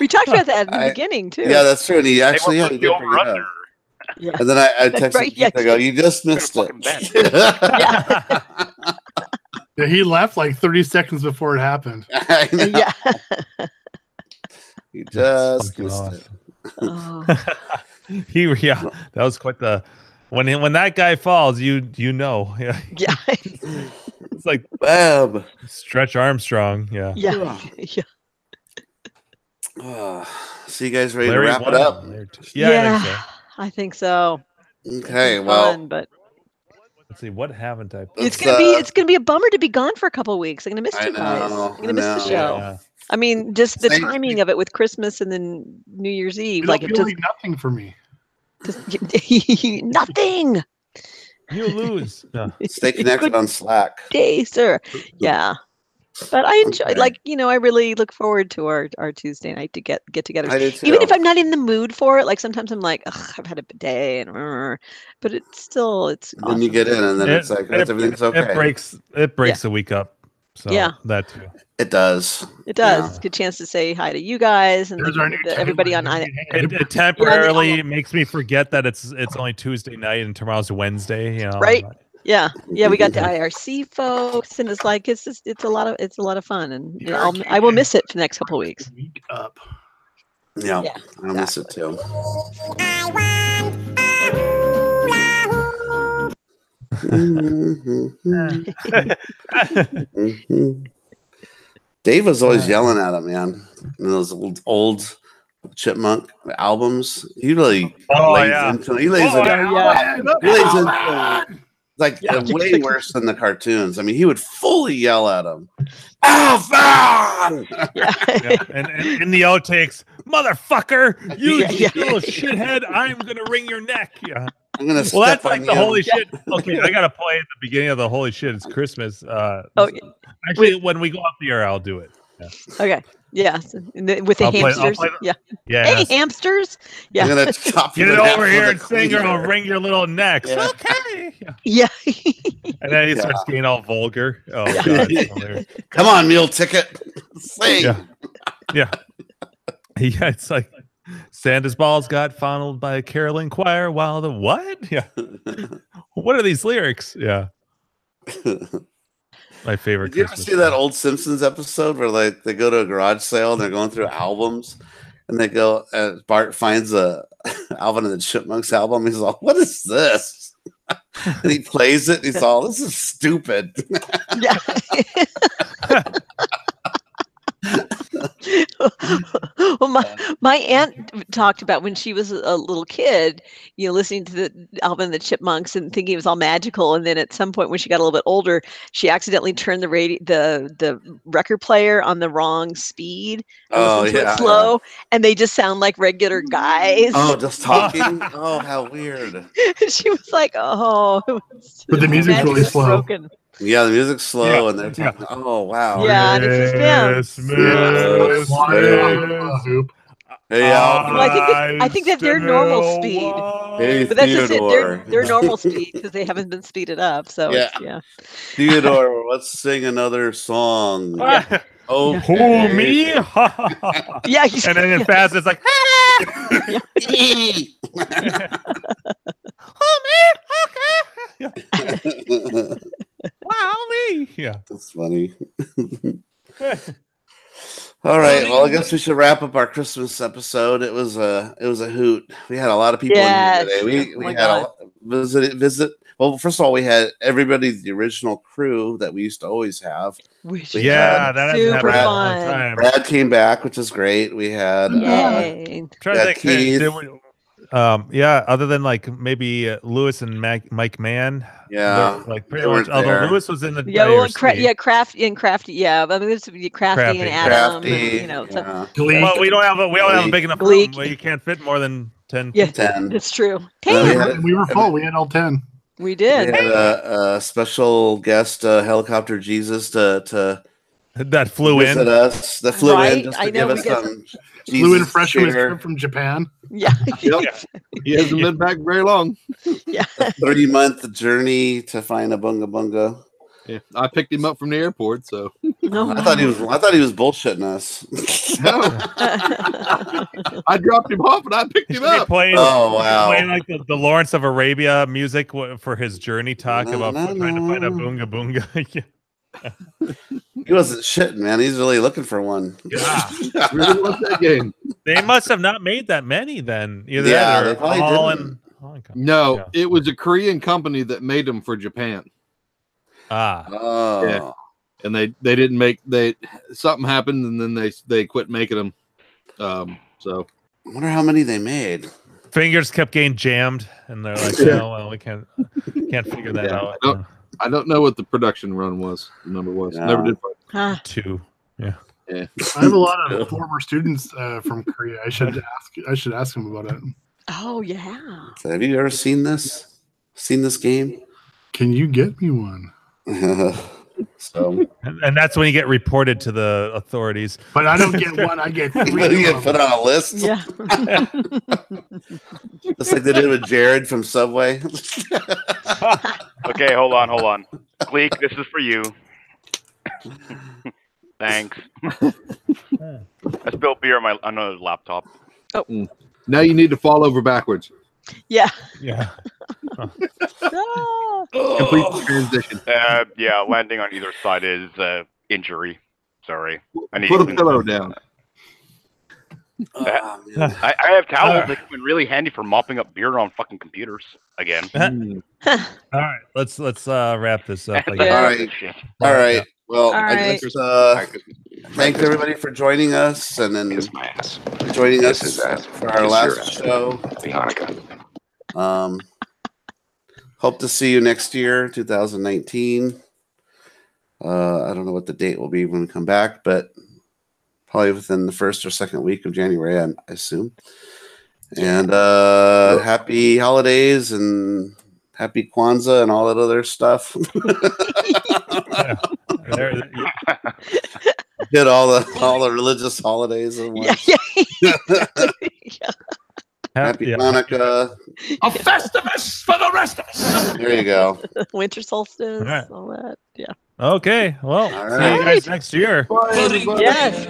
We talked about that in the beginning too.
Yeah, that's true. And he actually
Hey,
had
what
to
was
bring
the
it up.
over-under?
Yeah.
And then I
That's
texted
right,
Keith, I go, you just missed it.
Yeah, he left like 30 seconds before it happened.
I know.
Yeah.
You just
fucking
missed
awesome.
it.
That was quite the when that guy falls, you know. Yeah.
Yeah.
It's like
Bam.
Stretch Armstrong. Yeah.
Yeah. Yeah.
So you guys ready
Larry
to wrap
won.
it up?
Yeah.
I think so.
Okay,
It's
well,
fun, but
Let's see, what haven't I?
it's gonna be a bummer to be gone for a couple of weeks. I'm gonna miss you guys.
know,
I'm gonna miss the show.
Yeah.
I mean, just the
Same.
timing of it with Christmas and then New Year's Eve,
You
like
don't
it
feel
just,
like nothing for me.
nothing.
You lose. Yeah.
Stay connected on Slack.
Day, sir. Yeah. But I enjoy, I really look forward to our Tuesday night to get together.
I do
Even
too.
if I'm not in the mood for it, like sometimes I'm like, ugh, I've had a day, but it's still, it's
And then you get in, and then it's like everything's okay.
It breaks the week up. So
Yeah.
that too.
It does.
It does.
Yeah.
It's a good chance to say hi to you guys and
There's our new
everybody on.
It temporarily makes me forget that it's only Tuesday night and tomorrow's Wednesday. You know,
Right. Yeah. We got the IRC folks, and it's like it's a lot of fun, and I will miss it for the next couple of weeks.
Week up.
Yeah,
Yeah,
I miss it too. Dave was always yelling at him, man. In those old Chipmunk albums, he really lays into it. He lays into like way worse than the cartoons. I mean, he would fully yell at him. Alpha!
Yeah. And in the outtakes, motherfucker, you little shithead, I'm gonna wring your neck. Yeah.
I'm gonna
well, that's
step
like
on
the
you.
holy shit. Okay, I gotta play at the beginning of the holy shit. It's Christmas. Actually, when we go off the air, I'll do it. Yeah.
Okay. Yeah. With the hamsters. Yeah.
Yes.
Hey, hamsters. Yeah.
I'm gonna chop
Get
you
it
in half
over
with
here
a
and sing, or
cleaver.
I'll wring your little necks.
Yeah.
Okay.
Yeah.
And then he starts getting all vulgar. Oh god. It's hilarious.
Come on, meal ticket. Sing.
Yeah. Yeah. It's like Santa's balls got fondled by a caroling choir while the what? Yeah. What are these lyrics? Yeah. My favorite.
Did you ever
Christmas
see that old Simpsons episode where they go to a garage sale and they're going through albums, and they go, Bart finds a Alvin and the Chipmunks album. He's all, "What is this?" And he plays it. And he's all, "This is stupid."
Yeah. Well, my aunt talked about when she was a little kid, listening to the Alvin and the Chipmunks and thinking it was all magical. And then at some point when she got a little bit older, she accidentally turned the record player on the wrong speed and listened to it slow, and they just sound like regular guys.
Oh, just talking. Oh, how weird.
She was like, "Oh,"
but the music's really slow.
Broken.
Yeah, the music's slow, and they're talking. Oh, wow.
Yeah, and it's just them.
Hey, Alfred.
Well, I think that they're normal speed.
Hey,
But that's just it.
Theodore.
They're normal speed because they haven't been speeded up. So
Yeah.
yeah.
Theodore, let's sing another song.
Yeah.
Oh,
Who, me?
Yeah.
And then in fast, it's like, wow, me. Yeah.
That's funny. All right. Well, I guess we should wrap up our Christmas episode. It was a hoot. We had a lot of people in here today. We had a visit. Well, first of all, we had everybody, the original crew that we used to always have.
Yeah, that hasn't happened in a long time.
Brad came back, which is great. We had Keith.
Yeah, other than like maybe Lewis and Mike Mann.
Yeah,
like pretty much. Although Lewis was in the
Crafty. Yeah, I mean, this would be Crafty and Adam.
Well, we don't have a big enough room where you can't fit more than 10.
Yeah,
10.
It's true.
We were full. We had all 10.
We did.
We had a special guest, Helicopter Jesus, to
that flew
visit
in
us. That flew in just to
I
give
know,
us some.
Flew in fresh
share.
from Japan.
Yeah.
Yep. He hasn't been back very long.
Yeah.
A 30-month journey to find a bunga bunga.
Yeah, I picked him up from the airport, so
no,
I thought he was bullshitting us.
No. I dropped him off and I picked him up.
Playing,
oh wow!
Playing like the Lawrence of Arabia music for his journey talk about trying to find a boonga boonga.
He wasn't shitting, man. He's really looking for one.
Yeah.
Really love that game.
They must have not made that many then. Either
Yeah,
that
they
or
probably
all
didn't.
No,
Yeah.
it was a Korean company that made them for Japan.
Oh.
Yeah. And they didn't make something happened and then they quit making them. So
I wonder how many they made.
Fingers kept getting jammed, and they're like, "No, well, we can't figure that out."
I don't know what the production run was. The number was.
No.
Never did find it.
2. Yeah.
Yeah.
I have a lot of former students from Korea. I should ask them about it.
Oh yeah.
So have you ever seen this? Seen this game?
Can you get me one?
So
And that's when you get reported to the authorities.
But I don't get one. I get 3.
You get put on a list.
Yeah.
Just like they did with Jared from Subway.
Okay, hold on. Gleek, this is for you. Thanks. I spilled beer on another laptop.
Oh.
Now you need to fall over backwards.
Yeah.
Yeah.
Complete the transition.
Yeah, landing on either side is injury. Sorry. I need
Put a pillow down.
I have towels that come in really handy for mopping up beer on fucking computers again.
All right, let's wrap this up. I
All
guess.
right. Well,
All
I
right.
guess thank everybody for joining us and then joining us for our last show. Hope to see you next year, 2019. I don't know what the date will be when we come back, but probably within the first or second week of January, I assume. And happy holidays and happy Kwanzaa and all that other stuff. Did all the religious holidays and what?
Yeah.
Happy Hanukkah.
A Festivus for the rest of us.
There you go.
Winter solstice,
All right.
all that. Yeah.
Okay. Well,
All
see
right.
you guys next year.
Yes.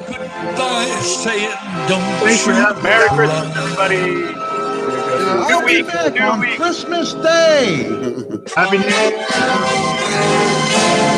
Thanks for having
Merry Christmas, everybody.
I'll be back on Christmas Day.
Happy New Year.